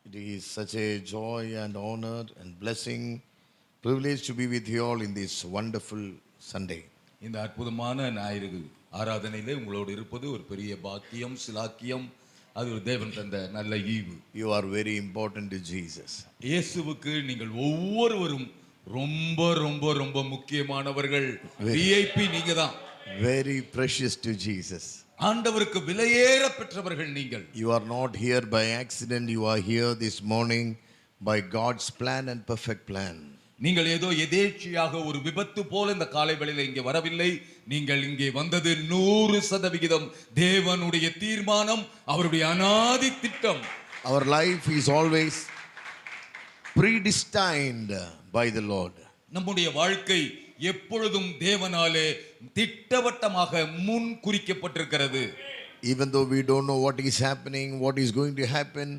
It is such a joy and honor and blessing, privilege to be with you all in this wonderful Sunday. இந்த அற்புதமான ஞாயிறு ஆராதனையிலே உங்களோடு இருப்பது ஒரு பெரிய பாக்கியம், சிலாக்கியம். அது ஒரு தேவன் தந்த நல்ல ஈவு. You are very important to Jesus. இயேசுவுக்கு நீங்கள் ஒவ்வொருவரும் ரொம்ப ரொம்ப ரொம்ப முக்கியமானவர்கள். விஐபி நீங்க தான். Very precious to Jesus. ஆண்டவருக்கு விலையேற பெற்றவர்கள் நீங்கள். You are not here by accident. You are here this morning by God's plan and perfect plan. நீங்கள் ஏதோ எதேச்சையாக ஒரு விபத்து போல இந்த காலை வேளையில இங்கே வரவில்லை. நீங்கள் இங்கே வந்தது 100% தேவனுடைய தீர்மானம், அவருடைய அநாதி திட்டம். Our life is always predestined by the Lord. நம்முடைய வாழ்க்கை எப்பொழுதும் தேவனாலே திட்டவட்டமாக முன் குறிக்கப்பட்டிருக்கிறது. Even though we don't know what is happening, what is going to happen,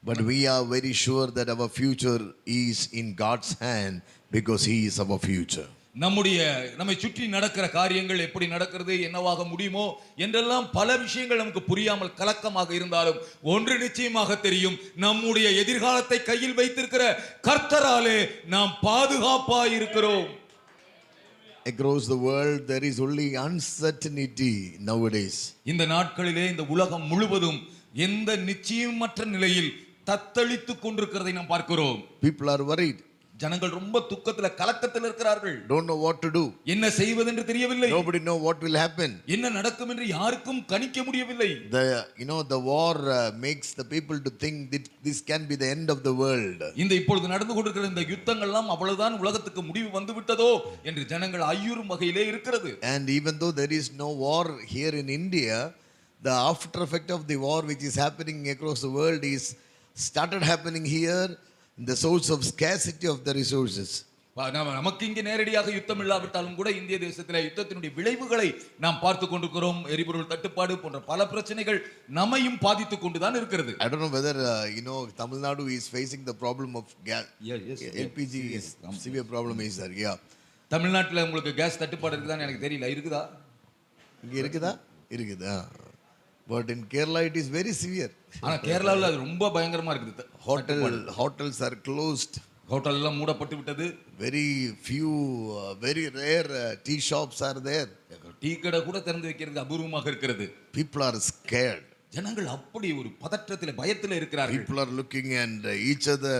but we are very sure that our future is in God's hand because He is our future. நம்மை சுற்றி நடக்கிற காரியங்கள் எப்படி நடக்கிறது, என்னவாக முடியுமோ என்றெல்லாம் பல விஷயங்கள் நமக்கு புரியாமல் கலக்கமாக இருந்தாலும் ஒன்று நிச்சயமாக தெரியும், நம்முடைய எதிர்காலத்தை கையில் வைத்திருக்கிற கர்த்தராலே நாம் பாதுகாப்பாய் இருக்கிறோம். Across the world there is only uncertainty nowadays. இந்த நாட்களிலே இந்த உலகம் முழுவதும் எந்த நிச்சயமற்ற நிலையில் தத்தளித்துக் கொண்டிருக்கிறதை நாம் பார்க்கிறோம். People are worried. ஜனங்கள் ரொம்ப துக்கத்துல கலக்கத்தில் இருக்கிறார்கள். Don't know what to do. என்ன செய்வது என்று தெரியவில்லை. Nobody know what will happen. என்ன நடக்கும் என்று யாருக்கும் கணிக்க முடியவில்லை. The war makes the people to think that this can be the end of the world. இந்த இப்பொழுது நடந்து கொண்டிருக்கிற இந்த யுத்தங்கள் எல்லாம் அவ்வளவுதான் உலகத்துக்கு முடிவு வந்து விட்டதோ என்று ஜனங்கள் ஐயுறும் வகையிலே இருக்கிறது. And even though there is no war here in India, the after effect of the war which is happening across the world is started happening here. The source of scarcity of the resources. நமக்கு இங்கே நேரடியாக யுத்தம் இல்லாவிட்டாலும் கூட இந்திய தேசத்திலே யுத்தத்தினுடைய விளைவுகளை நாம் பார்த்து கொண்டிருக்கிறோம். எரிபொருள் தட்டுப்பாடு போன்ற பல பிரச்சனைகள் நம்மையும் பாதித்துக் கொண்டுதான் இருக்கிறது. I don't know whether Tamil Nadu is facing the problem of gas. Yes. LPG is severe problem is there. Yeah. தமிழ்நாட்டில் உங்களுக்கு கேஸ் தட்டுப்பாடு இருக்குதான்னு எனக்கு தெரியல. இருக்குதா? இங்க இருக்குதா? But in Kerala it is very severe. ஆனா கேரளாவில் அது ரொம்ப பயங்கரமா இருக்குது. Hotels are closed. ஹோட்டல் எல்லாம் மூடப்பட்டு விட்டது. Very few very rare tea shops are there. Tea கடை கூட திறந்து வைக்கிறது அபூர்வமாக இருக்கிறது. People are scared. ஜனங்கள் அப்படி ஒரு பதற்றத்திலே பயத்திலே இருக்கிறார்கள். People are looking at each other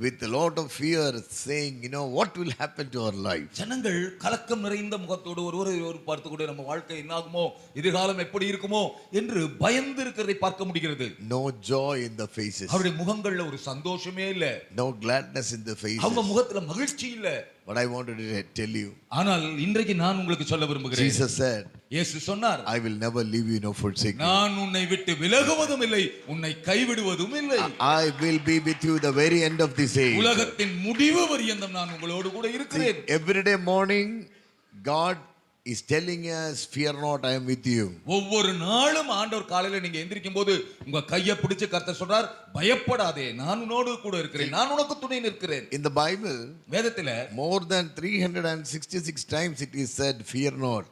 with a lot of fear, saying, what will happen to our life? ஜனங்கள் கலக்கம் நிறைந்த முகத்தோடு ஒருவரை பார்த்து கூட நம்ம வாழ்க்கை என்னாகுமோ, எதிர்காலம் எப்படி இருக்குமோ என்று பயந்து இருக்கிறதை பார்க்க முடிகிறது. No joy in the faces. அவருடைய முகங்கள்ல ஒரு சந்தோஷமே இல்ல. No gladness in the faces. அவங்க முகத்துல மகிழ்ச்சி இல்ல. But I wanted to tell you. ஆனால் இன்றைக்கு நான் உங்களுக்கு சொல்ல விரும்புகிறேன். Jesus said, இயேசு சொன்னார், I will never leave you nor forsake you. நான் உன்னை விட்டு விலகுவதும் இல்லை, உன்னை கைவிடுவதும் இல்லை. I will be with you the very end of this age. உலகத்தின் முடிவு வரையந்தம் நான் உங்களோடு கூட இருக்கிறேன். Every day morning God is telling us, fear not, I am with you. ஒவ்வொரு நாளும் ஆண்டவர் காலையில நீங்க எந்திரிக்கும் போது உங்க கையை பிடிச்சு கர்த்தர் சொல்றார், பயப்படாதே, நான் உன்னோடு கூட இருக்கிறேன், நான் உனக்கு துணை நிற்கிறேன். In the Bible, வேதத்தில more than 366 times it is said, fear not.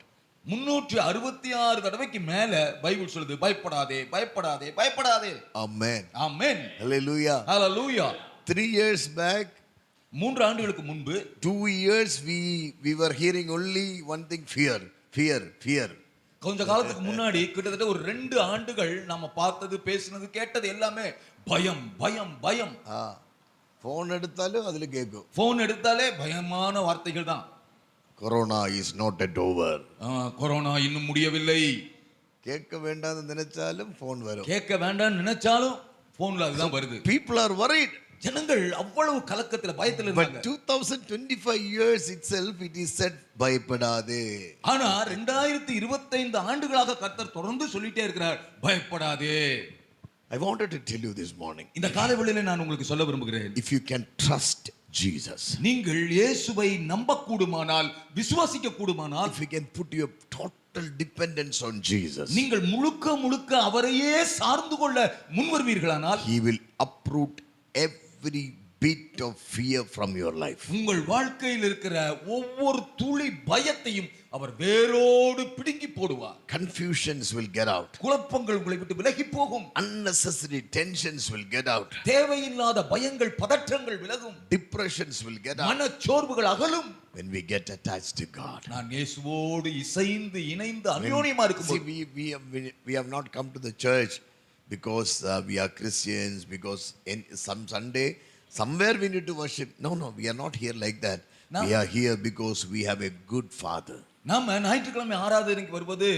366 தடவைக்கு மேல பைபிள் சொல்லுது, பயப்படாதே, பயப்படாதே, பயப்படாதே. Amen. ஆமென். Hallelujah. Hallelujah. 3 years back, 3 ஆண்டுகளுக்கு முன்பு 2 years we were hearing only one thing, fear. கொஞ்ச காலத்துக்கு முன்னாடி கிட்டத்தட்ட ஒரு 2 ஆண்டுகள் நாம பார்த்தது, பேசினது, கேட்டது எல்லாமே பயம். போன் எடுத்தாலும் அதுல கேட்கும். போன் எடுத்தாலே பயமான வார்த்தைகள் தான். Corona is not yet over. Corona இன்னும் முடியவில்லை. கேட்க வேண்டாம்னு நினைச்சாலும் போன் வரும். கேட்க வேண்டாம்னு நினைச்சாலும் போன்ல அதுதான் வருது. People are worried. ஜனங்கள் அவ்வளவு கலக்கத்துல பயத்துல இருக்காங்க. But 2025 years itself it is said, பயப்படாதே. ஆனா 2025 ஆண்டுகளாக கர்த்தர் தொடர்ந்து சொல்லிட்டே இருக்கிறார், பயப்படாதே. I wanted to tell you this morning. இந்த காலை வேளையிலே நான் உங்களுக்கு சொல்ல விரும்புகிறேன். If you can trust Jesus. நீங்கள் இயேசுவை நம்ப கூடுமானால், விசுவாசிக்க கூடுமானால், if you can put your total dependence on Jesus. நீங்கள் முழுக்க அவரையே சார்ந்து கொள்ள முன்வருவீர்களானால், He will uproot every bit of fear from your life. உங்கள் வாழ்க்கையில் இருக்கிற ஒவ்வொரு துளி பயத்தையும் அவர் வேரோடு பிடுங்கி போடுவார். Confusions will get out. குழப்பங்கள் உங்களை விட்டு விலகி போகும். Unnecessary tensions will get out. தேவையில்லாத பயங்கள் பதற்றங்கள் விலகும். Depressions will get out. மனச்சோர்வுகள் அகலும். When we get attached to God. நான் இயேசுவோடு இசைந்து இணைந்து அந்யோன்யமா See, இருக்கும்போது we have not come to the church because we are Christians, because in some Sunday, somewhere we need to worship. No, we are not here like that. No. We are here because we have a good Father. நாம ஞாயிற்றுக்கிழமை ஆராதனைக்கு வருவது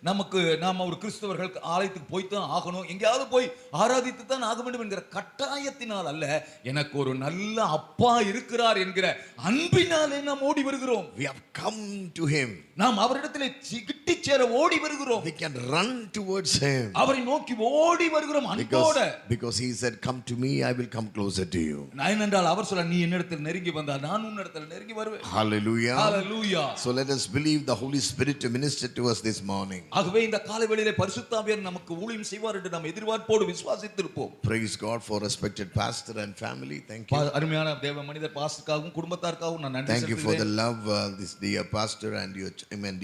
நாம ஒரு கிறிஸ்தவர்கள் ஆலயத்துக்கு போய்தான் ஆகணும், எங்கேயாவது போய் ஆராதித்து தான் ஆக வேண்டும் என்கிற கட்டாயத்தினால் அல்ல, எனக்கு ஒரு நல்ல அப்பா இருக்கிறார் என்கிற அன்பினாலே நாம் ஓடி வருகிறோம். We have come to Him. நாம் அவரிடத்திலே கிட்டி சேர ஓடி வருகிறோம். We can run towards Him. அவரை நோக்கி ஓடி வருகிறோம் அன்போட. Because He said, "Come to me, I will come closer to you." ஏனென்றால் அவர் சொல்ல, நீ என்னிடத்தில் நெருங்கி வந்தால் நான் உன்னிடத்தில் நெருங்கி வருவேன். Hallelujah. Hallelujah. So let us believe the Holy Spirit to minister to us this morning. ஆகவே இந்த காலை வேளையிலே பரிசுத்த ஆவியார் நமக்கு ஊழியம் செய்வார் என்று நாம் எதிர்பார்ப்போடு விசுவாசித்திருப்போம். Praise God for respected pastor and family. Thank you. அருமையான தேவ மனிதர் பாஸ்டருக்காகவும் குடும்பத்தாருக்காகவும் நான் நன்றி Thank you for the செலுத்துகிறேன். love this dear pastor and your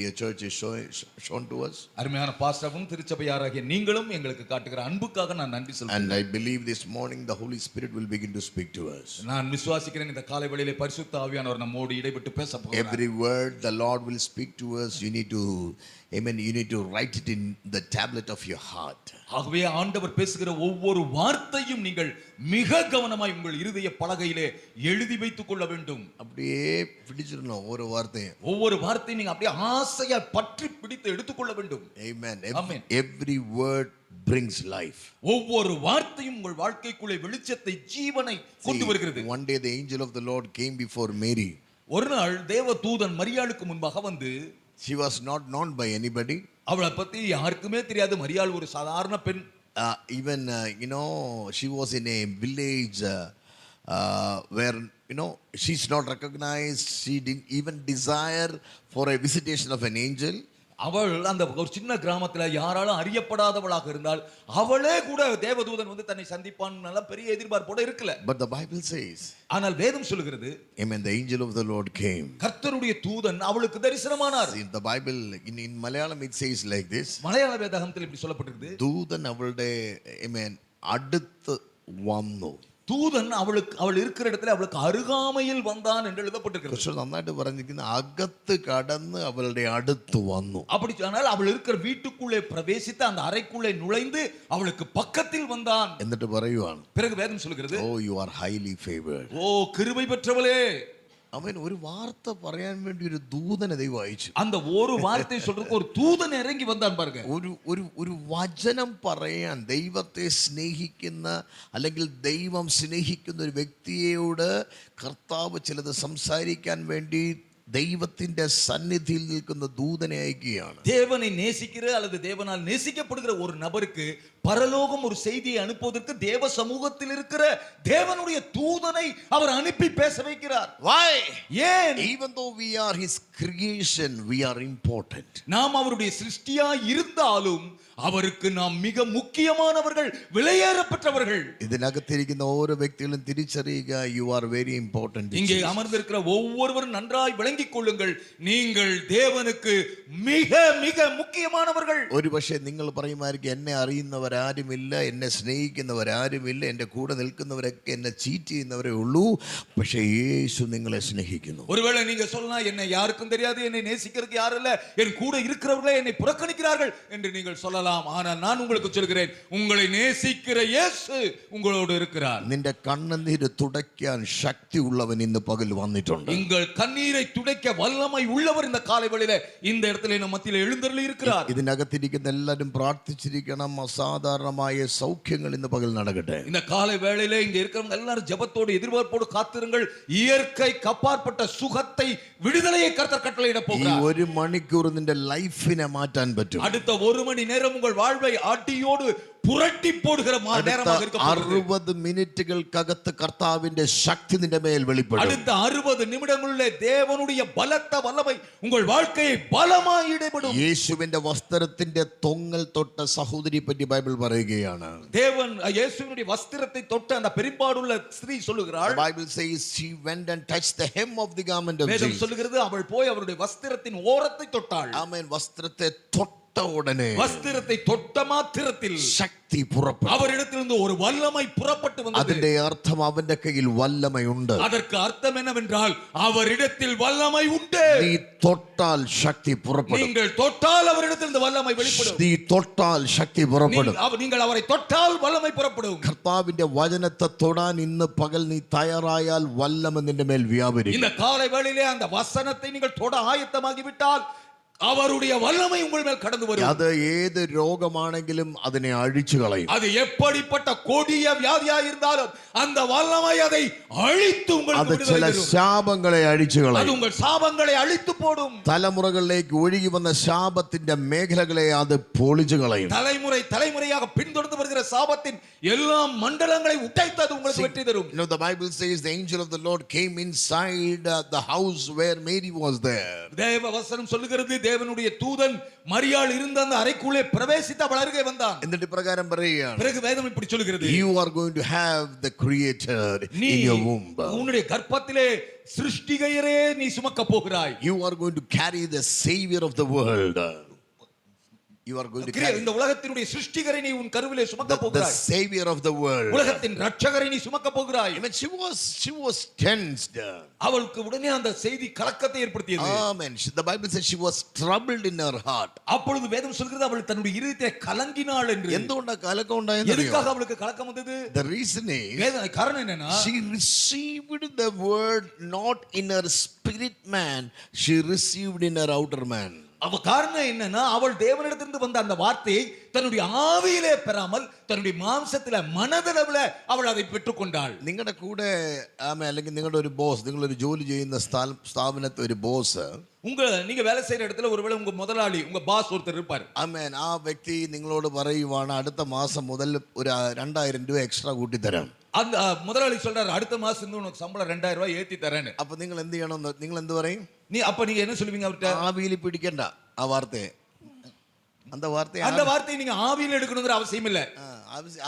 dear church is shown to us. அருமையான பாஸ்டரும் திருச்சபையாராகிய நீங்களும் எங்களுக்கு காட்டுகிற அன்புக்காக நான் நன்றி செலுத்துகிறேன். And I believe this morning the Holy Spirit will begin to speak to us. நான் விசுவாசிக்கிறேன் இந்த காலை வேளையிலே பரிசுத்த ஆவியானவர் நம்மோடு இடைப்பட்டு பேச போகிறார். Every word the Lord will speak to us, you need to, amen, you need to write it in the tablet of your heart. ஆகவே ஆண்டவர் பேசுகிற ஒவ்வொரு வார்த்தையும் நீங்கள் மிக கவனமாய் உங்கள் இருதய பலகையிலே எழுதி வைத்துக் கொள்ள வேண்டும். அப்படியே பிடிச்சிடணும் ஒவ்வொரு வார்த்தையும் நீங்க அப்படியே ஆசையா பற்றி பிடித்து எடுத்துக்கொள்ள வேண்டும். Amen. Every word brings life. ஒவ்வொரு வார்த்தையும் உங்கள் வாழ்க்கைக்குள்ளே வெளிச்சத்தை, ஜீவனை கொண்டு வருகிறது. One day the angel of the Lord came before Mary. ஒரு நாள் தேவ தூதன் மரியாளுக்கு முன்பாக வந்து, she was not known by anybody. அவளை பத்தி யாருக்குமே தெரியாது. மரியாள் ஒரு சாதாரண பெண். Even she was in a village where she's not recognized. She didn't even desire for a visitation of an angel. அவள் அந்த ஒரு சின்ன கிராமத்துல யாராலும் அறியப்படாதவளாக இருந்தால் அவளே கூட தேவதூதன் வந்து தன்னை சந்திப்பான் பெரிய எதிர்பார்ப்போட இருக்கல. But the Bible says, ஆனால் வேதம் சொல்லுகிறது, amen, the angel of the Lord came. கர்த்தருடைய தூதன் அவளுக்கு தரிசனமானார். In the Bible, in Malayalam it says like this. மலையாள வேதாகமத்தில் இப்படி சொல்லப்பட்டிருக்குது, தூதன் அவளுடைய, amen, அடுத்து வന്നു. தூதன் அவள் இருக்கிற இடத்துல அவளுக்கு அருகாமையில் வந்தான் என்று எழுதப்பட்டிருக்கிறது. നന്നായിട്ട് പറഞ്ഞിരിക്കുന്നു, അകത്ത് കടന്ന് അവളുടെ അടുത്ത് വന്നു. அப்படி சொன்னால் அவள் இருக்கிற வீட்டுக்குள்ளே பிரவேசித்து அந்த அறைக்குள்ளே நுழைந்து அவளுக்கு பக்கத்தில் வந்தான். എന്നിട്ട് പറയുവാണ്, பிறகு வேதம் சொல்கிறது, oh, you are highly favored. ஓ கிருபை பெற்றவளே. അവൻ ഒരു വാർത്ത പറയാൻ വേണ്ടി ഒരു ദൂതനെ ദൈവം അയച്ചു. அந்த ஒரு வார்த்தை சொல்றதுக்கு ஒரு தூதன் இறங்கி வந்தான் பாருங்க. ഒരു വചനം പറയാൻ ദൈവത്തെ സ്നേഹിക്കുന്ന അല്ലെങ്കിൽ ദൈവം സ്നേഹിക്കുന്ന ഒരു വ്യക്തിയോട് കർത്താവ് ചിലത് സംസാരിക്കാൻ വേണ്ടി ദൈവത്തിന്റെ സന്നിധിയിൽ നിൽക്കുന്ന ദൂതനെ അയക്കുകയാണ്. தேவனை நேசிக்கிற அல்லது தேவனால் நேசிக்கப்படுகிற ஒரு நபருக்கு பரலோகம் ஒரு செய்தியை அனுப்புவதற்கு தேவ சமூகத்தில் இருக்கிற தேவனுடைய தூதனை அவர் அனுப்பி பேச வைக்கிறார். Why? ஏன்? Even though we are his creation, we are important. நாம் அவருடைய சிருஷ்டியா இருந்தாலும் அவருக்கு நாம் மிக முக்கியமானவர்கள், விலையேறப்பட்டவர்கள். ഇതിനകത്തിരിക്കുന്ന ഓരോ വ്യക്തികളും തിരിച്ചറിയുക, you are very important. இங்கே அமர்ந்திருக்கிற ஒவ்வொருவரும் நன்றாய் விளங்கிக் கொள்ளுங்கள், நீங்கள் தேவனுக்கு மிக மிக முக்கியமானவர்கள். ഒരുപക്ഷെ നിങ്ങൾ പറയുമായിരിക്കും, എന്നെ അറിയുന്നവരാരുമില്ല, എന്നെ സ്നേഹിക്കുന്നവരാരുമില്ല, എൻ്റെ കൂടെ നിൽക്കുന്നവരൊക്കെ എന്നെ ചീറ്റ് ചെയ്യുന്നവരേ ഉള്ളൂ. പക്ഷേ യേശു നിങ്ങളെ സ്നേഹിക്കുന്നു. ஒருவேளை நீங்க சொல்லலாம், என்னை யாருக்கும் தெரியாது, என்னை நேசிக்கிறதுக்கு யாரும் இல்ல, என் கூட இருக்கிறவர்களே என்னை புறக்கணிக்கிறார்கள் என்று நீங்கள் சொல்லலாம். ஆனால் நான் உங்களுக்கு சொல்கிறேன், உங்களை நேசிக்கிற இயேசு உங்களோடு இருக்கிறார். നിന്റെ കണ്ണുനീര് തുടയ്ക്കാൻ ശക്തി ഉള്ളവൻ ഇന്ന് പകൽ വന്നിട്ടുണ്ട്. உங்கள் കണ്ണീரை துடைக்க வல்லமை உள்ளவர் இந்த காலை வேளையிலே இந்த இடத்திலே நம்ம மத்தியிலே எழுந்தருளி இருக்கிறார். ഇതിനകത്തിരിക്കുന്ന എല്ലാവരും പ്രാർത്ഥിച്ചിരിക്കണം, അസാധാരണമായ സൗഖ്യങ്ങൾ ഇന്ന് പകൽ നടക്കട്ടെ. இந்த காலை வேளையிலே இங்க இருக்கிறவங்க எல்லாரும் ஜெபத்தோடு எதிர்பார்ப்போடு காத்திருங்கள். இயற்கை கப்பாற்பட்ட சுகத்தை, விடுதலையை கர்த்தர் கட்டளையிட ഈ போகிறார். ഒരു മണിക്കൂർ നിന്റെ ലൈഫിനെ മാറ്റാൻ പറ്റും. அடுத்த ஒரு மணி நேரம் உங்கள் வாழ்வை அடியோடு புரட்டி போடுகிற நேரமாக இருக்க போகிறது. 60 മിനിറ്റുകൾക്കകത്ത് കർത്താവിന്റെ ശക്തി നിന്റെ മേൽ വെളിപ്പെടും. அடுத்த 60 நிமிடங்களிலே தேவனுடைய பலத்த வல்லமை உங்கள் வாழ்க்கையை பலமாய் இடைபடும். യേശുവിന്റെ വസ്ത്രത്തിന്റെ തൊങ്ങൽ തൊട്ട സഹോദരിയെ പറ്റി ബൈബിൾ പറയുകയാണ്. தேவன் இயேசுவினுடைய வஸ்திரத்தை தொட்ட அந்த பெரிப்பாடுள்ள ஸ்திரீ சொல்லுகிறாள். The Bible says she went and touched the hem of the garment of வேதம் Jesus. சொல்லுகிறது அவள் போய் அவருடைய வஸ்திரத்தின் ஓரத்தை தொட்டாள். ആമേൻ. വസ്ത്രത്തെ തൊട്ട ഉടനെ வஸ்திரத்தை தொட்ட மாத்திரத்தில் ശക്തി പുറപ്പെട്ടു. அவரிடத்திலிருந்து ஒரு வல்லமை புறப்பட்டு வந்தது. അതിന്റെ അർത്ഥം അവന്റെ കയ്യിൽ വല്ലമയുണ്ട്. அதற்கு அர்த்தம் என்னவென்றால் அவரிடத்தில் வல்லமை உண்டு. നീ തൊട്ടാൽ ശക്തി പുറപ്പെടും. நீங்கள் தொட்டால் அவரிடத்திலிருந்து வல்லமை வெளிப்படும். നീ തൊട്ടാൽ ശക്തി പുറപ്പെടും. நீங்கள் அவரை தொட்டால் வல்லமை புறப்படும். കർത്താവിന്റെ വചനത്തെ തൊടാൻ ഇന്ന് പകൽ നീ തയ്യാറായാൽ വല്ലമ നിന്റെ മേൽ വ്യാപരിക്കും. இந்த காலை வேளையிலே அந்த வசனத்தை நீங்கள் தொட ஆயத்தமாகி விட்டால் அவருடைய வல்லமை உங்கள் மேல் கடந்து வரும். അത് ഏത് രോഗമാണെങ്കിലും അതിനെ അഴിച്ചു കളയും. அது எப்படிப்பட்ட கொடிய வியாதியாக இருந்தாலும் அந்த வல்லமை அதை அழித்து உங்களுக்கு അത് விடுதலை ചില தரும். ശാപങ്ങളെ അഴിച്ചു அது കളയും. உங்கள் சாபங்களை அழித்து போடும். തലമുറകളിലേക്ക് ഒഴുകി വന്ന ശാപത്തിന്റെ മേഖലകളെ അത് പൊളിച്ചു കളയും. தலைமுறை தலைமுறையாக பின்தொடர்ந்து வருகிற சாபத்தின் எல்லா மண்டலங்களை உடைத்து அது உங்களுக்கு வெற்றி தரும். You know, the Bible says the angel of the Lord came inside the house where Mary was there. தேவ வசனம் சொல்லுகிறது தேவனுடைய தூதன் மரியாள் இருந்த அந்த அறைக்குள்ளே பிரவேசித்து அவள் அருகே வந்தான். എന്നിട്ട് പ്രകാരം പറയുകയാണ്, பிறகு வேதம் இப்படி சொல்லுகிறது, you are going to have the creator நீ in your womb. உன்னுடைய கர்ப்பத்திலே சிருஷ்டிகரையே நீ சுமக்க போகிறாய். You are going to carry the savior of the world. You are going to carry இந்த உலகத்தினுடைய சிருஷ்டிகரை நீ உன் கருவிலே சுமக்க the போகிறாய். savior of the world. உலகத்தின் ரட்சகரை நீ சுமக்க போகிறாய். I mean, she was tensed. அவளுக்கு உடனே அந்த செய்தி கலக்கத்தை ஏற்படுத்தியது. Amen. The Bible says she was troubled in her heart. அப்பொழுது வேதம் சொல்கிறது அவள் தன்னுடைய இதயத்தை கலங்கினாள் என்று. എന്തുകൊണ്ടാ കലക്കം ഉണ്ടായെന്ന് അറിയോ? எதுக்காக அவளுக்கு கலக்கம் வந்தது? The reason is காரணம் என்னன்னா, she received the word not in her spirit man, she received in her outer man. அவ காரணம் என்னன்னா அவள் தேவனிடத்திலிருந்து வந்த அந்த வார்த்தையை தன்னுடைய ஆவியிலே பெறாமல் தன்னுடைய மாംസത്തിലെ മനതലവില അവൾ அதை പെற்றுകൊണ്ടാள். നിങ്ങളുടെ കൂടെ അല്ലെങ്കിൽ നിങ്ങളുടെ ഒരു ബോസ്, നിങ്ങളൊരു ജോലി ചെയ്യുന്ന സ്ഥാപനത്തെ ഒരു ബോസ്, நீங்க வேலை செய்யற இடத்துல ஒருவேளை உங்க முதலாளி உங்க பாஸ் ஒருத்தர் இருப்பார். ആമേൻ. ആ വ്യക്തി നിങ്ങളോട് പറയുവാണ് അടുത്ത മാസം മുതൽ ഒരു 2000 രൂപ എക്സ്ട്രാ കൂട്ടി തരാം. அந்த முதலாளி சொல்றாரு அடுத்த மாசம் இருந்து உனக்கு சம்பளம் 2000 ரூபாய் ஏத்தி தரேன்னு. അപ്പൊ നിങ്ങൾ എന്ത് ചെയ്യണം? നിങ്ങൾ എന്ത് പറയും? நீங்க என்ன சொல்லுவீங்க அவர்கிட்ட? ആവിയിൽ പിടിക്കണ്ട ആ വാർത്തയെ. அந்த வார்த்தையை நீங்க ஆவியில எடுக்கணுங்கிற அவசியம் இல்ல.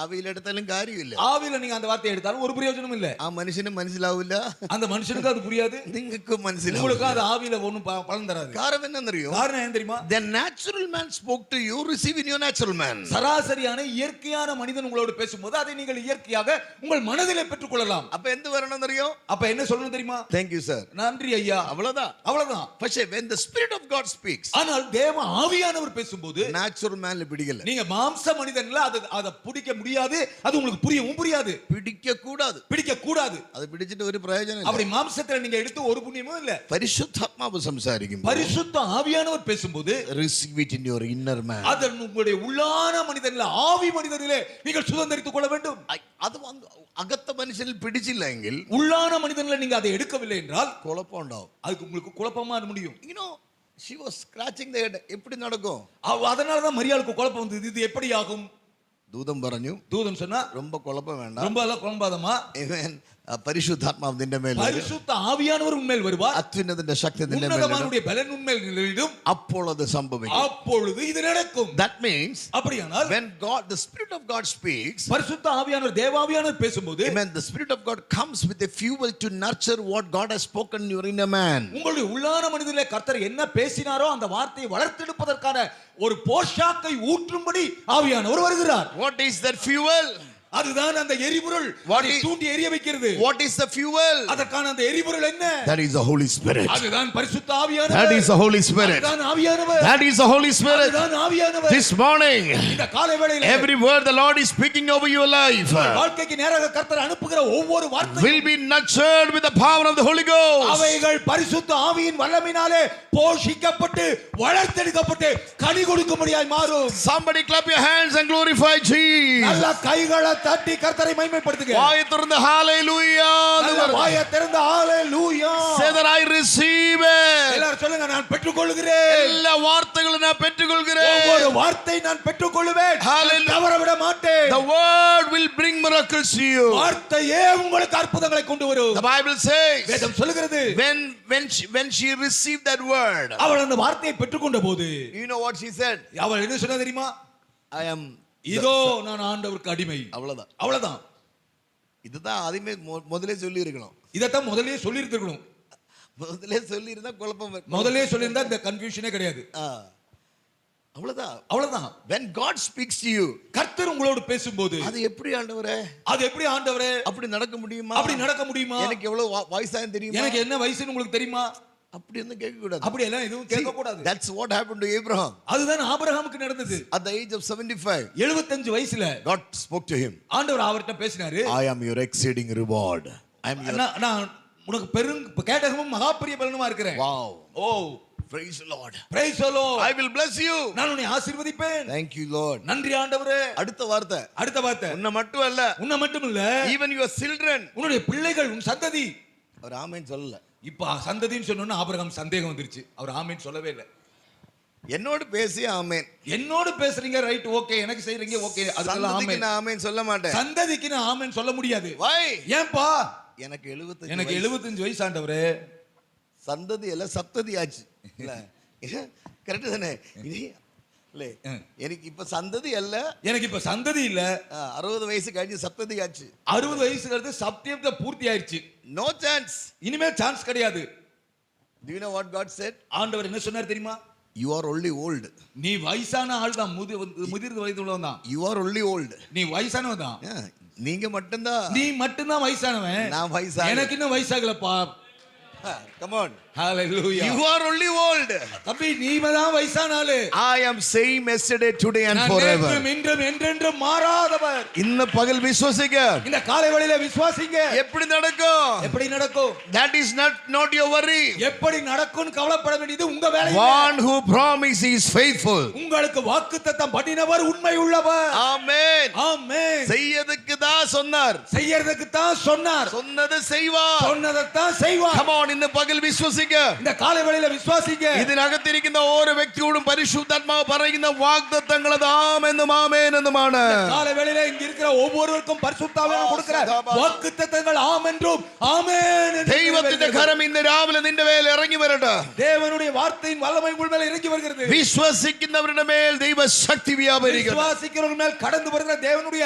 ആവിയിൽ എടുത്താലും കാര്യമില്ല. ஆவியில நீங்க அந்த வார்த்தையை எடுத்தாலும் ஒரு பிரயோஜனம் இல்ல. ആ മനുഷ്യന് മനസ്സിലാവില്ല, அந்த மனுஷனுக்கு அது புரியாது, നിങ്ങൾക്ക് മനസ്സിലാവും. உங்களுக்கு அது ஆவியில ஒண்ணும் பலன் தராது. കാരണം എന്നറിയോ? காரணம் என்ன தெரியுமா? The natural man spoke to you, receive in your natural man. சராசரியான இயற்கையான மனிதன் உங்களோடு பேசும்போது அதை நீங்கள் இயற்கையாக உங்கள் மனதிலே பெற்றுக்கொள்ளலாம். അപ്പൊ എന്ത് വരണമെന്നറിയോ? அப்ப என்ன சொல்லணும் தெரியுமா? Thank you sir. நன்றி ஐயா. அவ்வளவுதான். പക്ഷേ when the spirit of God speaks, ஆனால் தேவ ஆவியானவர் பேசும்போது natural man പിടിക്കില്ല. நீங்க மாம்ச மனிதன்ல அதை பிடிக்க முடியாது, அது உங்களுக்கு புரியாது. பிடிக்க கூடாது. அது பிடிச்சிட்டு ஒரு பிரயோஜனம் இல்ல. அப்படி மாம்சத்துல நீங்க எடுத்து ஒரு புண்ணியமும் இல்ல. പരിശുദ്ധാത്മാവ് സംസാരിക്കുമ്പോൾ, பரிசுத்த ஆவியானவர் பேசும்போது receive it in your inner man. அது உங்களுடைய உள்ளான மனிதன்ல ஆவி மனிதனிலே நீங்கள் சுதந்தரித்துக் கொள்ள வேண்டும். അത് അകത്ത മനുഷ്യനിൽ പിടിച്ചില്ലെങ്കിൽ, உள்ளான மனிதன்ல நீங்க அதை எடுக்கவில்லை என்றால் കുഴപ്പം ഉണ്ടാവും. அதுக்கு உங்களுக்கு குழப்பமா முடியும். You know, she was scratching the head. எப்படி நடக்கும்? அதனால தான் மரியாளுக்கு குழப்பம் வந்தது. இது எப்படி ஆகும்? ദൂതൻ சொன்னா ரொம்ப குழப்பம் வேண்டாம். ரொம்ப எல்லாம் குழம்பாதமா. Amen. പരിശുദ്ധാത്മാവ് നിന്റെ മേൽ വരും. പരിശുദ്ധ ആവിയാനവർ ഉന്മേൽ വരുവാർ. അത്യുന്നതന്റെ ശക്തി നിന്റെ മേൽ വരും. ഉന്നതമാനുடைய ബലൻ ഉന്മേൽ നിലവിടും. അപ്പോൾ അത് സംഭവിക്കും. அப்பொழுது இது நடக்கும். That means, அப்படியானால் when God, the Spirit of God speaks, பரிசுத்த ஆவியானவர் தேவாவியானவர் பேசும்போது, amen, the Spirit of God comes with a fuel to nurture what God has spoken in your inner man. உங்களுடைய உள்ளான மனிதனிலே கர்த்தர் என்ன பேசினாரோ அந்த வார்த்தையை வளர்த்தெடுப்பதற்கான ஒரு போஷாக்கை ஊற்றும்படி ஆவியானவர் வருகிறார். What is that fuel? அதுதான் அந்த எரிபொருள். தூண்டி எரிய வைக்கிறது. What is the fuel? அதற்கான அந்த எரிபொருள் என்ன? That is the Holy Spirit. அதுதான் பரிசுத்த ஆவியானவர். That is the Holy Spirit. அதுதான் ஆவியானவர். That is the Holy Spirit. அதுதான் ஆவியானவர். This morning, இந்த காலை வேளையிலே every word the Lord is speaking over your life வாழ்க்கைக்கு நேராக கர்த்தர் அனுப்புகிற ஒவ்வொரு வார்த்தையும் will be nurtured with the power of the Holy Ghost. அவைகள் பரிசுத்த ஆவியின் வல்லமையினாலே போஷிக்கப்பட்டு வளர்த்தெடுக்கப்பட்டு கனி கொடுக்கும்படியாய் மாறும். Somebody clap your hands and glorify Jesus. நல்ல கைகளை தட்டி கர்த்தரை மகிமைப்படுத்துங்க. வாயை திறந்து ஹalleluya. வாயை திறந்து ஹalleluya. Say that I receive it. எல்லாரும் சொல்லுங்க, நான் பெற்றுக்கொள்கிறேன். எல்லா வார்த்தைகளும் நான் பெற்றுக்கொள்கிறேன். ஒவ்வொரு வார்த்தை நான் பெற்றுக்கொள்வேன். தவற விட மாட்டேன். The word will bring miracles to you. வார்த்தையே உங்களுக்கு அற்புதங்களை கொண்டு வரும். The Bible says, வேதம் சொல்கிறது, when she received that word, அவள் அந்த வார்த்தையை பெற்றுக்கொண்ட போது, you know what she said? அவள் என்ன சொன்னா தெரியுமா? I am, இதோ நான் ஆண்டவருக்கு அடிமை. அவ்வளவுதான். இதுதான் அதுமே முதல்ல சொல்லி இருக்கணும். இதத்தான் முதல்லயே சொல்லி இருக்கணும். முதல்ல சொல்லி இருந்தா குழப்பம். முதல்லயே சொல்லி இருந்தா இந்த கன்ஃபியூஷனே கிடையாது. அவ்வளவுதான். When God speaks to you, கர்த்தர் உங்களோடு பேசும்போது, அது எப்படி ஆண்டவரே? அப்படி நடக்க முடியுமா? எனக்கு எவ்வளவு வயசாகும் தெரியுமா? எனக்கு என்ன வயசுன்னு உங்களுக்கு தெரியுமா? அப்படி என்ன கேட்க கூடாது. அப்படி எல்லாம் எதுவும் கேட்க கூடாது. That's what happened to Abraham. அதுதான் ஆபிரகாமுக்கு நடந்தது. At the age of 75, 75 வயசுல God spoke to him. ஆண்டவர் அவர்ட்ட பேசினாரு. I am your exceeding reward. நான் உனக்கு பெரும் கேடகமும் மகா பெரிய பலனுமா இருக்கிறேன். Wow. Oh, praise the Lord. Praise the Lord. I will bless you. நான் உன்னை ஆசீர்வதிப்பேன். Thank you Lord. நன்றி ஆண்டவரே. அடுத்த வார்த்தை உன்னை மட்டும் இல்ல, even your children, உன்னுடைய பிள்ளைகள், உன் சந்ததி. அவர் ஆமென் சொல்லல. இப்ப சந்ததின்னு சொன்னோன்னா ஆபிரகாம் சந்தேகம் வந்துருச்சு. அவர் ஆமென் சொல்லவே இல்லை. என்னோடு பேசி ஆமென். என்னோடு பேசுறீங்க, ரைட், ஓகே, எனக்கு செய்றீங்க, ஓகே, அதெல்லாம் ஆமென். நான் ஆமென் சொல்ல மாட்டேன். சந்ததிக்கு நான் ஆமென் சொல்ல முடியாது. Why? ஏன்பா? எனக்கு 75 வயசு ஆண்டவரே. சந்ததி எல்லாம் சப்ததி ஆச்சு. இல்ல கரெக்ட் தானே? இல்ல எனக்கு இப்ப சந்ததி அல்ல, எனக்கு இப்ப சந்ததி இல்ல. 60 வயசு கழிச்சு சப்ததி ஆச்சு. 60 வயசு கழிச்சு சப்தத்தை பூர்த்தி ஆயிருச்சு. No chance. இனிமே சான்ஸ் கிடையாது. Do you know what God said? ஆண்டவர் என்ன சொன்னார் தெரியுமா? You are only old. நீ வயசான ஆள் தான், முதிர்ந்த வயது உள்ளவன் தான். You are only old. நீ வயசானவன் தான். நீங்க மட்டும்தான். நீ மட்டும்தான் வயசானவன். நான் வயசான. எனக்கு இன்னும் வயசாகலப்பா. Come on. Hallelujah. You are only old. தம்பி நீதான் வயசான ஆளு. I am same yesterday, today and forever. நான் இன்றும் என்றென்றும் மாறாதவர். இந்த பகல் விசுவாசிங்க. இந்த காலை வேளையில விசுவாசிங்க. எப்படி நடக்கும்? That is not your worry. எப்படி நடக்கும்னு கவலைப்பட வேண்டியது உங்க வேலை. One who promises is faithful. உங்களுக்கு வாக்குத்தத்தம் பண்ணினவர் உண்மை உள்ளவர். Amen. Amen. செய்யறதுக்கு தான் சொன்னார். சொன்னது செய்வார். சொன்னதத்தான் செய்வார். Come on, இந்த பகல் விசுவாசிங்க. இந்த காலை வேளையில விசுவாசிங்க. ഇതിനകത്തിരിക്കുന്ന ഓരോ വ്യക്തിയോടും പരിശുദ്ധാത്മാവ് പറയുന്ന വാഗ്ദത്തങ്ങൾ ആമെന്നും ആമേനെന്നുമാണ്. காலை வேளையில இங்க இருக்கிற ஒவ்வொருவருக்கும் பரிசுத்தாவியானவர் கொடுக்கிற வாக்குத்தத்தங்கள் ஆம் என்றும் ஆமென் என்றும். ദൈവത്തിന്റെ കരം ഇന്ന് രാവിലെ നിന്റെ മേൽ ഇറങ്ങി വരട്ടെ. தேவனுடைய வார்த்தையின் வல்லமை உங்கள் மேல் இறங்கி வருகிறது. വിശ്വസിക്കുന്നവരുടെ മേൽ ദൈവശക്തി വ്യാപരിക്കട്ടെ. വിശ്വാസിക്കുന്നവരുടെ മേൽ கடந்து வருகிற தேவனுடைய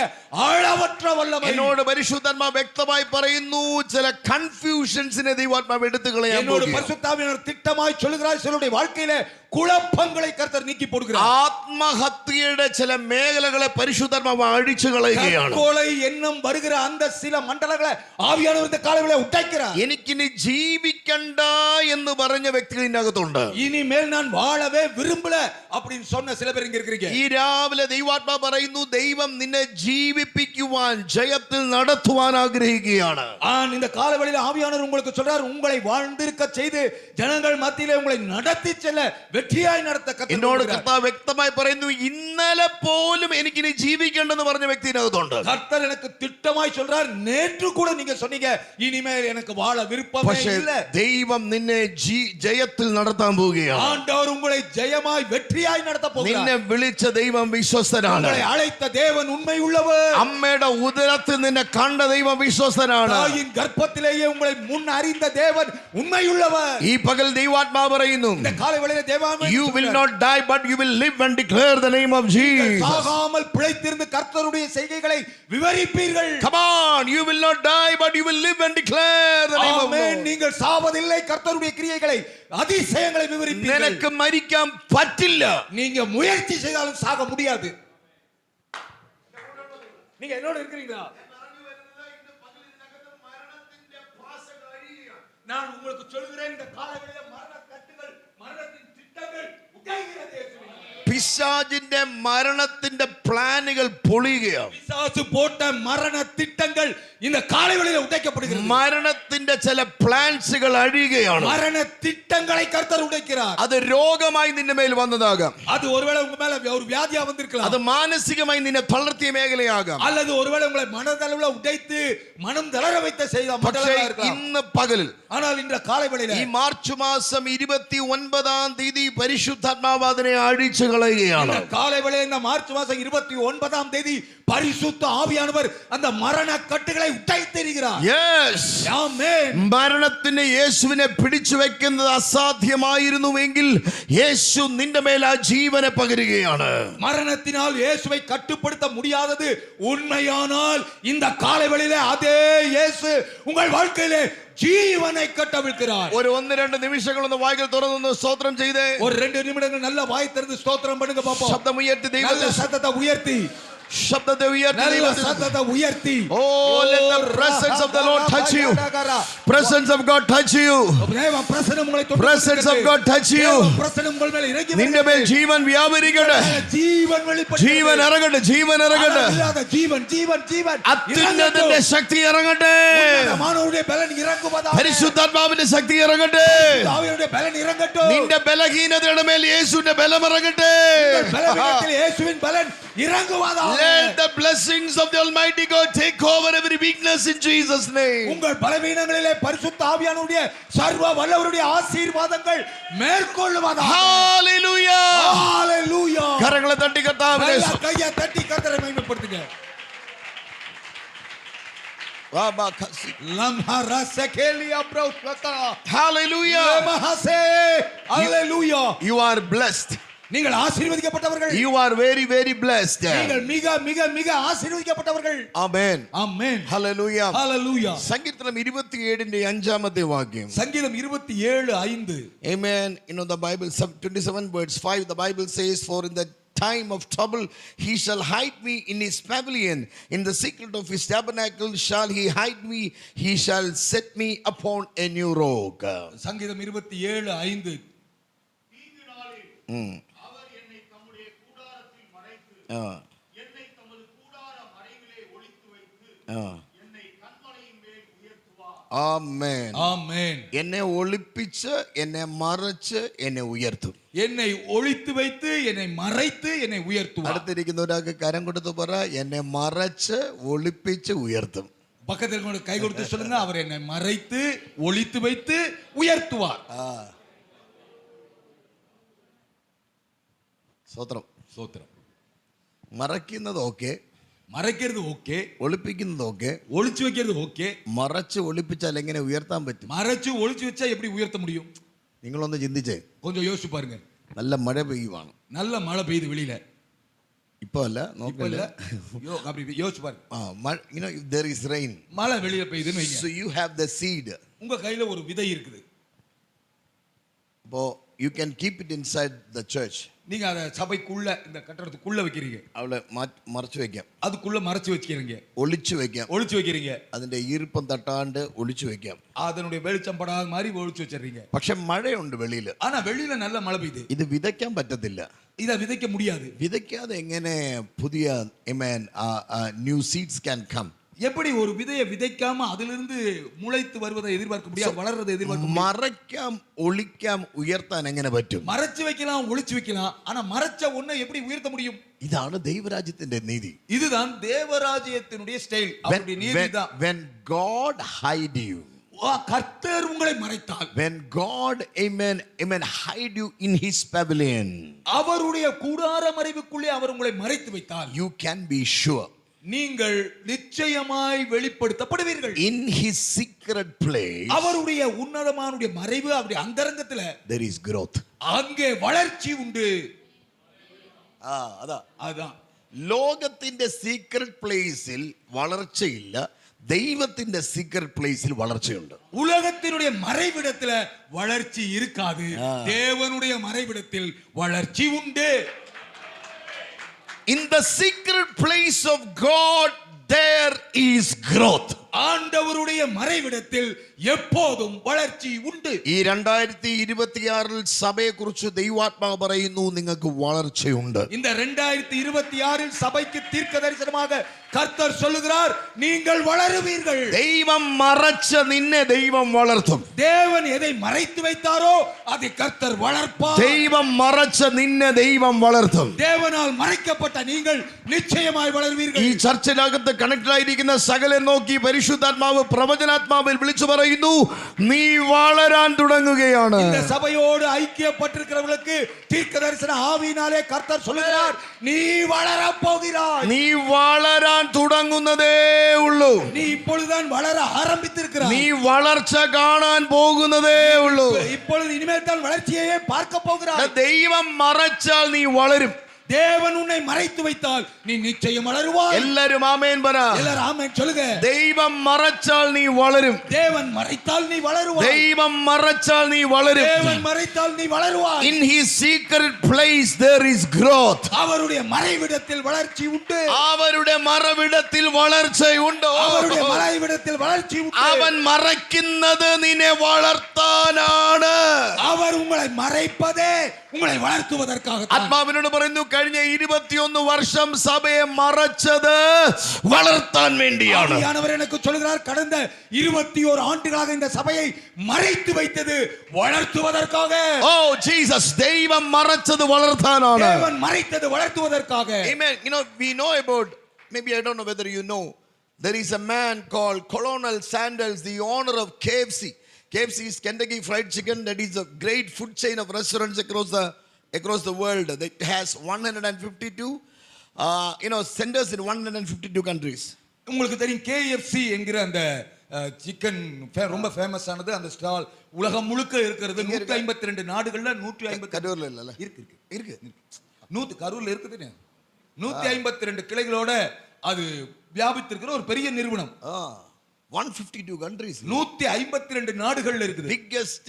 ஆழமற்ற വல்லமை. എന്നോട് പരിശുദ്ധാത്മാവ് വ്യക്തമായി പറയുന്നു, ചില കൺഫ്യൂഷൻസിനെ ദൈവാത്മാവ് എടുത്തു കളയാൻ என்னோட பரிசுத்தாவியானவர் திட்டமாய் சொல்கிறார், சிலருடைய வாழ்க்கையில குழப்பங்களை கர்த்தர் நீக்கி போடுகிறார். ആത്മഹത്യയുടെ ചില മേഖലകളെ പരിശുദ്ധാത്മാവ് അഴിച്ചു കളയുകയാണ്. கொலை எண்ணம் வருகிற அந்த சில மண்டலங்களை ஆவியானவர் இந்த காலவெளியில உடைக்கிறார். എനിക്കിനി ജീവിക്കണ്ട എന്ന് പറഞ്ഞ വ്യക്തികൾ ഇതിനകത്തുണ്ട്. இனிமேல் நான் வாழவே விரும்பல அப்படின்னு சொன்ன சில பேர் இங்க இருக்கீங்க. ഈ രാവിലെ ദൈവാത്മാവ് പറയുന്നു, ദൈവം നിന്നെ ജീവിപ്പിക്കുവാൻ, ജയത്തിൽ നടത്തുവാൻ ആഗ്രഹിക്കുകയാണ്. இந்த காலவெளியில ஆவியானவர் உங்களுக்கு சொல்றார், உங்களை வாழ்ந்திருக்க செய்து ஜனங்கள் மத்தியிலே உங்களை நடத்தி செல்ல, வெற்றியாய் நடத்த கர்த்தர். എന്നോട് കർത്താവ് വ്യക്തമായി പറയുന്നു, ഇന്നലെ പോലും എനിക്കിനി ജീവിക്കണ്ടെന്ന് പറഞ്ഞ വ്യക്തി ഇതിനകത്തുണ്ട്. கர்த்தர் எனக்கு திட்டமாய் சொல்றார், நேற்று கூட நீங்க சொன்னீங்க இனிமேல் எனக்கு வாழ விருப்பமே இல்ல. ദൈവം നിന്നെ ജയത്തിൽ നടത്താൻ പോവുകയാണ്. ஆண்டவர் உங்களை ஜெயமாய் வெற்றியாய் நடத்த போகிறார். നിന്നെ വിളിച്ച ദൈവം വിശ്വസ്തനാണ്. உங்களை அழைத்த தேவன் உண்மை உள்ளவர். അമ്മയുടെ ഉദരത്തിൽ നിന്നെ കണ്ട ദൈവം വിശ്വസ്തനാണ്. தாயின் கர்ப்பத்திலேயே உங்களை முன் அறிந்த தேவன் உண்மை உள்ளவர். ഈ പകൽ ദൈവാത്മാവ് പറയുന്നു, இந்த காலை வேளையிலே தேவாத்மா you will not die but you will live and declare the name of Jesus. சாகாமல் பிழைத்திருந்து கர்த்தருடைய செய்கைகளை விவரிப்பீர்கள். Come on, you will not die but you will live and declare the name of God. நீங்கள் சாவதில்லை, கர்த்தருடைய கிரியைகளை, அதிசயங்களை விவரிப்பீர்கள். നിനക്ക് മരിക്കാൻ പറ്റില്ല. நீங்க முயற்சி செய்தாலும் சாக முடியாது. நீங்க என்னோட இருக்கீங்களா? நான் உங்களுக்கு சொல்கிறேன், இந்த காலவெளியில மரண கட்டுகள், மரணத்தின் திட்டங்கள் உடைகிறது. പിശാചിന്റെ മരണത്തിന്റെ പ്ലാനുകൾ പൊളിയുകയാണ്. பிசாசு போட்ட மரண திட்டங்கள் இந்த காலை வேளையிலே உடைக்கப்படுகிறது. മരണത്തിന്റെ ചില പ്ലാൻസുകൾ അഴിയുകയാണ്. மரண திட்டங்களை கர்த்தர் உடைக்கிறார். അത് രോഗമായി നിന്റെ മേൽ വന്നതാകാം. அது ஒருவேளை உங்க மேல ஒரு வியாதியா வந்திருக்கலாம். അത് മാനസികമായി നിന്നെ തളർത്തിയ മേഖലയാകാം. அல்லது ஒருவேளை உங்களை மனதளவுல உடைத்து மனம் தளர வைத்த செய்த പക്ഷേ மண்டலமா இருக்கலாம். ഇന്ന് പകലിൽ ஆனால் இந்த காலை வேளையிலே ഈ മാർച്ച് മാസം 29-ാം തീയതി പരിശുദ്ധാത്മാവ് അതിനെ അഴിച്ചു കളയുകയാണ്. இந்த காலை வேளையிலே இந்த மார்ச் மாசம் 29ஆம் தேதி பரிசுத்த ஆவியானவர் அந்த மரண கட்டுகளை உடைத்தெறிகிறார். യെസ് ஆமென். മരണത്തിന് യേശുവിനെ പിടിച്ചു വെക്കുന്നത് അസാധ്യമായിരുന്നുവെങ്കിൽ യേശു നിന്റെ മേൽ ആ ജീവനെ പകരുകയാണ്. மரணத்தினால் இயேசுவை கட்டுப்படுத்த முடியாதது உண்மையானால் இந்த காலை வேளையிலே அதே இயேசு உங்கள் வாழ்க்கையிலே ஜீவனை கட்டவிழ்க்கிறார். ഒരു 1-2 നിമിഷങ്ങൾ ഒന്ന് വായ്കൾ തുറന്നൊന്ന് സ്തോത്രം ചെയ്തേ. ஒரு 2 நிமிடங்கள் நல்ல வாய் திறந்து ஸ்தோத்திரம் பண்ணுங்க பாப்போம். ശബ്ദം ഉയർത്തി நல்ல ദൈവത്തെ சத்தத்தை உயர்த்தி ശബ്ദത്തെ ഉയർത്തി நல்ல ദൈവത്തെ சத்தத்தை உயர்த்தி. Oh, let the presence of the Lord touch you. Presence of God touch you. தேவ பிரசன்னம் உங்களை தொட்டு Presence of God touch you. தேவ பிரசன்னம் உங்கள் மேல் இறங்கி നിന്റെ മേൽ ജീവൻ വ്യാപരിക്കട്ടെ. ജീവൻ വെളിപ്പെടട്ടെ. ജീവൻ ഇറങ്ങട്ടെ. ജീവൻ ഇറങ്ങട്ടെ. ജീവൻ ജീവൻ ജീവൻ അത്യുന്നതന്റെ ശക്തി ഇറങ്ങട്ടെ. മാനവരുടെ ബലൻ ഇറങ്ങുവதாக. പരിശുദ്ധാത്മാവിന്റെ ശക്തി ഇറങ്ങട്ടെ. ആവിയുടെ ബലൻ ഇറങ്ങട്ടെ. നിന്റെ ബലഹീനതയുടെ മേൽ യേശുവിന്റെ ബലം ഇറങ്ങട്ടെ. ബലഹീനതയിൽ യേശുവിൻ ബലൻ ഇറങ്ങുവதாக. Let the blessings of the Almighty God take over every weakness in Jesus name. உங்கள் பலவீனங்களிலே பரிசுத்த ஆவியானவருடைய சர்வ வல்லவருடைய ஆசீர்வாதங்கள் மேற்கொள்ளுவதாக. Hallelujah. Hallelujah. കരങ്ങളെ തട്ടി കർത്താവിനെ கையை தட்டி கர்த்தரை மகிமைப்படுத்துங்க. Hallelujah. Hallelujah. You are blessed. நீங்கள் ஆசீர்வதிக்கப்பட்டவர்கள். You are very very blessed. நீங்கள் மிக மிக மிக ஆசீர்வதிக்கப்பட்டவர்கள். Amen. Amen. Hallelujah. Hallelujah. സങ്കീർത്തനം 27ന്റെ 5ാമത്തെ വാക്യം. சங்கீதம் 27:5. Amen. You know the Bible 27 verse 5 the Bible says for in the time of trouble he shall hide me in his pavilion, in the secret of his tabernacle shall he hide me, he shall set me upon a new rock. சங்கீதம் 27:5. அவர் என்னை தம்முடைய கூடாரத்தில் மறைத்து என்னை தமது கூடார மறைவிலே ஒளித்து வைத்து என்னை கன்மலையின் மேல் உயர்த்துவார். Amen. Amen. എന്നെ ഒളിപ്പിച്ച് എന്നെ മറച്ച് എന്നെ ഉയർത്തും. என்னை ஒளித்து வைத்து என்னை மறைத்து என்னை உயர்த்துவார். അടുത്തിരിക്കുന്ന ഒരാൾക്ക് കരം കൊടുത്ത് പറ എന്നെ മറച്ച് ഒളിപ്പിച്ച് ഉയർത്തും. பக்கத்தில் கொண்டு கை கொடுத்து சொல்லுங்க அவர் என்னை மறைத்து ஒளித்து வைத்து உயர்த்துவார். സ്തോത്രം. ஸ்தோத்திரம். മറയ്ക്കുന്നത് ഓക്കെ, மறைக்கிறது ஓகே, ഒളിപ്പിക്കുന്നത് ഓക്കെ. ஒளிச்சு வைக்கிறது ஓகே. മറച്ച് ഒളിപ്പിച്ചാൽ എങ്ങനെ ഉയർത്താൻ പറ്റും? மறைச்சு ஒளிச்சு வச்சா எப்படி உயர்த்த முடியும்? നിങ്ങളൊന്ന് ചിന്തിച്ചേ. கொஞ்சம் யோசிச்சு பாருங்க. നല്ല മഴ പെയ്യുവാണ്. நல்ல மழை பெய்யுது வெளியில. ഇപ്പൊ അല്ല, നോക്കല്ല. அப்படி யோசிச்சு பாருங்க. you know if there is rain, மழை வெளியில பெய்யுதுன்னு வைங்க. so you have the seed. உங்க கையில ஒரு விதை இருக்குது. அப்போ you can keep it inside the church. நீங்க அத சபைக்குள்ள இந்த கட்டடத்துக்குள்ள வைக்கிறீங்க. அவளை മറച്ചു വെക്കാം. அதுக்குள்ள மறைச்சு வச்சுக்கிறீங்க. ഒളിച്ചു വെക്കാം. ஒளிச்சு வைக்கிறீங்க. അതിന്റെ ഈർപ്പം തട്ടാണ്ട് ഒളിച്ചു വെക്കാം. அதனுடைய வெளிச்சம் படாத மாதிரி ஒளிச்சு வச்சிரீங்க. പക്ഷെ മഴയുണ്ട് വെളിയിൽ. ஆனா வெளியில நல்ல மழை பெய்யுது. ഇത് വിതയ്ക്കാൻ പറ്റത്തില്ല. இத விதைக்க முடியாது. വിതയ്ക്കാതെ എങ്ങനെ പുതിയ new seeds can come? எப்படி ஒரு விதையை விதைக்காம அதிலிருந்து முளைத்து வருவதை எதிர்பார்க்க முடியாது, வளர்றதை எதிர்பார்க்க முடியாது. മറയ്ക്കാം ഒളിക്കാം ഉയർത്താൻ എങ്ങനെ പറ്റും? மறைச்சு வைக்கலாம், ஒளிச்சு வைக்கலாம். ஆனா மறைச்ச ஒண்ணை எப்படி உயர்த்த முடியும்? ഇതാണ് ദൈവരാജ്യത്തിന്റെ നീതി. இதுதான் தேவராஜ்யத்தினுடைய ஸ்டைல். அவருடைய நீதிதான். When God hide you, கர்த்தர் உங்களை மறைத்தால், when God amen hide you in his pavilion, அவருடைய கூடார மறைவுக்குள்ளே அவர் உங்களை மறைத்து வைத்தால், you can be sure நீங்கள் நிச்சயமாய் வெளிப்படுத்தப்படுவீர்கள். in his secret place அவருடைய உன்னதமான மறைவு, அவருடைய அந்தரங்கத்துல there is growth. அங்கே வளர்ச்சி உண்டு. അതാ ലോകത്തിന്റെ സീക്രട്ട് പ്ലേസിൽ വളർച്ചയില്ല, ദൈവത്തിന്റെ സീക്രട്ട് പ്ലേസിൽ വളർച്ചയുണ്ട്. உலகத்தினுடைய மறைவிடத்துல வளர்ச்சி இருக்காது, தேவனுடைய மறைவிடத்தில் வளர்ச்சி உண்டு. In the secret place of God there is growth. ஆண்டவருடைய மறைவிடத்தில் எப்போதும் வளர்ச்சி உண்டு. ഈ 2026 സഭയെ കുറിച്ച് ദൈവാത്മാവ് പറയുന്നു നിങ്ങൾക്ക് വളർച്ചയുണ്ട്. இந்த 2026 சபைக்கு தீர்க்க தரிசனமாக கர்த்தர் சொல்லுகிறார், நீங்கள் வளருவீர்கள். ദൈവം മറച്ച നിന്നെ ദൈവം വളർത്തും. தேவன் எதை மறைத்து வைத்தாரோ அதை கர்த்தர் வளர்ப்பார். ദൈവം മറച്ച നിന്നെ ദൈവം വളർത്തും. தேவனால் மறைக்கப்பட்ட நீங்கள் நிச்சயமாய் ഈ வளருவீர்கள். ചർച്ചിനകത്ത് കണക്റ്റഡ് ആയിരിക്കുന്ന സകലരെ നോക്കി പരിശുദ്ധാത്മാവ് പ്രവചനാത്മാവിൽ വിളിച്ചു പറയുന്നു, നീ വളരാൻ തുടങ്ങുകയാണ്. இந்த சபையோடு ஐக்கியப்பட்டிருக்கிறவர்களுக்கு தீர்க்க தரிசன ஆவியினாலே கர்த்தர் சொல்லுகிறார், நீ வளரப் போகிறாய். നീ വളരാൻ തുടങ്ങുന്നതേ ഉള്ളൂ. நீ இப்பொழுதுதான் வளர ஆரம்பித்திருக்கிறாய். നീ വളർച്ച കാണാൻ പോകുന്നതേ ഉള്ളൂ. இப்பொழுது இனிமேல் தான் வளர்ச்சியையே பார்க்க போகிறாய். ദൈവം മറച്ചാൽ നീ വളരും. தேவன் உன்னை மறைத்து வைத்தால் நீ நிச்சயம் வளருவாய். എല്ലാരും ആമേൻ പറ. எல்லாரும் ஆமென் சொல்லுங்க. ദൈവം മറച്ചാൽ നീ വളരും. தேவன் மறைத்தால் நீ வளருவாய். ദൈവം മറച്ചാൽ നീ വളരും. தேவன் மறைத்தால் நீ வளருவாய். In his secret place there is growth. அவருடைய மறைவிடத்தில் வளர்ச்சி உண்டு. അവരുടെ മറവിടത്തിൽ വളർച്ചയുണ്ട്. அவருடைய மறைவிடத்தில் வளர்ச்சி உண்டு. അവൻ മറയ്ക്കുന്നത് നിന്നെ വളർത്താനാണ്. அவர் உங்களை மறைப்பதே உங்களை வளர்த்துவதற்காக. ആത്മാവിനോട് പറയുന്നു, കഴിഞ്ഞ 21 വർഷം സഭയെ മറച്ചത് വളർത്താൻ വേണ്ടിയാണ്. ஆவியானவர் எனக்கு சொல்கிறார், கடந்த 21 ஆண்டுகளாக இந்த சபையை மறைத்து வைத்தது வளர்த்துவதற்காக. ഓ ജീസസ്, ദൈവം മറച്ചത് വളർത്താനാണ്. தேவன் மறைத்தது வளர்த்துவதற்காக. Amen. You know, we know about, maybe I don't know whether you know, there is a man called Colonel Sanders, the owner of KFC. KFC is Kentucky Fried Chicken. That is a great food chain of restaurants across the world. That has 152 centers in 152 countries. உங்களுக்கு தெரியும், KFC என்கிற அந்த chicken ரொம்ப famous ஆனது. அந்த stall உலகம் முழுக்க இருக்கிறது. 152 நாடுகள்ல 150 கரூர்ல இல்ல இருக்கு 100 கரூர்ல இருக்குது. 152 கிளைகளோட அது வியாபித்திருக்கிற ஒரு பெரிய நிறுவனம். 152 countries. 152 நாடுகள்ல இருக்குது. Biggest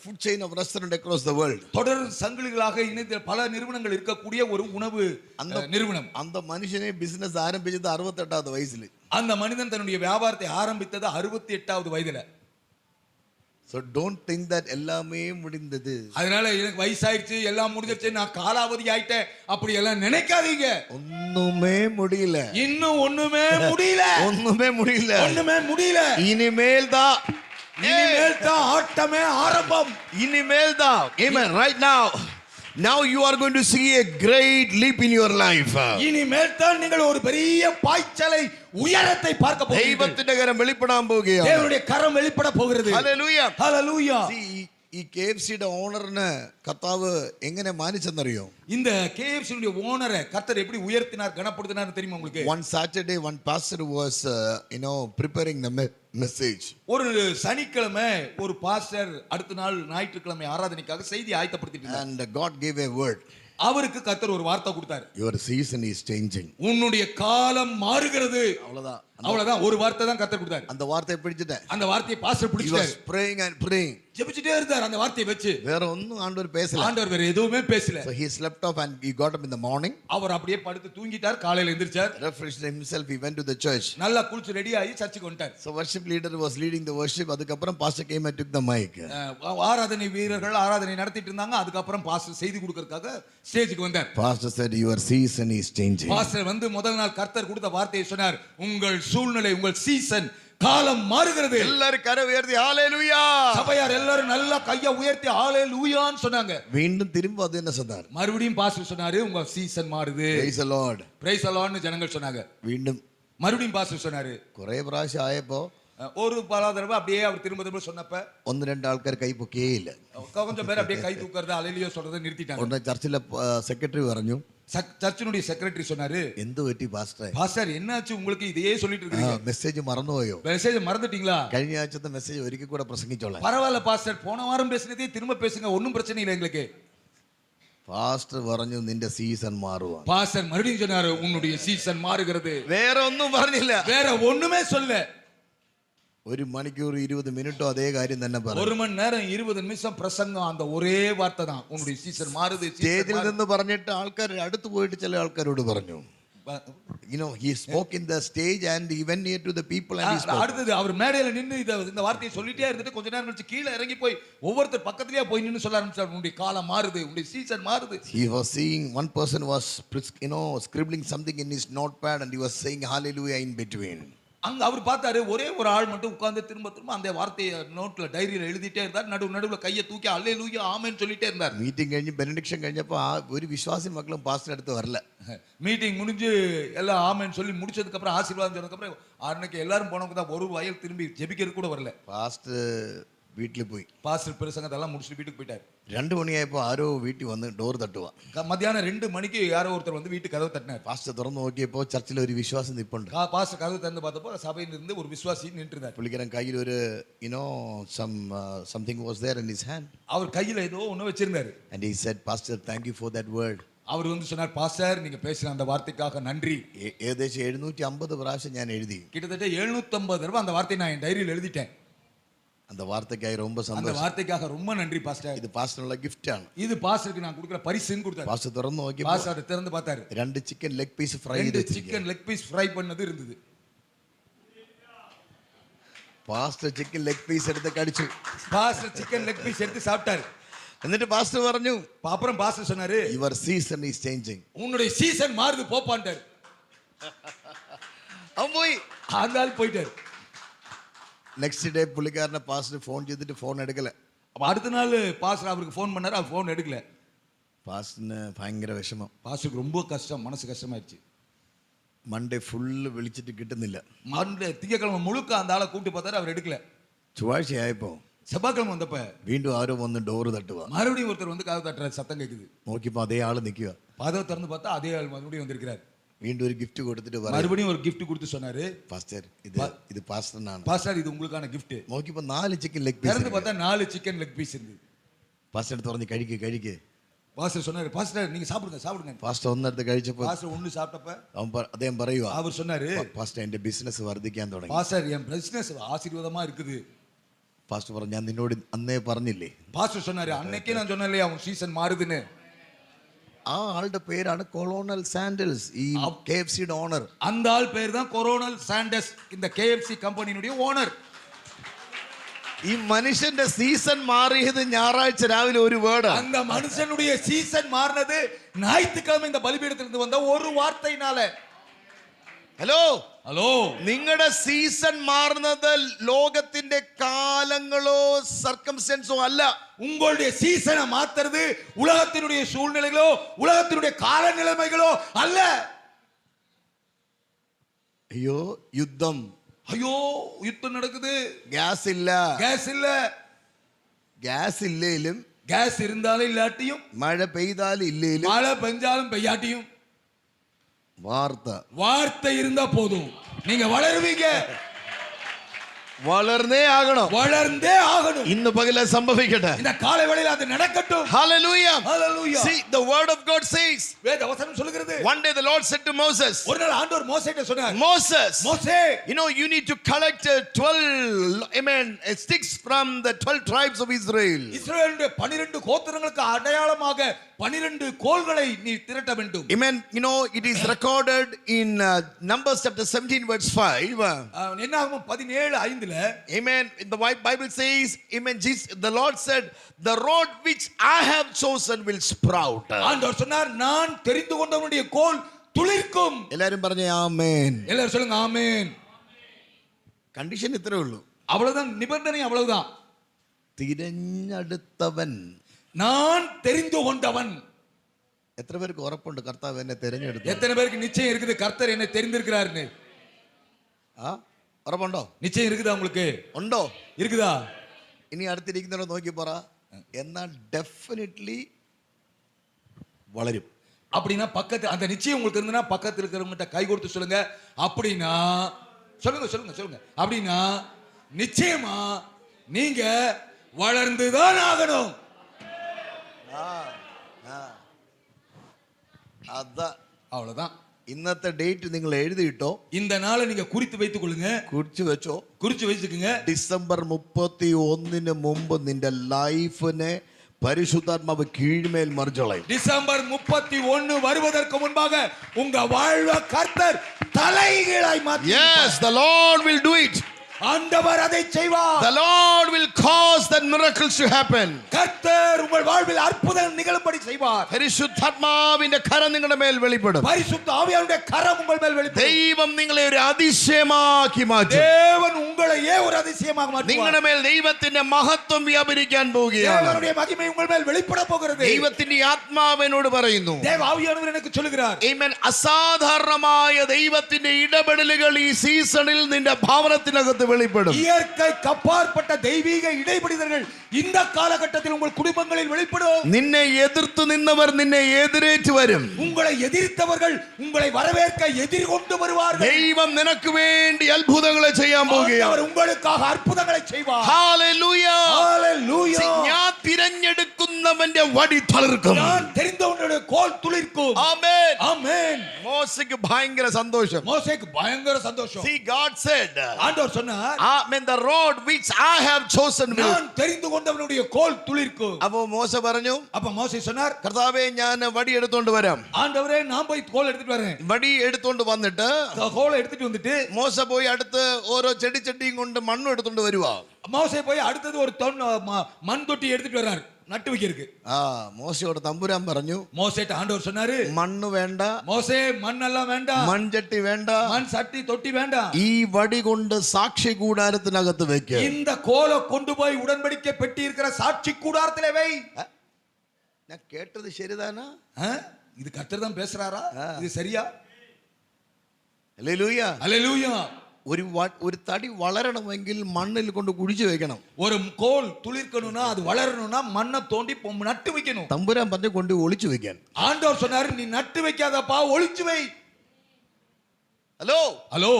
food chain of restaurant across the world. தொடர் சங்கிலிகளாக இணைந்த பல நிறுவனங்கள் இருக்கக்கூடிய ஒரு உணவு நிறுவனம். அந்த மனுஷனே பிசினஸ் ஆரம்பிச்சது 68வது வயசுல. அந்த மனிதன் தன்னுடைய வியாபாரத்தை ஆரம்பித்தது 68வது வயதுல. So don't think that எல்லாமே முடிந்தது. அதனால எனக்கு வயசாயிருச்சு, எல்லாம் முடிஞ்சிருச்சு, நான் காலாவதி ஆயிட்டேன் அப்படி எல்லாம் நினைக்காதீங்க. ஒண்ணுமே முடியல. இன்னும் ஒண்ணுமே முடியல. ஒண்ணுமே முடியல. ஒண்ணுமே முடியல. இனிமேல் தான் ஆட்டமே ஆரம்பம். இனிமேல் தான். Amen. Right now you are going to see a great leap in your life. இனிமேல் தான் நீங்கள் ஒரு பெரிய பாய்ச்சலை, உயரத்தை பார்க்க போகிறீர்கள். ദൈവത്തിന്റെ കരം വെളിപ്പെടാൻ പോവുകയാണ്. தேவனுடைய கரம் வெளிப்பட போகிறது. Hallelujah. Hallelujah. ഈ KFCയുടെ ഓണറിനെ കർത്താവ് എങ്ങനെ മാനിച്ചെന്നറിയോ? இந்த KFC உடைய ஓனரை கர்த்தர் எப்படி உயர்த்தினார், கனப்படுத்தினார் தெரியுமா உங்களுக்கு? One Saturday one pastor was preparing the message. ஒரு சனிக்கிழமை ஒரு பாஸ்டர் அடுத்த நாள் ஞாயிற்றுக்கிழமை ஆராதனைக்காக செய்தி ஆயத்தப்படுத்திட்டு இருந்தார். And God gave a word. அவருக்கு கர்த்தர் ஒரு வார்த்தை கொடுத்தார். Your season is changing. உன்னுடைய காலம் மாறுகிறது. அவ்வளவுதான். ஒரு வார்த்தை தான் கர்த்தர் கொடுத்தார். அந்த வார்த்தையை பிடிச்சிட்டேன். அந்த வார்த்தையை பாஸ்டர் பிடிச்சிட்டார். praying and praying. ஜெபிச்சிட்டே இருந்தார் அந்த வார்த்தையை வச்சு. வேற ஒண்ணும் ஆண்டவர் பேசல. ஆண்டவர் வேற எதுவுமே பேசல. So he slept off and he got up in the morning. அவர் அப்படியே படுத்து தூங்கிட்டார். காலையில எந்திரிச்சார். Refreshed himself, he went to the church. நல்லா குளிச்சு ரெடி ஆகி சர்ச்சுக்கு வந்துட்டார். So worship leader was leading the worship. அதுக்கு அப்புறம் pastor came and took the mic. ஆராதனை வீரர்கள் ஆராதனை நடத்திட்டு இருந்தாங்க. அதுக்கு அப்புறம் பாஸ்டர் செய்தி கொடுக்கிறதுக்காக ஸ்டேஜுக்கு வந்தார். Pastor said your season is changing. Pastor வந்து முதல் நாள் கர்த்தர் கொடுத்த வார்த்தையை சொன்னார், உங்கள் சூழ்நிலை, உங்கள் சீசன், காலம் மாறுகிறது. எல்லாரும் கரை உயர்த்தி ஹalleluya. சபையார் எல்லாரும் நல்லா கையை உயர்த்தி ஹalleluyaன்னு சொன்னாங்க. மீண்டும் திரும்ப அது என்ன சொன்னார்? மறுபடியும் பாஸ்டர் சொன்னாரு, உங்க சீசன் மாறுது. Praise the Lord. Praise the Lordனு ஜனங்கள் சொன்னாங்க. மீண்டும் மறுபடியும் பாஸ்டர் சொன்னாரு. குறை பிராവശ്യം ஆயப்போ ஒரு பல தடவை அப்படியே அவர் திரும்ப சொன்னப்ப 1-2 ஆட்கள் கை പൊക്കേ ഇല്ല. கொஞ்சம் பேர் அப்படியே கை தூக்கறத ஹalleluya சொல்றத நிறுத்திட்டாங்க. உடனே சர்ச்சில செக்ரட்டரி പറഞ്ഞു, சர்ச்சினுடைய செக்ரட்டரி சொன்னாரு, എന്ത് പറ്റി പാസ്റ്റർ? பாஸ்டர் என்னாச்சு உங்களுக்கு, இதையே சொல்லிட்டு இருக்கீங்க? മെസ്സേജ് മറന്നുപോയോ? மெசேஜ் മറந்துட்டீங்களா? കഴിഞ്ഞ ആഴ്ചത്തെ മെസ്സേജ് ഒരിക്കൽ കൂടെ പ്രസംഗിച്ചോളാം. பரவாயில்ல பாஸ்டர், போன வாரம் பேசினதே திரும்ப பேசுங்க, ஒண்ணும் பிரச்சனை இல்லை எங்களுக்கு. പാസ്റ്റർ പറഞ്ഞു നിന്റെ സീസൺ മാറുവാ. பாஸ்டர் மறுபடியும் சொன்னாரு, உன்னுடைய சீசன் மாறுகிறது. വേറെ ഒന്നും പറഞ്ഞില്ല. வேற ஒண்ணுமே சொல்ல. 1 മണിക്കൂർ 20 മിനിറ്റോ അതേ കാര്യം തന്നെ പറഞ്ഞു. 1 மணி நேரம் 20 நிமிஷம் பிரசங்கம், அந்த ஒரே வார்த்தை தான், உன்னுடைய சீசன் மாறுது. സ്റ്റേജിൽ നിന്ന് പറഞ്ഞിട്ട് ആൾക്കാർ അടുത്ത് പോയിട്ട് ചില ആൾക്കാരോട് പറഞ്ഞു, he spoke in the stage and he went near to the people and he spoke. அடுத்தது அவர் மேடையில நின்னு இந்த வார்த்தையை சொல்லிட்டே இருந்துட்டு கொஞ்ச நேரம் கழிச்சு கீழே இறங்கி போய் ஒவ்வொருத்தர் பக்கத்துலயே போய் நின்னு சொல்ல ஆரம்பிச்சார், உங்களுடைய காலம் மாறுது, உங்களுடைய சீசன் மாறுது. He was seeing one person was scribbling something in his notepad and he was saying hallelujah in between. அங்க அவர் பார்த்தாரு, ஒரே ஒரு ஆள் மட்டும் உட்கார்ந்து திரும்ப அந்த வார்த்தையை நோட்ல டைரியில எழுதிட்டே இருந்தார். நடுவுல கையை தூக்கி அல்லேலூயா ஆமென் சொல்லிட்டே இருந்தார். மீட்டிங் കഴിഞ്ഞ് பெனடிக்ஷன் കഴിഞ്ഞപ്പോൾ ഒരു വിശ്വാസി മക്കളും പാസ്റ്റർ അടുത്ത് வரல. மீட்டிங் முடிஞ்சு எல்லாம் ஆமென் சொல்லி முடிச்சதுக்கு அப்புறம் ஆசீர்வாதம் சொன்னதுக்கு அப்புறம் அன்னைக்கு எல்லாரும் போனவங்க தான் ஒரு வயல் திரும்பி ஜெபிக்கிறது கூட வரல. பாஸ்டர் வீட்டில் போய் பாஸ்டர் பிரசங்கத்தெல்லாம் முடிச்சுட்டு வீட்டுக்கு போயிட்டார். 2 மணியாயப்போ ஆரோ வீட்டுக்கு வந்து டோர் தட்டுவான். மத்தியானம் 2 மணிக்கு யாரோ ஒருத்தர் வந்து வீட்டு கதவு தட்டினார். பாஸ்டர் திறந்து നോക്കിയപ്പോൾ ചർച്ചിൽ ഒരു വിശ്വാസം നിൽപ്പുണ്ട്. பாஸ்டர் கதவு திறந்து பார்த்தப்போ சபையில் இருந்து ஒரு விசுவாசி நின்றுட்டார். പുള്ളിക്കാരൻ കയ്യിൽ ഒരു something was there in his hand. அவர் கையில ஏதோ ஒண்ணு வச்சிருந்தாரு. And he said, pastor, thank you for that word. அவர் வந்து சொன்னார், பாஸ்டர் நீங்க பேசின அந்த வார்த்தைக்காக நன்றி. ഏകദേശം 750 പ്രാവശ്യം ഞാൻ എഴുതി. கிட்டத்தட்ட 750 தடவை அந்த வார்த்தையை நான் என் டைரியில் எழுதிட்டேன். அந்த வார்த்தைக்காக ரொம்ப அந்த சந்தோஷம். வார்த்தைக்காக ரொம்ப நன்றி பாஸ்டர். இது பாஸ்டர்னுள்ள gift ആണ്. இது பாஸ்டருக்கு நான் கொடுக்கிற பரிசுன்னு கொடுத்தாரு. பாஸ்டர் திறந்து നോക്കി பாஸ்டர் திறந்து பார்த்தாரு. 2 chicken leg piece fry 2 chicken leg piece fry பண்ணது இருந்தது. பாஸ்டர் சிக்கன் லெக் பீஸ் எடுத்து கடிச்சு. பாஸ்டர் சிக்கன் லெக் பீஸ் எடுத்து சாப்பிட்டாரு. എന്നിട്ട് பாஸ்டர் പറഞ്ഞു, அப்புறம் பாஸ்டர் சொன்னாரு, your season is changing. உன்னுடைய சீசன் மாறுது போப்பான்ட்டாரு. அவன் போய் அந்த ஆள் போயிட்டாரு. நெக்ஸ்ட் டே புள்ளிக்காரனை பாஸ்டர் ஃபோன் செய்துட்டு ஃபோன் எடுக்கல. அப்ப அடுத்த நாள் பாஸ்டர் அவருக்கு ஃபோன் பண்ணாரு, அவர் ஃபோன் எடுக்கல. பாஸ்டர்னு பயங்கர വിഷമം. பாஸ்டருக்கு ரொம்ப கஷ்டம், மனசு கஷ்டமாயிருச்சு. மண்டே ஃபுல்லு விളിച്ചിട്ട് കിട്ടുന്നില്ല. மண்டே திங்கக்கிழமை முழுக்க அந்த ஆளை கூப்பிட்டு பார்த்தாரு, அவர் எடுக்கல. ചൊവ്വാഴ്ചയായപ്പോ செவ்வாய்க்கிழமை வந்தப்ப വീണ്ടും ആരോ വന്ന് ഡോറ് തട്ടുവാ. மறுபடியும் ஒருத்தர் வந்து கதவு தட்டுற சத்தம் கேக்குது. നോക്കിയപ്പോ അതേ ആള് നിൽക്കുക. கதவை திறந்து பார்த்தா அதே ஆள் மறுபடியும் வந்திருக்கிறார். വീണ്ടും ഒരു ഗിഫ്റ്റ് കൊടുത്തിട്ട് പറഞ്ഞു, மறுபடியும் ஒரு gift கொடுத்து சொன்னாரு, പാസ്റ്റർ ഇത് പാസ്റ്ററിനാണ്. பாஸ்டர் இது உங்களுக்கான gift. നോക്കിയപ്പോ 4 ചിക്കൻ ലെഗ് പീസ്. திறந்து பார்த்தா 4 சிக்கன் லெக் பீஸ் இருந்தது. പാസ്റ്റർ എടുത്ത് പറഞ്ഞു, കഴിക്ക്. பாஸ்டர் சொன்னாரு, பாஸ்டர் நீங்க சாப்பிடுங்க. പാസ്റ്റർ ഒന്നെടുത്ത് കഴിച്ചപ്പോ பாஸ்டர் ஒன்னு சாப்பிட்டப்ப അദ്ദേഹം പറയുവാ, அவர் சொன்னாரு, പാസ്റ്റർ എന്റെ ബിസിനസ് വർദ്ധിക്കാൻ തുടങ്ങി. பாஸ்டர் என் பிசினஸ் ஆசீர்வாதமா இருக்குது. പാസ്റ്റർ പറഞ്ഞു, ഞാൻ നിന്നോട് അന്നേ പറഞ്ഞില്ലേ. பாஸ்டர் சொன்னாரு, அன்னைக்கே நான் சொன்னேன் இல்லையா உன் சீசன் மாறுதுன்னு. ആ ആളുടെ പേരാണ് കൊളോണൽ സാൻഡൽസ്, ഈ KFCയുടെ ഓണർ. அந்த ஆள் பேர் தான் கொரோனல் சாண்டஸ், இந்த KFC கம்பெனியினுடைய ஓனர். ഈ മനുഷ്യന്റെ സീസൺ മാറിയത് ഞായറാഴ്ച രാവിലെ ഒരു വേർഡ്. அந்த மனுஷனுடைய சீசன் மாறினது ஞாயிற்றுக்கிழமை இந்த பலிபீடத்திலிருந்து வந்த ஒரு வார்த்தையினால. ഹലോ നിങ്ങളുടെ സീസൺ മാറുന്നത് ലോകത്തിന്റെ കാലങ്ങളോ സർക്കംസ്റ്റൻസോ അല്ല. உங்களுடைய சீசனை மாத்துறது உலகத்தினுடைய சூழ்நிலைகளோ உலகத்தினுடைய கால நிலைமைகளோ அல்ல. അയ്യോ യുദ്ധം, ஐயோ யுத்தம் நடக்குது, ഗ്യാസ് ഇല്ല. ഗ്യാസ് ഇല്ലേലും, கேஸ் இருந்தாலும் இல்லாட்டியும், മഴ പെയ്താലും ഇല്ലേലും, மழை பெஞ்சாலும் பெய்யாட்டியும், வார்த்தை இருந்தா போதும், நீங்க வளருவீங்க. വളർന്നേ ആകണം. ഇന്ന് പകല സംഭവിക്കട്ടെ. இந்த காலை வேளையில அது நடக்கட்டும். Hallelujah. Hallelujah. See, the word of God says, வேத வசனம் சொல்லுகிறது, one day the Lord said to Moses, ஒரு நாள் ஆண்டவர் மோசேட்ட சொன்னார், Moses, மோசே, you need to collect 12 sticks from the 12 tribes of Israel. இஸ்ரவேலுடைய 12 கோத்திரங்களுக்கு அடையாளமாக 12 கோல்களை நீ திரட்ட வேண்டும். Amen. It is recorded in Numbers chapter 17 verse 5. என்னாகும் 17:5. Amen. The Bible says, amen, the Lord said, the road which I have chosen will sprout. ஆண்டவர் சொன்னார், நான் தெரிந்து கொண்டவனுடைய கோல் துளிர்க்கும். எல்லாரும் പറഞ്ഞേ ஆமென். எல்லாரும் சொல்லுங்க ஆமென். கண்டிஷன் இത്രേ ഉള്ളൂ. அவ்வளவுதான் நிபந்தனை, அவ்வளவுதான். തിരഞ്ഞെടുത്തവൻ, நான் தெரிந்து கொண்டவன். എത്ര പേർക്ക് ഉറപ്പുണ്ട് കർത്താവ് എന്നെ തിരഞ്ഞെടുത്തു? எத்தனை பேருக்கு நிச்சயம் இருக்குது கர்த்தர் என்னை தெரிந்திருக்கிறார்னு? ഉറപ്പുണ്ടോ? நிச்சயம் இருக்குதா உங்களுக்கு? ഉണ്ടോ? இருக்குதா? ഇനി അടുത്തിരിക്കുന്നവരെ നോക്കി പറ, എന്നാൽ ഡെഫിനറ്റ്ലി വളരും. அப்படின்னா பக்கத்து அந்த நிச்சயம் உங்களுக்கு இருந்தனா பக்கத்துல இருக்கிறவங்ககிட்ட கை கொடுத்து சொல்லுங்க, அப்படின்னா சொல்லுங்க அப்படின்னா நிச்சயமா நீங்க வளர்ந்துதான் ஆகணும். அவ்வளவுதான். ഇന്നത്തെ ഡേറ്റ് നിങ്ങൾ എഴുതിയിട്ടോ? இந்த நாளை நீங்க குறித்து வைத்துக் கொள்ளுங்க. குறிச்சு വെച്ചുக்குங்க. டிசம்பர் 31 മുമ്പ് നിന്റെ ലൈഫിനെ പരിശുദ്ധാത്മാവ് കീഴ്മേൽ മറിച്ചളയും. டிசம்பர் 31 வருவதற்கு முன்பாக உங்க வாழ்வை கர்த்தர் தலைகீழாய் மாற்றி Yes, the Lord will do it. ஆண்டவர் அதை செய்வார். The Lord will cause that miracles to happen. கர்த்தர் உங்கள் வாழ்வில் அற்புதம் நிகழும்படி செய்வார். പരിശുദ്ധാത്മാവിന്റെ കരം നിങ്ങളുടെ മേൽ വെളിപ്പെടും. பரிசுத்த ஆவியானவருடைய கரம் உங்கள் மேல் வெளிப்படும். ദൈവം നിങ്ങളെ ഒരു അതിശയമാക്കി മാറ്റും. தேவன் உங்களையே ஒரு அதிசயமாக மாற்றுவார். നിങ്ങളുടെ മേൽ ദൈവത്തിന്റെ മഹത്വം വ്യാപരിക്കാൻ പോവുകയാണ്. தேவனுடைய மகிமை உங்கள் மேல் வெளிப்பட போகிறது. ദൈവത്തിന്റെ ആത്മാവ് എന്നോട് പറയുന്നു. தேவ ஆவியானவர் எனக்கு சொல்லுகிறார். ആമേൻ. അസാധാരണമായ ദൈവത്തിന്റെ ഇടപെടലുകൾ ഈ സീസണിൽ നിന്റെ ഭവനത്തിനകത്ത് വെളിപ്പെടും. இயற்கை கப்பாற்பட்ட தெய்வீக இடைபடிதல்கள் இந்த காலகட்டத்தில் உங்கள் குடும்பங்களில் வெளிப்படும். നിന്നെ എതിർത്ത് നിന്നവർ നിന്നെ എതിരേറ്റ് വരും. உங்களை எதிர்த்தவர்கள் உங்களை வரவேற்க எதிர்கொண்டு வருவார்கள். ദൈവം നിനക്ക് വേണ്ടി അത്ഭുതങ്ങളെ ചെയ്യാൻ പോവുകയാണ്. அவர் உங்களுக்காக அற்புதங்களை செய்வார். ഹല്ലേലൂയ. ஹalleluya. ഞാൻ തിരഞ്ഞെടുക്കുന്നവന്റെ വടി തളിർക്കും. நான் தெரிந்தவனுடைய கோல் துளிர்க்கும். ആമേൻ. ஆமென். മോശയ്ക്ക് ഭയങ്കര സന്തോഷം. மோசேக்கு பயங்கர சந்தோஷம். See, God said, ஆண்டவர் சொன்னார், Amen, the road which I have chosen will. நான் தெரிந்து கொண்டவனுடைய கோல் துளிர்க்கும். അപ്പോ മോശ പറഞ്ഞു, அப்ப மோசே சொன்னார், കർത്താവേ ഞാൻ വടി എടുത്തോണ്ട് വരാം. ஆண்டவரே நான் போய் கோல் எடுத்துட்டு வரேன். വടി എടുത്തോണ്ട് വന്നിട്ട് கோலை எடுத்துட்டு வந்துட்டு മോശ പോയി അടുത്ത് ഓരോ ചെടിച്ചട്ടിയും കൊണ്ട് മണ്ണും എടുത്തോണ്ട് വരുവാ. மோசே போய் அடுத்தது ஒரு மண் தொட்டி எடுத்துட்டு வர்றார் நட்டு வைக்கிறதுக்கு. മോശയോട് തമ്പുരാൻ പറഞ്ഞു, மோசேட்ட ஆண்டவர் சொன்னாரு, മണ്ണ് വേണ്ട, மோசே மண்ணெல்லாம் வேண்டாம், മൺചട്ടി വേണ്ട, மண் சட்டி தொட்டி வேண்டாம், ഈ വടി കൊണ്ട് സാക്ഷി കൂടാരത്തിനകത്ത് വെക്ക്. இந்த கோலை கொண்டு போய் உடன்படிக்கை பெட்டி இருக்கிற சாட்சி கூடாரத்திலே வை. ഞാൻ കേട്ടത് ശരിതാനാ? இது கர்த்தர் தான் பேசுறாரா? இது சரியா? ഹല്ലേലൂയ. ஹalleluya. ഒരു തടി വളരണമെങ്കിൽ മണ്ണിൽ കൊണ്ട് കുഴിച്ചു വെക്കണം. ஒரு கோல் துளிர்க்கணும்னா அது வளரணும்னா மண்ணை தோண்டி நட்டு வைக்கணும். തമ്പുരാൻ പറഞ്ഞു കൊണ്ട് ഒളിച്ചു വെക്കാൻ. ஆண்டவர் சொன்னாரு, நீ நட்டு வைக்காதப்பா, ஒளிச்சு வை. ഹലോ ஹலோ,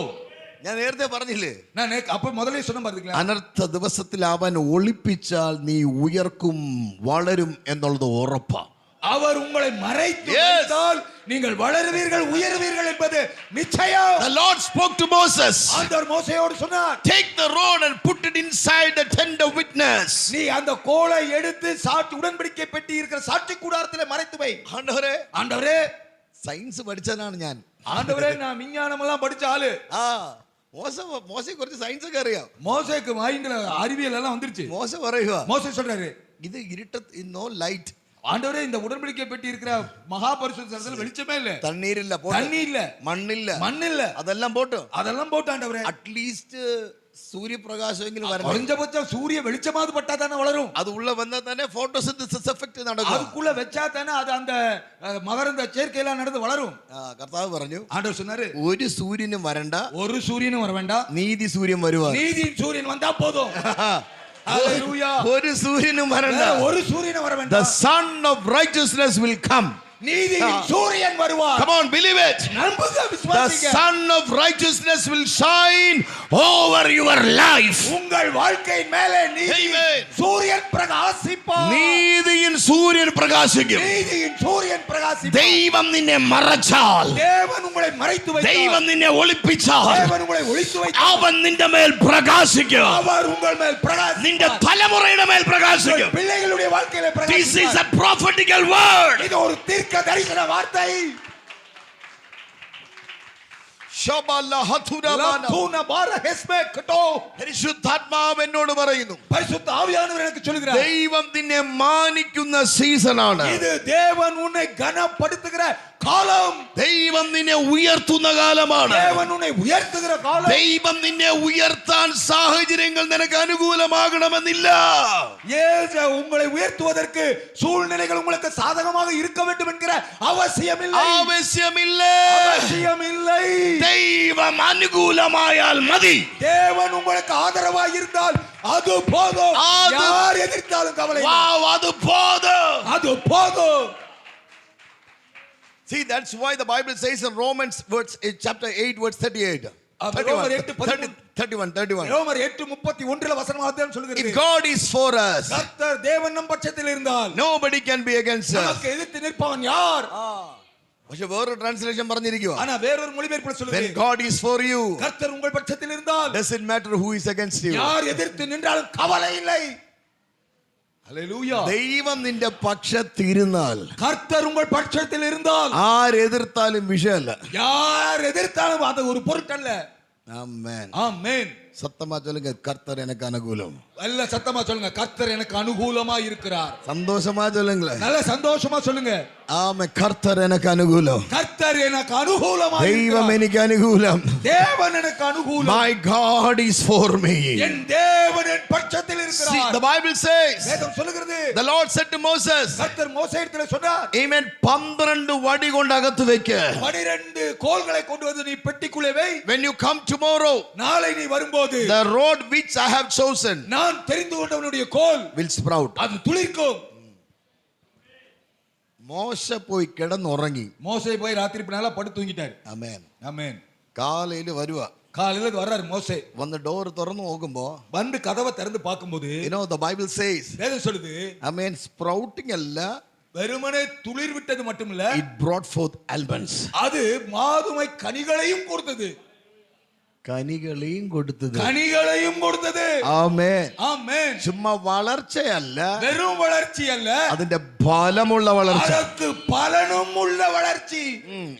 ഞാൻ നേരത്തെ പറഞ്ഞില്ലേ, நான் அப்ப முதல்ல சொன்ன பாத்தீங்களா, അനർത്ഥ ദിവസത്തിൽ അവൻ ഒളിപ്പിച്ചാൽ നീ ഉയർക്കും വളരും എന്നുള്ളത് ഉറപ്പാ. அவர் உங்களை மறைத்து வைத்தால் நீங்கள் வளருவீர்கள், உயருவீர்கள் என்பது நிச்சயம். The Lord spoke to Moses. ஆண்டவர் மோசேயோடு சொன்னார், Take the rod and put it inside the tent of witness. நீ அந்த கோலை எடுத்து சாட்சி உடன்படிக்கை பெட்டி இருக்கிற சாட்சி கூடாரத்திலே மறைத்து வை. ആണ്ടവരെ, ஆண்டவரே, സയൻസ് പഠിച്ചതാണ് ഞാൻ. ஆண்டவரே, நான் விஞ்ஞானம் எல்லாம் படிச்ச ஆளு. മോശയെ കുറിച്ച് സയൻസ് ഒക്കെ അറിയാം. மோசேக்கு மைண்ட்ல அறிவியல் எல்லாம் வந்துருச்சு. മോശ പറയുക, மோசே சொல்றாரு, ഇത് ഇരുട്ടത്ത് നോ ലൈറ്റ്. ஆண்டவரே, இந்த உடன்படிக்கை பெட்டி இருக்கிற மகா பரிசுத்த ஸ்தலத்துல வெளிச்சமே இல்ல, തണ്ണീരില്ല, தண்ணி இல்ல, മണ്ണില്ല, மண் இல்ல, അതെല്ലാം പോട്ട് அதெல்லாம் போட்டு ஆண்டவரே അറ്റ്ലീസ്റ്റ് സൂര്യപ്രകാശമെങ്കിലും വരണം. குறைஞ்சபட்சம் சூரிய வெளிச்சமாவது பட்டா தானே வளரும். അത് ഉള്ള വന്നാൽ തന്നെ ഫോട്ടോസിന്തസിസ് എഫക്ട് നടക്കും. அதுக்குள்ள வச்சா தானே அது அந்த மகரந்த சேர்க்கை எல்லாம் நடந்து வளரும். കർത്താവ് പറഞ്ഞു, ஆண்டவர் சொன்னாரு, ഒരു സൂര്യനും വരണ്ട, ஒரு சூரியனும் வர வேண்டாம், നീതി സൂര്യൻ വരുവാ. நீதியின் சூரியன் வந்தா போதும். ஹalleluya. ഒരു സൂര്യനും വരണ്ട. ஒரு சூரியனும் வர The வேண்டாம், sun of righteousness will come. நீதியின் சூரியன் வருவார். Come on, believe it. நம்புங்க, The விசுவாசிங்க. sun of righteousness will shine over your life. உங்கள் வாழ்க்கையின் மேலே நீதியின் Amen. சூரியன் பிரகாசிப்பார். നീതിயின் സൂര്യൻ പ്രകാശിക്കും. நீதியின் சூரியன் பிரகாசிப்பார். ദൈവം നിന്നെ മറച്ചാൽ, தேவன் உங்களை மறைத்து வைத்தார், ദൈവം നിന്നെ ഒളിപ്പിച്ചാൽ, தேவன் உங்களை ஒளித்து வைத்தார், അവൻ നിന്റെ മേൽ പ്രകാശിക്കും. அவர் உங்கள் மேல் பிரகாசிப்பார். നിന്റെ തലമുറയുടെ മേൽ പ്രകാശിക്കും. பிள்ளைகளுடைய வாழ்க்கையில This is பிரகாசிப்பார். a prophetical word. இது ஒரு தீர்க்க தரிசன வார்த்தை. லத்தூன பார ஹெஸ்மே கட்டோ. പരിശുദ്ധാത്മാവ് എന്നോട് പറയുന്നു, பரிசுத்த ஆவியானவர் எனக்கு சொல்கிறார், ദൈവം നിന്നെ മാനിക്കുന്ന സീസണാണ്. இது தேவன் உன்னை கனப்படுத்துகிற காலம், ദൈവം നിന്നെ ഉയർത്തുന്ന കാലമാണ്. தேவன் உன்னை உயர்த்துகிற காலம். ദൈവം നിന്നെ ഉയർത്താൻ സാഹചര്യങ്ങൾ നിനക്ക് അനുകൂലമാകണമെന്നില്ല. உங்களை உயர்த்துவதற்கு சூழ்நிலைகள் உங்களுக்கு சாதகமாக இருக்க வேண்டும் என்கிற அவசியமில்லை. அவசியமில்லை. ദൈവം അനുകൂലമായാൽ മതി. தேவன் உங்களுக்கு ஆதரவாக இருந்தால் அது போதும். யார் எதிர்த்தாலும் கவலை இல்லை. അത് പോതും. அது போதும். See, that's why the Bible says in Romans chapter 8 verse 38. ரோமர் 31. ரோமர் 8:31 வசனமாக தான் சொல்கிறது. If God is for us, கர்த்தர் தேவன் நம் பட்சத்தில் இருந்தால் nobody can be against us. நமக்கு எதிர்த்து நிற்பவன் யார்? പക്ഷേ വേറൊരു ട്രാൻസ്ലേഷൻ പറഞ്ഞിരിക്കുക, ஆனா வேறொரு மொழிபெயர்ப்பு சொல்லுது, when God is for you, கர்த்தர் உங்கள் பட்சத்தில் இருந்தால் doesn't matter who is against you. யார் எதிர்த்து நின்றாலும் கவலை இல்லை. ஹalleluya. ദൈവം നിന്റെ പക്ഷത്തിരുന്നാൽ கர்த்தர் உங்கள் பட்சத்தில் இருந்தால் ആരെതിർത്താലും വിഷയമല്ല. யார் எதிர்த்தாலும் அது ஒரு பொருட்டல்ல. ஆமென். ஆமென். சத்தமா சொல்லுங்க, கர்த்தர் எனக்கு அனுகூலம். நல்ல சத்தமா சொல்லுங்க, கர்த்தர் எனக்கு அனுகூலமா இருக்கிறார். சந்தோஷமா சொல்லுங்களேன். நல்ல சந்தோஷமா சொல்லுங்க, ஆமே, கர்த்தர் எனக்கு அனுகூலம். கர்த்தர் எனக்கு அனுகூலமா தெய்வம் இருக்கிறார். எனக்கு அனுகூலம். தேவன் எனக்கு அனுகூலம். My God is for me. என் தேவன் என் பட்சத்தில் See, இருக்கிறார். the Bible says, வேதம் சொல்லுகிறது, the Lord said to Moses, கர்த்தர் மோசேயிடத்திலே சொன்னார், amen, 12 வடி கொண்டு அகத்து வைக்க. 12 கோல்களை கொண்டு வந்து நீ பெட்டிக்குள்ளே வை. When you come tomorrow, நாளை நீ வரும்போது the rod which I have chosen நான் தெரிந்து கொண்டவனுடைய கோல் will sprout. அது துளிர்க்கும். மோசே போய் கிடന്നുறங்கி. மோசே போய் ராத்திரி பின்னால படுத்து தூங்கிட்டார். ஆமென். ஆமென். காலையில வருவா. காலையில வர்றாரு மோசே. வந்து டோர் திறந்து நோக்கும்போ, வந்து கதவை திறந்து பார்க்கும்போது, you know the Bible says, வேதம் சொல்லுது, amen, sprouting அல்ல, வெறுமனே துளிர் விட்டது மட்டுமில்ல, it brought forth almonds. அது மாதுமை கனிகளையும் கொடுத்தது. கனிகளையும் கொடுத்தது. கனிகளையும் கொடுத்தது. ஆமென். ஆமென். சும்மா வளர்ச்சி அல்ல, வெறும் வளர்ச்சி அல்ல, അതിന്റെ ഫലമുള്ള വളർച്ച. அதற்கு பலனும் உள்ள வளர்ச்சி.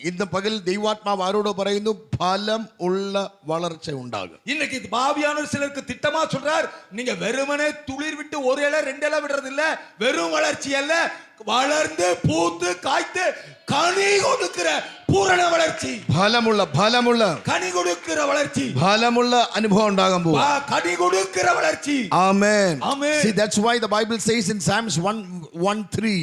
ഇന്ന് പകൽ ദൈവാത്മാവ് ആരോട് പറയുന്നു? ഫലം ഉള്ള വളർച്ച ഉണ്ടാകും. இன்னைக்கு பாவியானவர் சிலருக்கு திட்டமா சொல்றார், நீங்க வெறுமனே துளிர் விட்டு ஒரு இலை 2 இலை விடுறது இல்ல, வெறும் வளர்ச்சி அல்ல, வளர்ந்து பூத்து காய்த்து கனி கொடுக்கிற பூரண வளர்ச்சி. ഫലമുള്ള கனி கொடுக்கிற வளர்ச்சி. ഫലമുള്ള അനുഭവം ഉണ്ടാകാൻ പോകും. கனி கொடுக்கிற வளர்ச்சி. Amen. Amen. See, that's why the Bible says in Psalms 1:1-3.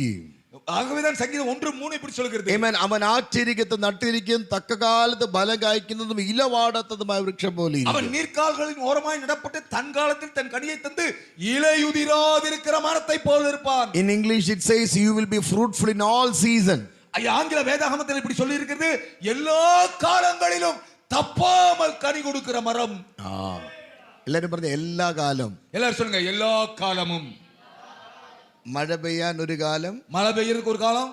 ஆகவேதான் சங்கீதம் 1:3 இப்படி சொல்கிறது. Amen. അവൻ ആറ്റിരിക്കത്ത് നട്ടിരിക്കും, തക്കകാലത്ത് ഫലം കായ്ക്കുന്നതും ഇലവാടാത്തതുമായ വൃക്ഷം പോലെ அவன் ഇരിക്കും. நீர்க்கால்களின் ஓரமாய் நடப்பட்டு தன் காலத்தில் தன் கனியை தந்து இலையுதிராதிருக்கிற மரத்தை போல இருப்பான். In English it says you will be fruitful in all season. ஆங்கில வேதாகமத்தில் இப்படி சொல்லி இருக்கிறது, எல்லா காலங்களிலும் தப்பாமல் கனி கொடுக்கிற மரம். എല്ലാരും പറഞ്ഞ എല്ലാ കാലം. எல்லாரும் சொல்லுங்க, எல்லா காலமும். മഴ പെയ്യാൻ ഒരു കാലം, மழை பெய்யறதுக்கு ஒரு காலம்,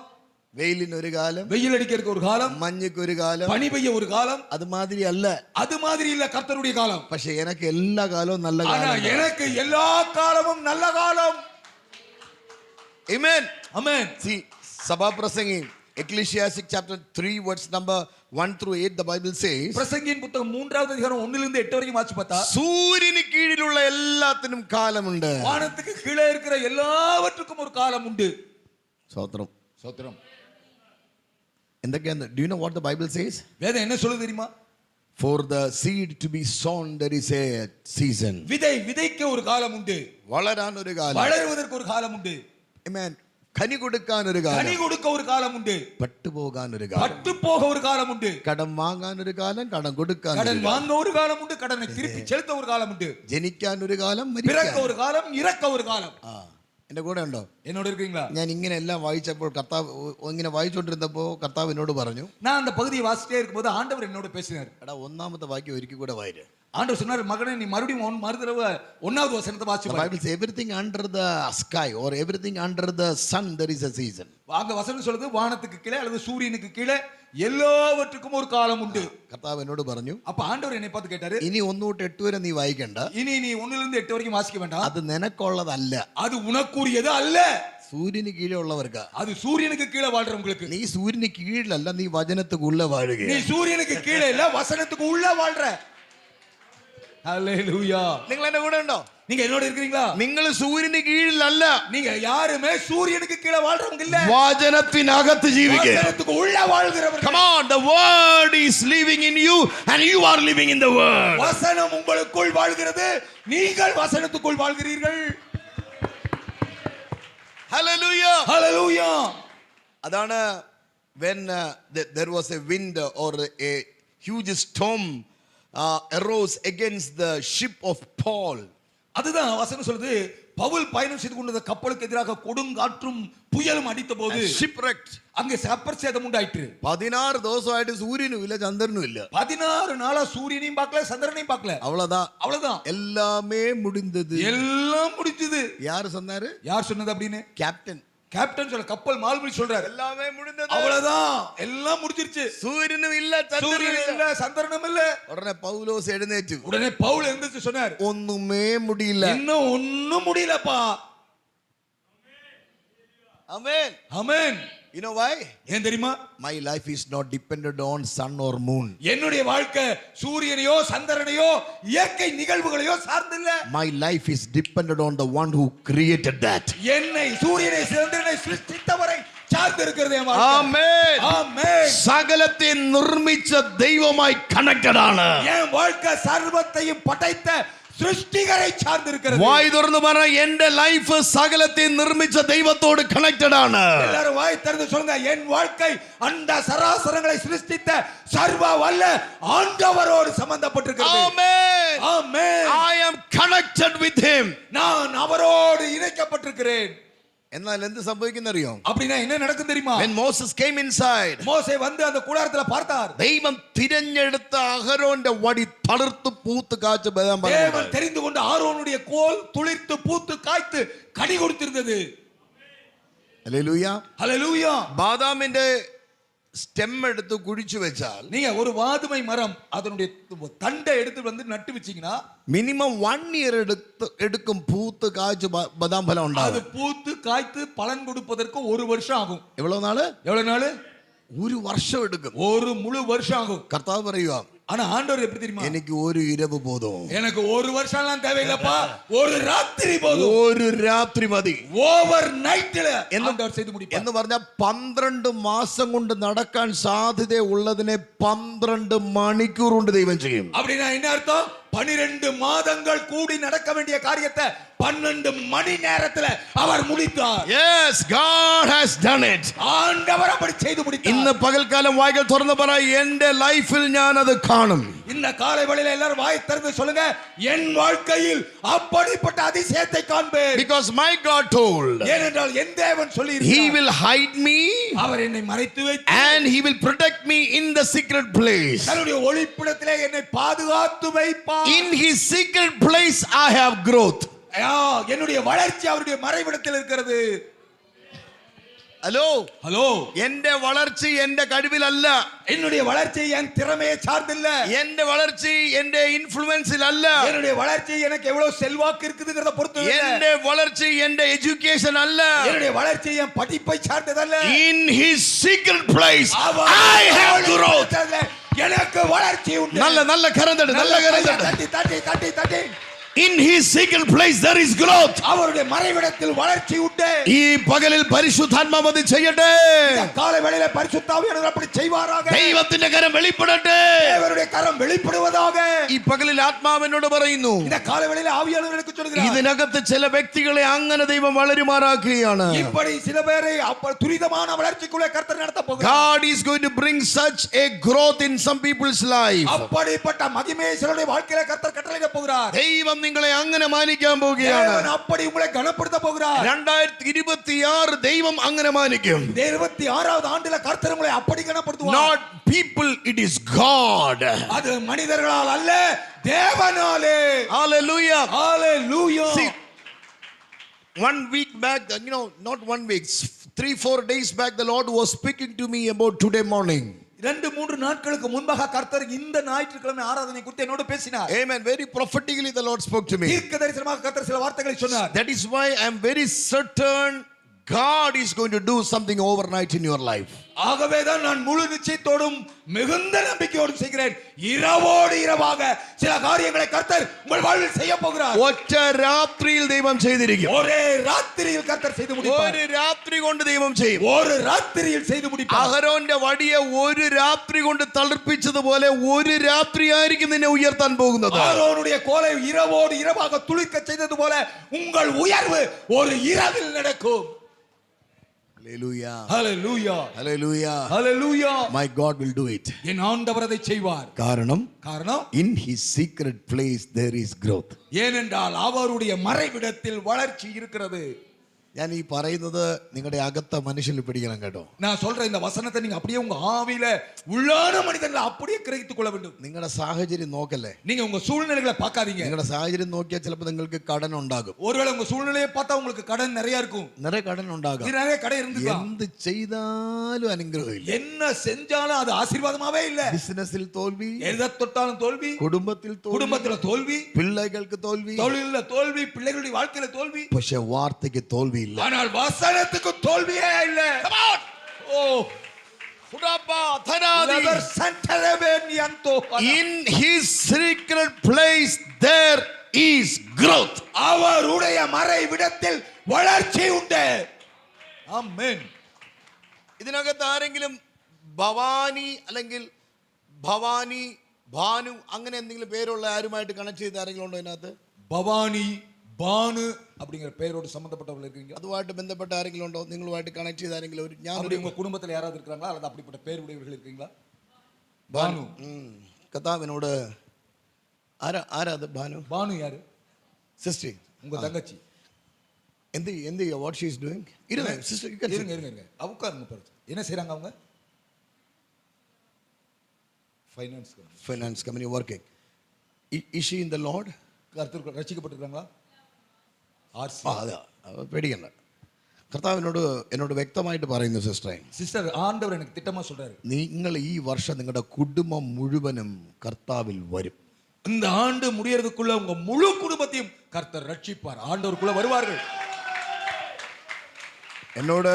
വെയിലിന് ഒരു കാലം, வெயில் அடிக்கிறதுக்கு ஒரு காலம், മഞ്ഞയ്ക്ക് ഒരു കാലം. பனி பெய்ய ஒரு காலம். അത് മാതിരി അല്ല. அது மாதிரி இல்ல கர்த்தருடைய காலம். പക്ഷെ എനിക്ക് എല്ലാ കാലവും നല്ല ஆனா കാലം. எனக்கு எல்லா காலமும் நல்ல காலம். Amen. Amen. See, സഭാപ്രസംഗി Ecclesiastic chapter 3 verse number 1-8, the Bible says, பிரசங்கியின் புத்தகம் 3வது அதிகாரம் 1லிருந்து 8 வரைக்கும் வாசி பார்த்தா, സൂര്യന് കീഴിലുള്ള എല്ലാത്തിനും കാലമുണ്ട്. வானத்துக்கு கீழே இருக்கிற எல்லாவற்றுக்கும் ஒரு காலம் உண்டு. സ്തോത്രം. ஸ்தோத்திரம். എന്തൊക്കെയാണ്? Do you know what the Bible says? வேதம் என்ன சொல்லுது தெரியுமா? For the seed to be sown there is a season. விதைக்க ஒரு காலம் உண்டு. വളരാൻ ഒരു കാലം. வளருவதற்கு ஒரு காலம் உண்டு. Amen. കനി കൊടുക്കാൻ ഒരു കാലം. கனி கொடுக்க ஒரு காலம் உண்டு. പട്ടു പോകാൻ ഒരു കാലം. பட்டு போக ஒரு காலம் உண்டு. കടം വാങ്ങാൻ ഒരു കാലം, കടം കൊടുക്കാൻ ഒരു கடன் കാലം. வாங்க ஒரு காலம் உண்டு, கடனை திருப்பி செலுத்த ஒரு காலம் உண்டு. ജനിക്കാൻ ഒരു കാലം, பிறக்க മരിക്കാൻ. ஒரு காலம், இறக்க ஒரு காலம். എന്റെ കൂടെ ഉണ്ടോ? என்னோட இருக்கீங்களா? ഞാൻ ഇങ്ങനെ എല്ലാം വായിച്ചപ്പോൾ കർത്താവ് ഇങ്ങനെ വായിച്ചുകൊണ്ടിരുന്നപ്പോൾ കർത്താവ് എന്നോട് പറഞ്ഞു, நான் அந்த பகுதியை வாசிட்டே இருக்கும்போது ஆண்டவர் என்னோட பேசினார். എടാ ഒന്നാമത്തെ വാക്യം ഒരിക്കൽ കൂടെ വായിര്. ஆண்டவர் சொன்னார், மகனே நீ மறுபடியும் மறுதடவை 1வது வசனத்தை வாசி The பாரு. Bible says everything under the sky or everything under the sun there is a season. அங்க வசனம் சொல்லுது, வானத்துக்கு கீழே அல்லது சூரியனுக்கு கீழே எல்லாவற்றுக்கும் ஒரு காலம் உண்டு. കർത്താവ് എന്നോട് പറഞ്ഞു, அப்ப ஆண்டவர் என்னை பார்த்து கேட்டாரு, ഇനി 1 തൊട്ട് 8 വരെ നീ വായിക്കണ്ട. இனி நீ 1லிருந்து 8 வரைக்கும் வாசிக்க வேண்டாம். അത് നിനക്കുള്ളതല്ല, அது உனக்குரியது அல்ல. സൂര്യന് കീഴേ ഉള്ളവർക്കാ. அது சூரியனுக்கு கீழே வாழ்றவங்களுக்கு. നീ സൂര്യന് കീഴിലല്ല, നീ വചനത്തുക്കുള്ള വാഴുക. நீ சூரியனுக்கு கீழே இல்ல, வசனத்துக்கு உள்ள வாழ்ற. ஹல்லேலூயா. നിങ്ങൾ എന്റെ കൂടെ ഉണ്ടോ? நீங்க என்னோட இருக்கீங்களா? നിങ്ങൾ സൂര്യന് കീഴിലല്ല, நீங்க யாருமே சூரியனுக்கு கீழே வாழ்றவங்க இல்ல, വചനത്തിനകത്ത് ജീവിക്കുക. வசனத்துக்கு உள்ள வாழ்கிறவர்கள். Come on, the word is living in you and you are living in the word. வசனம் உங்களுக்குள் வாழ்கிறது, நீங்கள் வசனத்துக்குள் வாழ்கிறீர்கள். Hallelujah. ஹல்லேலூயா. അതാണ് when there was a wind or a huge storm arose against the ship of Paul. அதுதான் வசனம் சொல்லுது, பவுல் பயணம் செய்து கொண்ட கப்பலுக்கு எதிராக கொடுங்காற்றும் புயலும் அடித்த போது shipwrecked. அங்கே கப்பல் சேதம் உண்டாயிற்று. 16 ദിവസമായിട്ട് സൂര്യനും ഇല്ല, ചന്ദ്രനും ഇല്ല. 16 நாளா சூரியனையும் பார்க்கல, சந்திரனையும் பார்க்கல. அவ்வளவுதான். எல்லாமே முடிந்தது. எல்லாம் முடிஞ்சது. யார் சொன்னாரு? யார் சொன்னது அப்படின்னு? கேப்டன் சொல்ல, கப்பல் மாலுமி சொல்றாரு, எல்லாமே முடிந்தது. அவ்வளவுதான், எல்லாம் முடிஞ்சிருச்சு. சூரியனும் இல்ல, சூரியனும் இல்ல, சந்திரனும் இல்ல. உடனே பவுலோஸ் எழுந்தேச்சு. உடனே பவுல் எழுந்திருச்சு சொன்னார், ஒண்ணுமே முடியல. இன்னும் ஒண்ணும் முடியலப்பா. Amen. Amen. You know why? ஏன் தெரியுமா? My life is not dependent on sun or moon. என்னுடைய வாழ்க்கை சூரியனையோ சந்திரனையோ இயற்கை நிகழ்வுகளையோ சார்ந்தில்ல. My life is dependent on the one who created that. என்னை சூரியனை சந்திரனை சிருஷ்டித்தவரை சார்ந்திருக்கிறது என் வாழ்க்கை. Amen. ஆமென். സകലത്തെ നിർമ്മിച്ച ദൈവമായി കണക്റ്റഡ് ആണ്. என் வாழ்க்கை சர்வத்தையும் படைத்த സൃഷ്ടികരെ சார்ந்திருக்கிறது. വായ് തുറന്ന് പറ, എന്റെ ലൈഫ് സകലത്തെ നിർമ്മിച്ച ദൈവത്തോട് കണക്റ്റഡ് ആണ്. எல்லாரும் வாய் திறந்து சொல்லுங்க, என் வாழ்க்கை அண்ட சராசரங்களை சிருஷ்டித்த சர்வ வல்ல ஆண்டவரோடு சம்பந்தப்பட்டிருக்கிறது. Amen. Amen. I am connected with him. நான் அவரோடு இணைக்கப்பட்டிருக்கிறேன். എന്നാൽ എന്ത് സംഭവിക്കുന്നറിയോ? அப்படினா என்ன நடக்கும் தெரியுமா? When Moses came inside, மோசே வந்து அந்த கூடாரத்துல பார்த்தார். ദൈവം തിരഞ്ഞെടുത്ത അഹരോന്റെ വടി തളിർത്ത് പൂത്ത് കാച്ച് ബദാം പഴം. தேவன் தெரிந்து கொண்ட ஆரோனுடைய கோல் துளிர்த்து பூத்து காய்த்து கனி கொடுத்திருந்தது. ഹല്ലേലൂയ. ஹல்லேலூயா. ബാദാമിന്റെ സ്റ്റെം എടുത്ത് കുഴിച്ചു വെച്ചാൽ, நீங்க ஒரு வாதுமை மரம் அதனுடைய தண்டை எடுத்து வந்து நட்டு வச்சீங்கன்னா മിനിമം 1 ഇയർ എടുക്കും പൂത്ത് കാച്ച് ബദാം ഫലം அது ഉണ്ടാകും. பூத்து காய்த்து பலன் കൊടുப்பதற்கு ஒரு வருஷம் ஆகும். എவ்வளவு നാള്? எவ்வளவு நாள்? ഒരു വർഷം എടുക്കും. ஒரு முழு வருஷம் ஆகும். കർത്താവ് പറയുക, ஆனா ஆண்டவர் எப்படி தெரியுமா? എനിക്ക് ഒരു ഇരവ് പോതും. எனக்கு ஒரு வருஷம் எல்லாம் தேவையில்லப்பா, ஒரு ராத்திரி போதும். ഒരു രാത്രി മതി. ஓவர் நைட்ல ஆண்டவர் செய்து முடிப்பார். എന്ന് പറഞ്ഞാൽ 12 മാസം കൊണ്ട് നടക്കാൻ സാധ്യത ഉള്ളതിനെ 12 മണിക്കൂർ കൊണ്ട് ദൈവം ചെയ്യും. அப்படினா என்ன அர்த்தம்? 12 மாதங்கள் கூடி நடக்க வேண்டிய காரியத்தை 12 மணி நேரத்துல அவர் முடித்தார். Yes, God has done it. ஆண்டவர் அப்படி செய்து முடித்தார். ഇന്ന് പകൽക്കാലം വായ്കൾ തുറന്ന് പറ, എന്റെ ലൈഫിൽ ഞാൻ അത് കാണും. இந்த காலை வேளையில எல்லாரும் வாய் திறந்து சொல்லுங்க, என் வாழ்க்கையில் அப்படிப்பட்ட அதிசயத்தை காண்பேன். Because my God told, ஏனென்றால் என் தேவன் சொல்லி He will hide me அவர் என்னை மறைத்து வைத்து and He will protect me in the secret place. தன்னுடைய ஒளிப்பிடத்திலே என்னை பாதுகாத்து வைப்பார். In His secret place I have growth. என்னுடைய வளர்ச்சி அவருடைய மறைவிடத்தில் இருக்கிறது. ഹലോ, ஹலோ, എന്റെ വളർച്ച എന്റെ കഴിവിലല്ല. என்னுடைய வளர்ச்சி என் திறமையை சார்ந்தில்ல. എന്റെ വളർച്ച എന്റെ ഇൻഫ്ലുവൻസിലല്ല. என்னுடைய வளர்ச்சி எனக்கு எவ்வளவு செல்வாக்கு இருக்குதுங்கறத பொறுத்து இல்ல. എന്റെ വളർച്ച എന്റെ എഡ്യൂക്കേഷൻ അല്ല. என்னுடைய வளர்ச்சி என் படிப்பை சார்ந்ததல்ல. In His secret place I have growth. எனக்கு வளர்ச்சி உண்டு. നല്ല കരം തട്ട്, നല്ല കരം തട്ട്. தட்டி தட்டி தட்டி தட்டி. In His secret place there is growth. அவருடைய மறைவிடத்தில் வளர்ச்சி உண்டு. ഈ പകലിൽ പരിശുദ്ധാത്മാവ് അത് ചെയ്യട്ടെ. காலை வேளையிலே பரிசுத்த ஆவியானவர் அப்படி செய்வாராக. ദൈവത്തിന്റെ കരം വെളിപ്പെടട്ടെ. தேவனுடைய கரம் வெளிப்படுவதாக. ഈ പകലിൽ ആത്മാവിനോട് പറയുന്നു, இந்த காலை வேளையிலே ஆவியானவர் எனக்கு சொல்கிறார், ഇതിനകത്ത് ചില വ്യക്തികളെ അങ്ങനെ ദൈവം വളരുമാറാക്കുകയാണ്. இப்படி சில பேரை துரிதமான வளர்ச்சிக்குள்ளே கர்த்தர் நடத்த போகிறார். God is going to bring such a growth in some people's life. அப்படிப்பட்ட மகிமையை சிலருடைய வாழ்க்கையிலே கர்த்தர் கட்டளையிட போகிறார். ദൈവം നിങ്ങളെ അങ്ങനെ മാനിക്കാൻ പോവുകയാണ്. தேவன் அப்படி உங்களை கனப்படுத்த போகிறார். 2026 ദൈവം അങ്ങനെ മാനിക്കും. 26வது ஆண்டுல கர்த்தர் உங்களை அப்படி கனப்படுத்துவார். Not people, it is God. அது மனிதர்களால் அல்ல, தேவனாலே. Hallelujah. Hallelujah. See, 1 week back, not 1 week, 3-4 days back, the Lord was speaking to me about today morning. 2-3 நாட்களுக்கு முன்பாக கர்த்தர் இந்த ஞாயிற்றுக்கிழமை ஆராதனை குறித்து என்னோடு பேசினார். Amen. Very prophetically the Lord spoke to me. தீர்க்கதரிசனமாக கர்த்தர் சில வார்த்தைகளை சொன்னார். That is why I am very certain God is going to do something overnight in your life. ஆகவேதான் நான் முழு நிச்சயத்தோடும் மிகுந்த நம்பிக்கையோடும் செய்கிறேன். இரவோடு இரவாக சில காரியங்களை கர்த்தர் உங்கள் வாழ்வில் செய்ய போகிறார். ഒറ്റ രാത്രിയിൽ ദൈവം ചെയ്തിരിക്കും. ஒரே ராத்திரியில் கர்த்தர் செய்து முடிப்பார். ഒരു രാത്രി കൊണ്ട് ദൈവം ചെയ്യും. ஒரு ராத்திரியில் செய்து முடிப்பார். അഹരോന്റെ വടിയെ ഒരു രാത്രി കൊണ്ട് തളിർപ്പിച്ചതുപോലെ ഒരു രാത്രി ആയിരിക്കും നിന്നെ ഉയർത്താൻ പോകുന്നത്. ஆரோனுடைய கோலை இரவோடு இரவாக துளிர்க்க செய்தது போல உங்கள் உயர்வு ஒரு இரவில் நடக்கும். Hallelujah. Hallelujah. Hallelujah. Hallelujah. My God will do it. என் ஆண்டவர் அதை செய்வார். കാരണം in His secret place there is growth. ஏனென்றால் அவருடைய மறைவிடத்தில் வளர்ச்சி இருக்கிறது. ഞാൻ ഈ പറയുന്നത് നിങ്ങളുടെ അകത്ത മനുഷ്യനിൽ പിടിക്കണം കേട്ടോ. நான் சொல்ற இந்த வசனத்தை நீங்க அப்படியே உங்க ஆவியில உள்ளான மனிதன்ல அப்படியே கிரகித்துக் கொள்ள வேண்டும். നിങ്ങളുടെ സാഹചര്യം നോക്കല്ലേ. நீங்க உங்க சூழ்நிலைகளை பார்க்காதீங்க. നിങ്ങളുടെ സാഹചര്യം നോക്കിയാൽ ചിലപ്പോൾ നിങ്ങൾക്ക് കടൻ ഉണ്ടാകും. ஒருவேளை உங்க சூழ்நிலையை பார்த்தா உங்களுக்கு கடன் நிறைய இருக்கும். നിറയെ കടൻ ഉണ്ടാകും. நிறைய கடன் இருந்துக்கலாம். എന്ത് ചെയ്താലും അനുഗ്രഹമില്ല. என்ன செஞ்சாலும் அது ஆசீர்வாதமாவே இல்ல. ബിസിനസ്സിൽ തോൽവി, எதை தொட்டாலும் தோல்வி, കുടുംബത്തിൽ தோல்வி, പിള്ളേർക്ക് തോൽവി, தொழில்ல தோல்வி, பிள்ளைகளுடைய வாழ்க்கையில தோல்வி. പക്ഷെ വാർത്തയ്ക്ക് തോൽവി. இல்ல. ஆனால் வசனத்துக்கு தோல்வியே இல்ல. ஓ In his secret place there is growth. அவருடைய மறைவிடத்தில் வளர்ச்சி உண்டு. ആമേൻ. ഇതിനകത്ത് ആരെങ്കിലും ഭവാനി അല്ലെങ്കിൽ ഭവാനി ഭാനു അങ്ങനെ എന്തെങ്കിലും പേരുള്ള ആരുമായിട്ട് കണക്ട് ചെയ്ത് ആരെങ്കിലും ഉണ്ടോ ഇതിനകത്ത്? பவானி பானு அப்படிங்கிற பெயரோடு சம்பந்தப்பட்டவர்கள் இருக்கீங்க? അതുമായിട്ട് ബന്ധപ്പെട്ട ആരെങ്കിലും ഉണ്ടോ? നിങ്ങളുമായിട്ട് കണക്ട് ചെയ്ത് ആരെങ്കിലും ഒരു ഞാൻ அப்படி உங்க குடும்பத்தில் யாராவது இருக்காங்களா அல்லது அப்படிப்பட்ட பெயர் உடையவர்கள் இருக்கீங்களா? பானு. കർത്താവിനോട് ആരാ അത്? ഭാനു. பானு யாரு? സിസ്റ്റർ, உங்க தங்கச்சி. എന്ത് വാട്ട് ഷീ ഈസ് ഡൂയിങ്? ഇരുங்க സിസ്റ്റർ, இருங்க உட்காருங்க பாருங்க. என்ன செய்றாங்க அவங்க? Finance company working. Is she in the Lord? கர்த்தருக்கு ரட்சிக்கப்பட்டிருக்காங்களா? ஆர்சி. അതാ പേടിക്കണ്ട. കർത്താവിനോട് എന്നോട് വ്യക്തമായിട്ട് പറയുന്നു സിസ്റ്ററെ, சிஸ்டர், ஆண்டவர் எனக்கு திட்டமா சொல்றாரு, നിങ്ങൾ ഈ വർഷം നിങ്ങളുടെ കുടുംബം മുഴുവനും കർത്താവിൽ വരും. இந்த ஆண்டு முடியறதுக்குள்ள உங்க முழு குடும்பத்தையும் கர்த்தர் ரட்சிப்பார். ஆண்டவருக்குள்ள வருவார்கள். എന്നോട്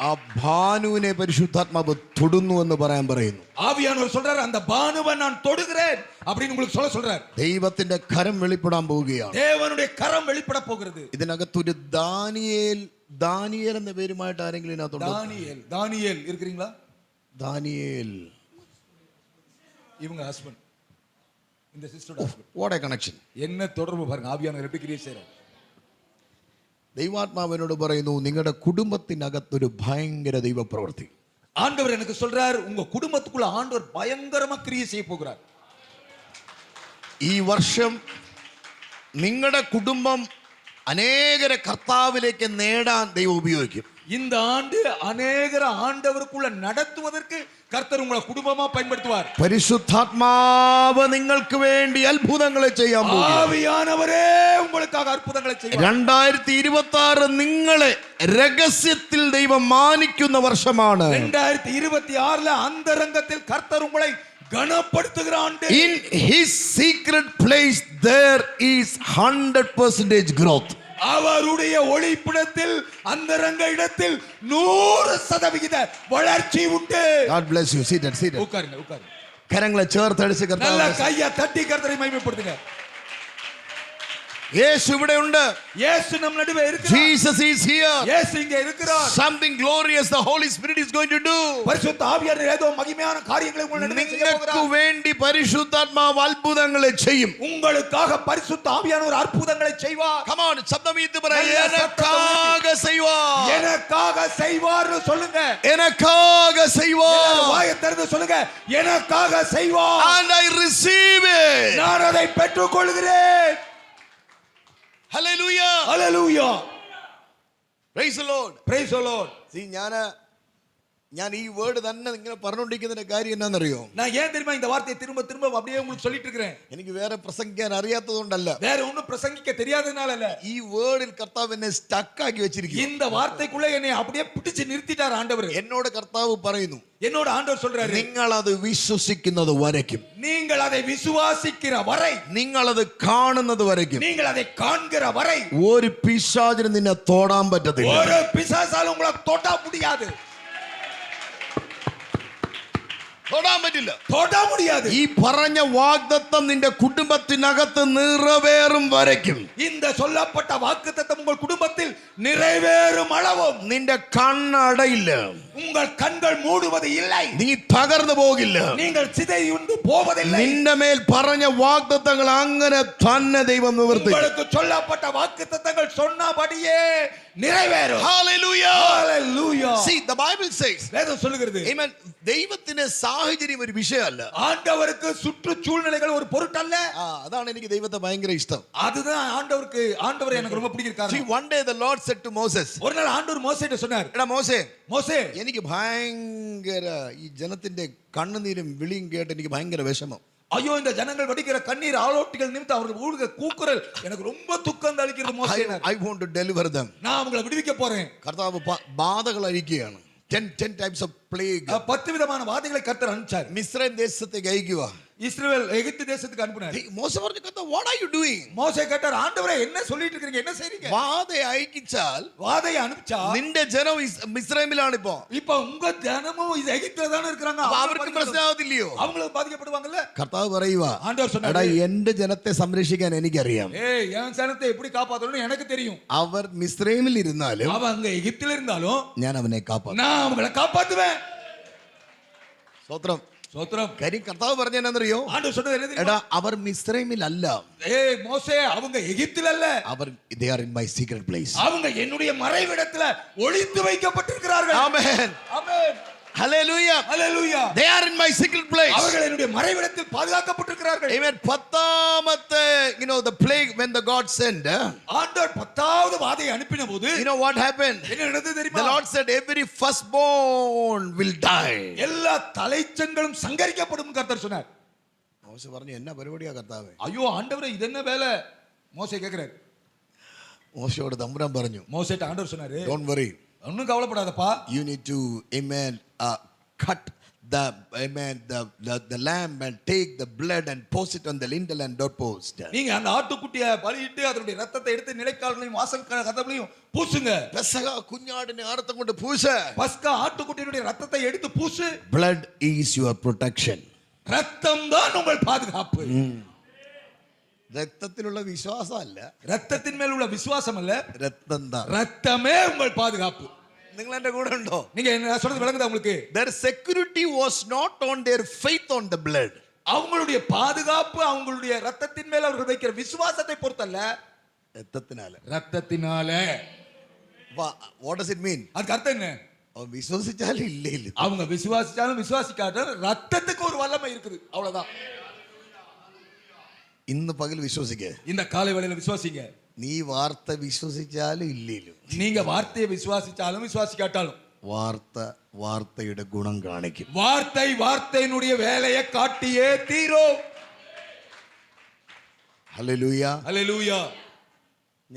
ആ ഭാനുവിനെ പരിശുദ്ധാത്മാവ് തൊടുന്നു എന്ന് പറയാൻ പറയുന്നു. ஆவியானவர் சொல்றாரு, அந்த பானுவை நான் தொடுகிறேன் அப்படின்னு உங்களுக்கு சொல்றாரு. ദൈവത്തിന്റെ കരം വെളിപ്പെടാൻ പോവുകയാണ്. தேவனுடைய கரம் வெளிப்பட போகிறது. ഇതിനകത്തൊരു ദാനിയേൽ എന്ന പേരുമായിട്ട് ആരെങ്കിലും ഇതിനകത്തുണ്ടോ? தானியேல் இருக்கிறீங்களா? ദാനിയേൽ இவங்க ஹஸ்பண்ட், இந்த சிஸ்டரோட ஹஸ்பண்ட். What A connection! என்ன தொடர்பு பாருங்க, ஆவியானவர் எப்படி கிரியை செய்றார். ദൈവാത്മാവിനോട് പറയുന്നു, നിങ്ങളുടെ കുടുംബത്തിനകത്തൊരു ഭയങ്കര ദൈവപ്രവൃത്തി. ஆண்டவர் எனக்கு சொல்றார், உங்க குடும்பத்துக்குள்ள ஆண்டவர் பயங்கரமா கிரியை செய்ய போகிறார். ഈ വർഷം നിങ്ങളുടെ കുടുംബം അനേകരെ കർത്താവിലേക്ക് നേടാൻ ദൈവം ഉപയോഗിക്കും. இந்த ஆண்டு அநேகர ஆண்டவருக்குள்ள நடத்துவதற்கு கர்த்தர் உங்களை குடும்பமா பயன்படுத்துவார். പരിശുദ്ധാത്മാവ് നിങ്ങൾക്ക് വേണ്ടി അത്ഭുതങ്ങളെ ചെയ്യാൻ പോകുന്നു. ஆவியானவரே உங்களுக்காக அற்புதங்களை செய்வார். 2026 നിങ്ങളെ രഹസ്യത്തിൽ ദൈവം മാനിക്കുന്ന വർഷമാണ്. 2026 അന്തരംഗത്തിൽ கர்த்தர் உங்களை கனப்படுத்துகிற ஆண்டு. In his secret place there is 100% growth. அவருடைய ஒளிப்பிடத்தில் அந்தரங்க இடத்தில் 100% வளர்ச்சி உண்டு. God bless you. Seated. உட்காருங்க. കരങ്ങളെ ചേർത്തടിച്ച് நல்ல കർത്താവ് கையை தட்டி கர்த்தரை மகிமைப்படுத்துங்க. യേശു ഇവിടെ ഉണ്ട്. இயேசு நம் நடுவே இருக்கிறார். Jesus is here. இயேசு இங்கே இருக்கிறார். Something glorious the Holy Spirit is going to do. பரிசுத்த ஆவியானவர் ஏதோ மகிமையான காரியங்களை உங்கள் நடுவே செய்ய നിങ്ങൾക്ക് போகிறார். വേണ്ടി പരിശുദ്ധാത്മാവ് അത്ഭുതങ്ങളെ ചെയ്യും. உங்களுக்காக பரிசுத்த ஆவியானவர் அற்புதங்களை செய்வார். Come on, சப்தமிட்டு പറ, எனக்காக செய்வார். எனக்காக செய்வார்னு சொல்லுங்க. எனக்காக செய்வார். வாயை திறந்து சொல்லுங்க, எனக்காக செய்வார். And I receive it. நான் அதை பெற்றுக்கொள்கிறேன். Hallelujah. Hallelujah. Praise the Lord. Praise the Lord. See, ഞാൻ ഈ വേർഡ് തന്നെ ഇങ്ങനെ പറഞ്ഞുകൊണ്ടിരിക്കുന്നതിന്റെ കാര്യം എന്നാണെന്നറിയോ? நான் ஏன் தெரியுமா இந்த வார்த்தையை திரும்ப அப்படியே உங்களுக்கு சொல்லிட்டு இருக்கிறேன்? എനിക്ക് വേറെ പ്രസംഗിക്കാൻ അറിയാത്തതുകൊണ്ടല്ല, வேற ஒண்ணும் பிரசங்கிக்க தெரியாதனால அல்ல. ഈ വേർഡിൽ കർത്താവ് എന്നെ സ്റ്റക്ക് ആക്കി വെച്ചിരിക്കുന്നു. இந்த வார்த்தைக்குள்ள என்னை அப்படியே பிடிச்சு நிறுத்திட்டார் ஆண்டவர். എന്നോട് കർത്താവ് പറയുന്നു, என்னோட ஆண்டவர் சொல்றாரு, നിങ്ങൾ അത് വിശ്വസിക്കുന്നത് വരയ്ക്കും, நீங்கள் அதை விசுவாசிக்கிற வரை, നിങ്ങൾ അത് കാണുന്നത് വരയ്ക്കും, நீங்கள் அதை காண்கிற வரை ഒരു പിശാചിന് നിന്നെ തൊടാൻ പറ്റത്തില്ല. ஒரு பிசாசால உங்களை தொட முடியாது. തൊടാൻ പറ്റില്ല, தொட முடியாது. ഈ പറഞ്ഞ വാഗ്ദത്തം നിന്റെ കുടുംബത്തിനകത്ത് നിറവേറും വരയ്ക്കും. இந்த சொல்லப்பட்ட வாக்குத்தத்தம் உங்கள் குடும்பத்தில் நிறைவேறும் அளவும் നിന്റെ കണ്ണടയില്ല, உங்கள் கண்கள் மூடுவது இல்லை, നീ തകർന്നു പോകില്ല. நீங்கள் சிதைந்து போவதில்லை. നിന്റെ മേൽ പറഞ്ഞ വാഗ്ദത്തങ്ങൾ അങ്ങനെ തന്നെ ദൈവം നിവർത്തിക്കും. உங்களுக்கு சொல்லப்பட்ட வாக்குத்தத்தங்கள் சொன்னபடியே நிறைவேறும். Hallelujah. Hallelujah. See, the Bible says, வேதம் சொல்லுகிறது, amen, ദൈവത്തിന് സാഹചര്യം ഒരു വിഷയമല്ല. ஆண்டவருக்கு சுற்றுச்சூழ்நிலைகள் ஒரு பொருட்டல்ல. അതാണ് എനിക്ക് ദൈവത്തെ ഭയങ്കര ഇഷ്ടം. அதுதான் ஆண்டவர் எனக்கு ரொம்ப பிடிக்கிறாரு. See, one day the Lord said to Moses, ஒரு நாள் ஆண்டவர் மோசேட்ட சொன்னார், എടാ മോശേ, மோசே, എനിക്ക് ഭയങ്കര ഈ ജനത്തിന്റെ കണ്ണുനീരും വിളിയും കേട്ട് എനിക്ക് ഭയങ്കര വിഷമം. ஐயோ, இந்த ஜனங்கள் வடிக்கிற கண்ணீர் ஆலோட்டிகள் நிமித்தம் அவர்கள் ஊழுக கூக்குரல் எனக்கு ரொம்ப துக்கம் தளிக்கிறது மோசே. I want to deliver them. நான் அவங்களை விடுவிக்க போறேன். കർത്താവ് ബാധകൾ അഴിക്കുകയാണ്. 10 types of plague. 10 விதமான வாதைகளை கர்த்தர் அனுப்பிச்சார். മിസ്രൈം ദേശത്തേക്ക് അയക്കുക. இஸ்ரவேல் எகிப்து தேசத்துக்கு அனுப்பினார். മോശ പറഞ്ഞു, കർത്താവ്, what are you doing? மோசே கேட்டார், ஆண்டவரே என்ன சொல்லிட்டு இருக்கீங்க, என்ன செய்றீங்க? വാதை അയച്ചാൽ வாதையை அனுப்பிச்சா നിന്റെ ജനം മിസ്രൈമിലാണ് ഇപ്പോ. இப்ப உங்க ஜனமும் எகிப்துல தான இருக்காங்க. അപ്പൊ അവർക്ക് പ്രശ്നമാവത്തില്ലയോ? அவங்களுக்கு பாதிக்கப்படுவாங்கல்ல. കർത്താവ് പറയുക, ஆண்டவர் എടാ, சொன்னாரு, എന്റെ ജനത്തെ സംരക്ഷിക്കാൻ എനിക്കറിയാം. ஏய் என் ஜனத்தை எப்படி காப்பாத்தணும்னு எனக்கு தெரியும். അവർ മിസ്രൈമിൽ ഇരുന്നാലും அவன் அங்க எகிப்துல இருந்தாலும் ഞാൻ അവനെ കാപ്പാത്തും. நான் அவங்களை காப்பாத்துவேன். സ്തോത്രം. ஸ்தோத்திரம். കാര്യം കർത്താവ് പറഞ്ഞ എന്നറിയോ? ஆண்டவர் சொன்னது என்ன എടാ, தெரியுமா? അവർ മിസ്രൈമിലല്ല, ஏய் மோசே, அவங்க எகிப்துல அல்ல, അവർ they are in my secret place. அவங்க என்னுடைய மறைவிடத்துல ஒளித்து வைக்கப்பட்டிருக்கிறார்கள். Amen. Amen. Hallelujah. Hallelujah. They are in my secret place. அவர்கள் என்னுடைய மறைவிடத்தில் பாதுகாக்கப்பட்டிருக்கிறார்கள். Amen. പത്താമത്തെ, the plague when the God sent, ஆண்டவர் 10வது வாதையை அனுப்பின போது what happened? என்ன நடந்தது The தெரியுமா? Lord said every firstborn will die. எல்லா தலைச்சங்களும் சங்கரிக்கப்படும் கர்த்தர் சொன்னார். മോശ പറഞ്ഞു, എന്നാ പരിപാടിയാ കർത്താവേ? ஐயோ ஆண்டவரே, இது என்ன வேலை? மோசே கேக்குறாரு. മോശയോട് തമ്പുരാൻ പറഞ്ഞു, மோசேட்ட ஆண்டவர் சொன்னாரு, don't worry, ஒண்ணும் கவலைப்படாதப்பா, you need to cut the lamb and take the blood and post it on the lintel and doorpost. நீங்க அந்த ஆட்டுக்குட்டியை பலியிட்டு அதனுடைய ரத்தத்தை எடுத்து நிலைக்கால்களையும் வாசல் கதவுகளையும் பூசுங்க. പെസഹ കുഞ്ഞാടിനെ ആർത്തം കൊണ്ട് പൂശ. பஸ்கா ஆட்டுக்குட்டியினுடைய ரத்தத்தை எடுத்து பூசு. Blood is your protection. ரத்தம் தான் உங்கள் பாதுகாப்பு. രക്തത്തിലുള്ള വിശ്വാസമല്ല, ரத்தத்தின் மேல் உள்ள விசுவாசம் அல்ல, രക്തം தான். ரத்தமே உங்கள் பாதுகாப்பு. നിങ്ങൾ എന്റെ കൂടെ ഉണ്ടോ? நீங்க என்ன சொல்றது விளங்குதா உங்களுக்கு? Their security was not on their faith on the blood. அவங்களுடைய பாதுகாப்பு அவங்களுடைய ரத்தத்தின் மேல் அவர்கள் வைக்கிற விசுவாசத்தை பொறுத்தல்ல, രക്തത്തിനാല. ரத்தத்தினால. What does it mean? அதுக்கு அர்த்தம் என்ன? அவன் விசுவாசிச்சாலும் இல்லை இல்லை, அவங்க விசுவாசிச்சாலும் விசுவாசிக்காட்டாலும் ரத்தத்துக்கு ஒரு வல்லமை இருக்குது, அவ்வளவுதான். ഇന്ന് പകൽ വിശ്വസിക്ക. இந்த காலை வேளையில விசுவாசிங்க. നീ വാർത്ത വിശ്വസിച്ചാലും ഇല്ലേലും, நீங்க வார்த்தையை விசுவாசிச்சாலும் விசுவாசிக்காட்டாலும் വാർത്തയുടെ ഗുണം കാണിക്കും. வார்த்தையினுடைய வேலையை காட்டியே தீரும். ഹല്ലേലൂയ. ஹல்லேலூயா.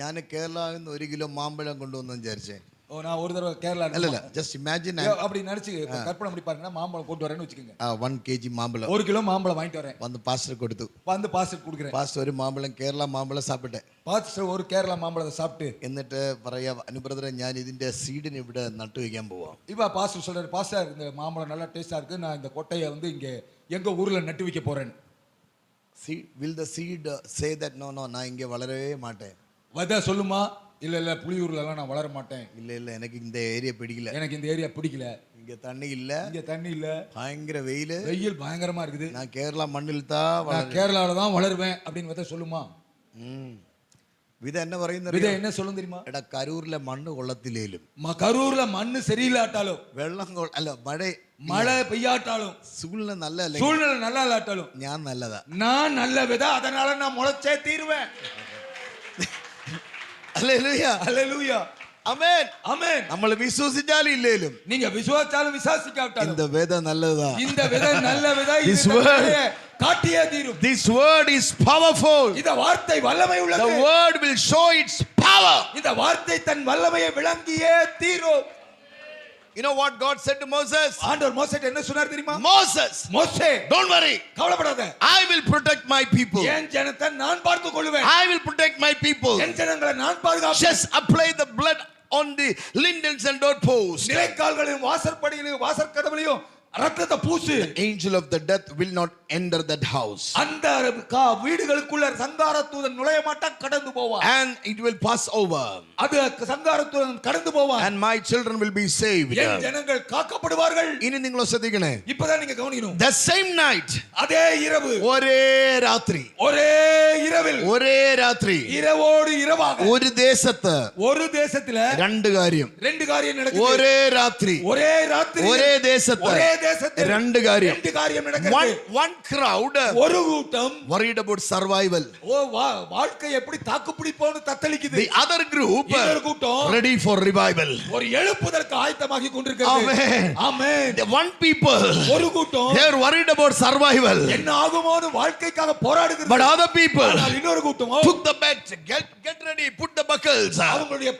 ഞാൻ കേരളയിൽ നിന്ന് 1 കിലോ മാമ്പഴം കൊണ്ടുവന്നു വിചാരിച്ചേ. நான் ஒரு தடவை கேரளா അല്ലല്ല, ജസ്റ്റ് ഇമാജിൻ, அப்படி நினைச்சு கற்பனை பண்ணி பாருங்க, மாம்பழம் கொண்டு வரேன்னு வச்சுக்கோங்க. 1 kg മാമ്പഴം 1 கிலோ மாம்பழம் வாங்கிட்டு வரேன், വന്ന് പാസ്റ്റർ കൊടുത്തു. வந்து பாஸ்டர் கொடுக்குறேன். പാസ്റ്റർ ഒരു മാമ്പഴം, കേരള മാമ്പഴം സാപ്പിട്ടെ. பாஸ்டர் ஒரு கேரளா மாம்பழத்தை சாப்பிட்டு എന്നിട്ട് പറയാ, അനുബ്രദറെ, ഞാൻ ഇതിന്റെ സീഡിന് ഇവിടെ നട്ടു വയ്ക്കാൻ പോവാം. இப்ப பாஸ்டர் சொல்றாரு, பாஸ்டர் இந்த மாம்பழம் நல்லா டேஸ்டா இருக்கு, நான் இந்த கொட்டையை வந்து இங்க எங்க ஊர்ல நட்டு வைக்க போறேன். Will the seed say that no, நான் இங்க வளரவே மாட்டேன்? விதை சொல்லுமா? இல்ல இல்ல, புளியூர்ல எல்லாம் நான் வளர மாட்டேன், இல்ல எனக்கு இந்த ஏரியா பிடிக்கல, எனக்கு இந்த ஏரியா பிடிக்கல, இங்க தண்ணி இல்ல, இங்க தண்ணி இல்ல, பயங்கர வெயில் பயங்கரமா இருக்குது, நான் கேரளா மண்ணில் தான், நான் கேரளால தான் வளருவேன் அப்படின்னு விதை சொல்லுமா? விதை என்ன പറയുന്നത്? விதை என்ன சொல்லும் தெரியுமா? എടാ, കരൂരിലെ മണ്ണ് കൊള്ളത്തില്ലേലും, கரூர்ல மண்ணு சரியில்லாட்டாலும், വെള്ളം അല്ല மழை பெய்யாட்டாலும், சூழ்நிலை நல்லா இல்லாட்டாலும் ഞാൻ നല്ലതാ, நான் நல்ல விதை, அதனால நான் முளைச்சே தீருவேன். ഹല്ലേലൂയ. ஹல்லேலூயா. ആമേൻ. ஆமென். നമ്മൾ വിശ്വസിച്ചാലും ഇല്ലേലും நீங்க விசுவாசிச்சாலும் விசுவாசிக்காட்டாலும் இந்த விதை நல்லதா, இந்த விதை நல்ல விதை, This word, காட்டியே தீரும். this word is powerful. இந்த வார்த்தை வல்லமை The உள்ளது. word will show its power. இந்த வார்த்தை தன் வல்லமையை விளங்கியே தீரும். You know what God said to Moses? ஆண்டவர் மோசேட்ட என்ன சொன்னார் தெரியுமா? Moses, மோசே, don't worry, கவலைப்படாத, I will protect my people. என் ஜனத்தை நான் பார்த்துக் கொள்வேன், I will protect my people. என் ஜனங்களை நான் பாதுகாப்பேன். Just apply the blood on the lintels and doorposts. நிலைக்கால்களையும் வாசற்படிகளையும் வாசற்கதவுகளையும் ரத்தத்தை பூசு. The angel of the death will not enter that house, அந்த வீடுகளுக்குள்ள சங்கார தூதன் நுழைய மாட்டான், கடந்து போவான். and it will pass over, அது சங்கார தூதன் கடந்து போவான், and my children will be saved. என் ஜனங்கள் காக்கப்படுவார்கள். ഇനി നിങ്ങൾ ശ്രദ്ധിക്കണേ, இப்பதான் நீங்க கவனிக்கணும். the same night, அதே இரவு, ഒരേ രാത്രി, ஒரே இரவில், ഒരേ രാത്രി, இரவோடு இரவாக ഒരു ദേശത്ത് ஒரு தேசத்துல രണ്ട് കാര്യം, ரெண்டு காரியம் நடக்குது. ഒരേ രാത്രി, ஒரே ராத்திரி, ഒരേ ദേശത്ത് ஒரே தேசத்தில் രണ്ട് കാര്യം. ரெண்டு காரியம் நடக்குது. One crowd ஒரு கூட்டம் worried about survival, வாழ்க்கை எப்படி தாக்கு பிடிப்போம்னு தத்தளிக்குது. the other group இன்னொரு கூட்டம் ready for revival. ஒரு எழுப்புதற்கு ஆயத்தமாகி கொண்டிருக்கிறது. Amen. Amen. The one people, ஒரு கூட்டம் they are worried about survival, என்ன ஆகுமோன்னு வாழ்க்கைக்காக போராடுகிறது. but other people ஆனால் இன்னொரு கூட்டம் took the bet, get ready, put the bucket buckles. அவங்களுடைய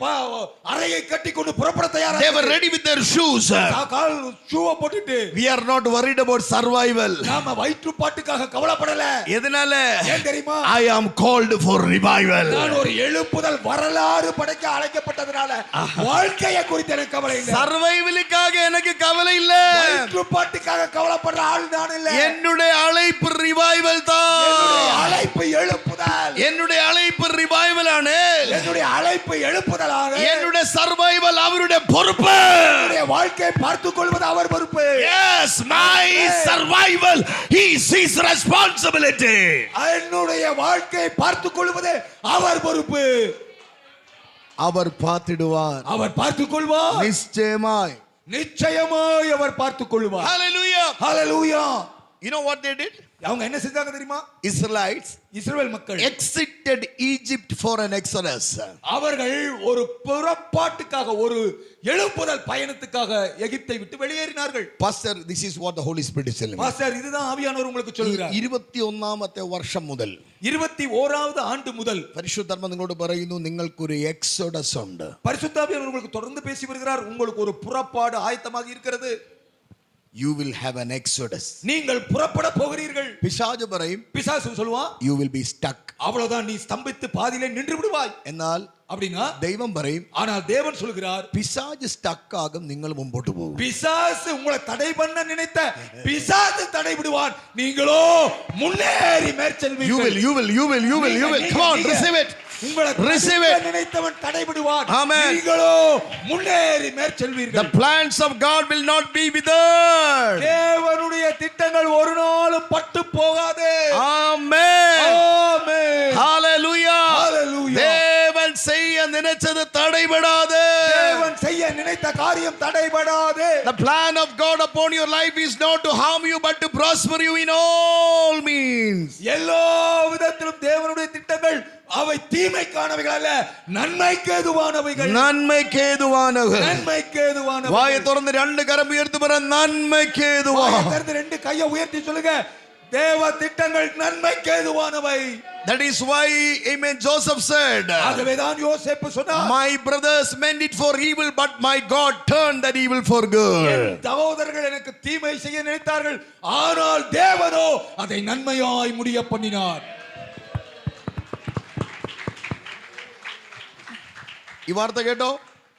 அறையை கட்டிக்கொண்டு புறப்பட தயாரா They were ready with their shoes. கால் ஷூவை போட்டுட்டு We are not worried about survival. நாம வயிற்றுப்பாட்டுக்காக கவலைப்படல. எதனால? ஏன் தெரியுமா? I am called for revival. நான் ஒரு எழுப்புதல் வரலாறு படைக்க அழைக்கப்பட்டதனால வாழ்க்கையை குறித்து எனக்கு கவலை இல்லை. சர்வைவலுக்காக எனக்கு கவலை இல்ல. வயிற்றுப்பாட்டுக்காக கவலைப்படுற ஆள் நான் இல்ல. என்னுடைய அழைப்பு ரிவைவல் தான். என்னுடைய அழைப்பு எழுப்புதல். என்னுடைய அழைப்பு ரிவைவல் ஆனே. என்னுடைய அழைப்பு எழுப்புதல் ஆனே. என்னுடைய சர்வைவல் அவருடைய பொறுப்பு. என்னுடைய வாழ்க்கையை பார்த்துக் கொள்வது அவர் பொறுப்பு. Yes, my survival is his responsibility. என்னுடைய வாழ்க்கையை பார்த்துக் கொள்வது அவர் பொறுப்பு. அவர் பார்த்திடுவார். அவர் பார்த்துக் கொள்வார். நிச்சயமாய் நிச்சயமாய் அவர் பார்த்துக் கொள்வார். Hallelujah. Hallelujah. You know what they did? அவங்க என்ன செஞ்சாங்க தெரியுமா? Israelites இஸ்ரவேல் மக்கள் exited Egypt for an exodus. அவர்கள் ஒரு புறப்பாட்டுக்காக ஒரு எழுப்புதல் பயணத்துக்காக எகிப்தை விட்டு வெளியேறினார்கள். Pastor, this is what the Holy Spirit is telling me. Pastor, இதுதான் ஆவியானவர் உங்களுக்கு சொல்கிறார். 21ാമത്തെ വർഷം മുതൽ 21வது ஆண்டு முதல் പരിശുദ്ധാത്മ നിങ്ങളോട് പറയുന്നു നിങ്ങൾക്കൊരു എക്സോഡസ് ഉണ്ട്. பரிசுத்த ஆவியானவர் உங்களுக்கு தொடர்ந்து பேசி வருகிறார். உங்களுக்கு ஒரு புறப்பாடு ஆயத்தமாக இருக்கிறது. You will have an exodus. நீங்கள் புறப்பட போகிறீர்கள். പിശാച് പറയും, பிசாசு சொல்வான், you will be stuck. அவ்வளவுதான், நீ ஸ்தம்பித்து பாதியிலே நின்று விடுவாய். എന്നാൽ அப்படினா ദൈവം പറയും, ஆனால் தேவன் சொல்கிறார், പിശാച് stuck ആകും, നിങ്ങൾ മുമ്പോട്ട് പോകും. பிசாசு உங்களை தடை பண்ண நினைத்த பிசாசு தடை விடுவான், நீங்களோ முன்னேறி மேற்செல்வீர்கள். You will. Come on, receive it. உங்களை Receive it. நினைத்தவன் தடை விடுவான். Amen. நீங்களோ முன்னேறி மேற்செல்வீர்கள். The plans of God will not be withered. தேவனுடைய திட்டங்கள் ஒரு நாளும் பட்டு போகாது. Amen. ஆமென். Hallelujah. Hallelujah. தேவன் செய்ய நினைச்சது தடைபடாது. தேவன் செய்ய நினைத்த காரியம் தடைபடாது. The plan of God upon your life is not to harm you but to prosper you in all means. எல்லா விதத்திலும் தேவனுடைய திட்டங்கள் அவை தீமைக்கானவைகள் அல்ல, நன்மைக்கு ஏதுவானவைகள். நன்மைக்கு ஏதுவானவைகள். நன்மைக்கு ஏதுவானவைகள். வாயை திறந்து ரெண்டு கரம் உயர்த்தி பாரு, நன்மைக்கு ஏதுவா. வாயை திறந்து ரெண்டு கையை உயர்த்தி சொல்லுங்க, தேவ திட்டங்கள் நன்மைக்கு ஏதுவானவை. That is why, amen, Joseph said, ஆகவேதான் யோசேப்பு சொன்னார், my brothers meant it for evil but my God turned that evil for good. சகோதரர்கள் எனக்கு தீமை செய்ய நினைத்தார்கள், ஆனால் தேவனோ அதை நன்மையாய் முடிய பண்ணினார். ഈ വാർത്ത കേട്ടോ?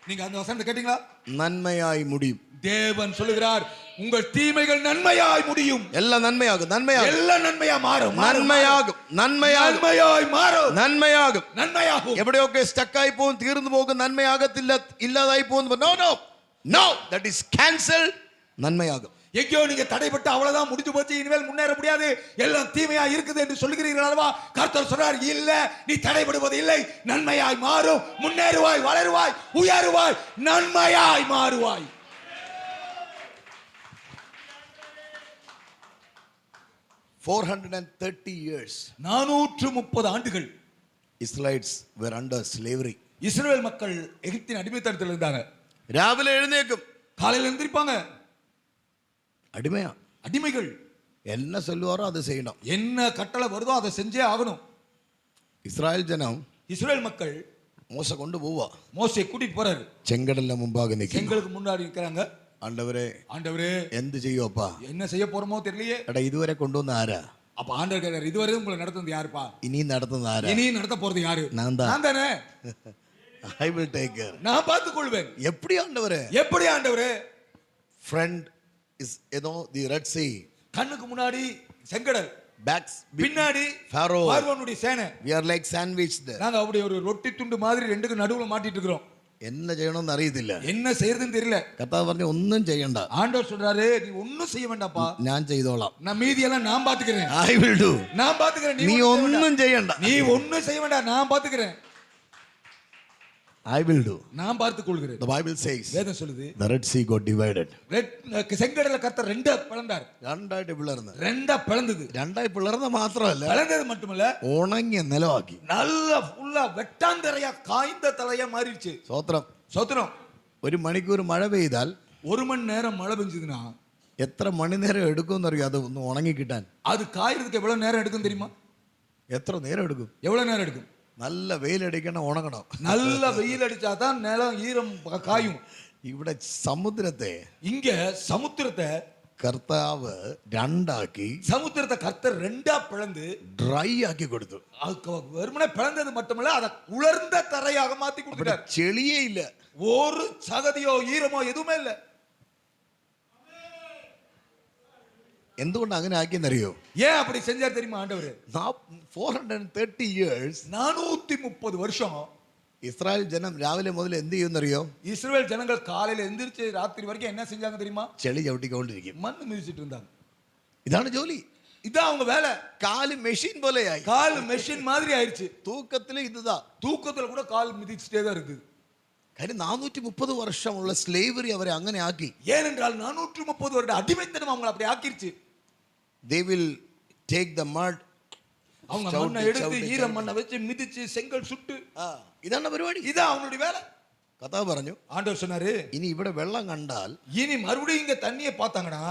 நீங்க அந்த வசனத்தை கேட்டீங்களா? നന്മയായി முடியும். தேவன் சொல்லுகிறார், உங்கள் தீமைகள் நன்மையாய் முடியும். എല്ലാം നന്മയാകും. எல்லாம் நன்மையா மாறும். നന്മയാകും. நன்மையாய் மாறும். നന്മയാകും. എവിടെയൊക്കെ സ്റ്റക്കായി പോകും, തീർന്നു പോകും, നന്മയാകത്തില്ല, ഇല്ലാതായി പോകും. No, that is cancelled. നന്മയാകും. எங்கேயோ நீங்க தடைப்பட்டு அவ்வளவுதான், முடிஞ்சு போச்சு, இனிமேல் முன்னேற முடியாது, எல்லாம் தீமையா இருக்குது என்று சொல்லுகிறீர்கள் அல்லவா? கர்த்தர் சொல்றார், இல்ல, நீ தடைபடுவது இல்லை, நன்மையாய் மாறும், முன்னேறுவாய், வளருவாய், உயருவாய், நன்மையாய் மாறுவாய். $430 430 ஆண்டுகள் Israelites were under slavery. இஸ்ரவேல் மக்கள் எகிப்தின் அடிமைத்தனத்தில் இருந்தாங்க. രാവിലെ എഴുന്നേക്കും, காலையில் எந்திரிப்பாங்க, அடிமையா, அடிமைகள். என்ன சொல்லுவாரோ அதை செய்யணும். என்ன கட்டளை வருதோ அதை செஞ்சே ஆகணும். இஸ்ராயல் ஜனம், இஸ்ரவேல் மக்கள் மோச கொண்டு போவா, மோசே கூட்டிட்டு போறாரு. செங்கடல்ல முன்பாக நிக்க, செங்கலுக்கு முன்னாடி நிக்கிறாங்க. ஆண்டவரே എന്ത് ചെയ്യുവപ്പാ, என்ன செய்ய போறோமோ தெரியலையே. എടാ ഇതുവരെ കൊണ്ടുവന്ന ആരാ? அப்ப ஆண்டவர் கேட்டார், இதுவரை உங்களை நடத்துறது யாருப்பா? ഇനി നടത്തുന്ന ആരാ? இனி நடத்த போறது யாரு? நான் தானே. I will take care. நான் பார்த்துக் கொள்வேன். எப்படி ஆண்டவரே? எப்படி ஆண்டவரே? Friend is, you know, the Red Sea. கண்ணுக்கு முன்னாடி செங்கடல், backs பின்னாடி பார்வோனுடைய சேனை. We are like sandwiched. நாங்க அப்படி ஒரு ரொட்டி துண்டு மாதிரி ரெண்டுக்கு நடுவுல மாட்டிட்டு இருக்கிறோம். என்ன செய்யணும்னு அறியதில்ல, என்ன செய்யறதுன்னு தெரியல. கர்த்தாവ് പറഞ്ഞു ഒന്നും ചെയ്യണ്ട. ஆண்டவர் சொல்றாரு, நீ ஒண்ணும் செய்ய வேண்டாம்ப்பா, நான் செய்தோளாம், நான் மீதி எல்லாம் நான் பாத்துக்கிறேன். I will do. நான் பாத்துக்கிறேன், நீ ஒண்ணும் செய்யണ്ട, நீ ஒண்ணும் செய்ய வேண்டாம், நான் பாத்துக்கிறேன். I will do. நான் பார்த்துக் கொள்கிறேன். The Bible says, வேதம் சொல்லுது, the Red Sea got divided. செங்கடலை கர்த்தர் ரெண்டா பிளந்தார். രണ്ടായിട്ട് പിളർന്നു. ரெண்டா பிளந்தது. രണ്ടായി പിളർന്ന മാത്രമല്ല, பிளந்தது மட்டுமல்ல, ഉണങ്ങിയ നിലമാക്കി. நல்ல ஃபுல்லா வெட்டாந்தரையா காய்ந்த தலையா மாறிடுச்சு. സ്തോത്രം. சோத்திரம். ഒരു മണിക്കൂർ മഴ പെയ്താൽ, ஒரு மணி நேரம் மழை பெஞ்சதுன்னா എത്ര മണിനേരം എടുക്കും അറിയോ അത് ഒന്ന് ഉണങ്ങി കിട്ടാൻ? அது காயறதுக்கு எவ்வளவு நேரம் எடுக்கும் தெரியுமா? എത്ര നേരം എടുക്കും? எவ்வளவு நேரம் எடுக்கும்? നല്ല വെയിലടിക്കണം, ഉണങ്ങണം. நல்ல வெயில் அடிச்சாதான் நிலம் ஈரம் காயும். ഇവിടെ സമുദ്രത്തെ இங்க சமுத்திரத்தை കർത്താവ് രണ്ടാക്കി சமுத்திரத்தை கர்த்தர் ரெண்டா பிளந்து ഡ്രൈ ആക്കി കൊടുത്തു. வெறுமனே பிளந்தது மட்டுமல்ல, அதை உலர்ந்த தரையாக மாத்தி അവിടെ கொடுத்தார். ചെളിയേ ഇല്ല, ஒரு சகதியோ ஈரமோ எதுவுமே இல்ல. എന്തുകൊണ്ട് അങ്ങനെ ആക്കിയെന്നറിയോ? ஏன் அப்படி செஞ்சார் தெரியுமா ஆண்டவர்? 430 years 430 வருஷம் ഇസ്രായേൽ ജനം രാവിലെ മുതൽ എന്ത് ചെയ്യുമെന്നറിയോ? இஸ்ரவேல் ஜனங்கள் காலையில எந்திரிச்சு ராத்திரி வரைக்கும் என்ன செஞ்சாங்க தெரியுமா? ചെളി ചവിട്ടിക്കൊണ്ടിരിക്കും, மண்ணு மிதிச்சிட்டு இருந்தாங்க. ഇതാണ് ജോലി. இதான் அவங்க வேலை. കാല് മെഷീൻ പോലെയായി, கால் மெஷின் மாதிரி ஆயிடுச்சு. തൂക്കത്തില് ഇതാ, தூக்கத்துல கூட கால் மிதிச்சுட்டே தான் இருக்குது. കാര്യം 430 വർഷമുള്ള സ്ലേവറി അവരെ അങ്ങനെ ആക്കി. ஏனென்றால் 430 வருட அடிமைத்தனம் அவங்களை அப்படி ஆக்கிருச்சு. They will take the mud, அவங்க மண்ணை எடுத்து ஈர மண்ணை வச்சு மிதிச்சு செங்கல் சுட்டு, ഇതാണ് പരിപാടി. இதான் அவங்களுடைய வேலை. കർത്താവ് പറഞ്ഞു, ஆண்டவர் சொன்னாரு, ഇനി ഇവിടെ വെള്ളം കണ്ടാൽ, இனி மறுபடியும் இங்க தண்ணியை பார்த்தாங்கன்னா,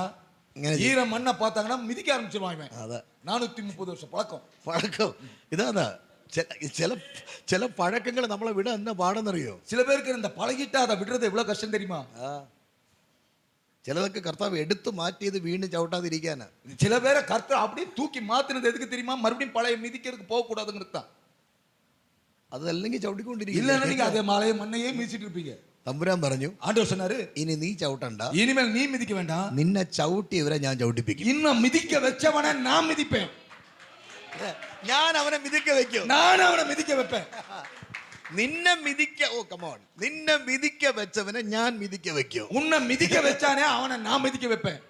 ஈர மண்ணை பார்த்தாங்கன்னா மிதிக்க ஆரம்பிச்சிருவாங்க. അതെ 430 வருஷம் பழக்கம். പഴക്കം ഇതാണ്. ചില പഴക്കങ്ങൾ നമ്മളെ വിടാൻ എന്നാ പാടെന്നറിയോ? சில பேருக்கு இந்த பழகிட்டா அதை விடுறது எவ்வளவு கஷ்டம் தெரியுமா? ചിലതൊക്കെ കർത്താവ് എടുത്തു മാറ്റിയത് വീണ്ടും ചവിട്ടാതിരിക്കാനാ. சில பேரை கர்த்தர் அப்படியே தூக்கி மாத்தினது எதுக்கு தெரியுமா? மறுபடியும் பழைய மிதிக்கிறதுக்கு போக கூடாதுங்கிறது தான். അതല്ലെങ്കിൽ ചവിട്ടിക്കൊണ്ടിരിക്കും. இல்லன்னா நீங்க அதே மலைய மண்ணையே மிதிச்சிட்டு இருப்பீங்க. തമ്പുരാൻ പറഞ്ഞു, ஆண்டவர் சொன்னாரு, ഇനി നീ ചവിട്ടണ്ട, இனிமேல் நீ மிதிக்க வேண்டாம், നിന്നെ ചവിട്ടിയവരെ ഞാൻ ചവിട്ടിപ്പിക്കും. இன்னும் மிதிக்க வச்சவனை நான் மிதிப்பேன். ഞാൻ അവനെ മിതിക്ക വെക്കും, நான் அவனை மிதிக்க வைப்பேன். നിന്നെ മിതിക്ക, ഓ കമോൺ, നിന്നെ മിതിക്ക വെച്ചവനെ ഞാൻ മിതിക്ക വെക്കും. உன்னை மிதிக்க வச்சானே அவனை நான் மிதிக்க வைப்பேன்.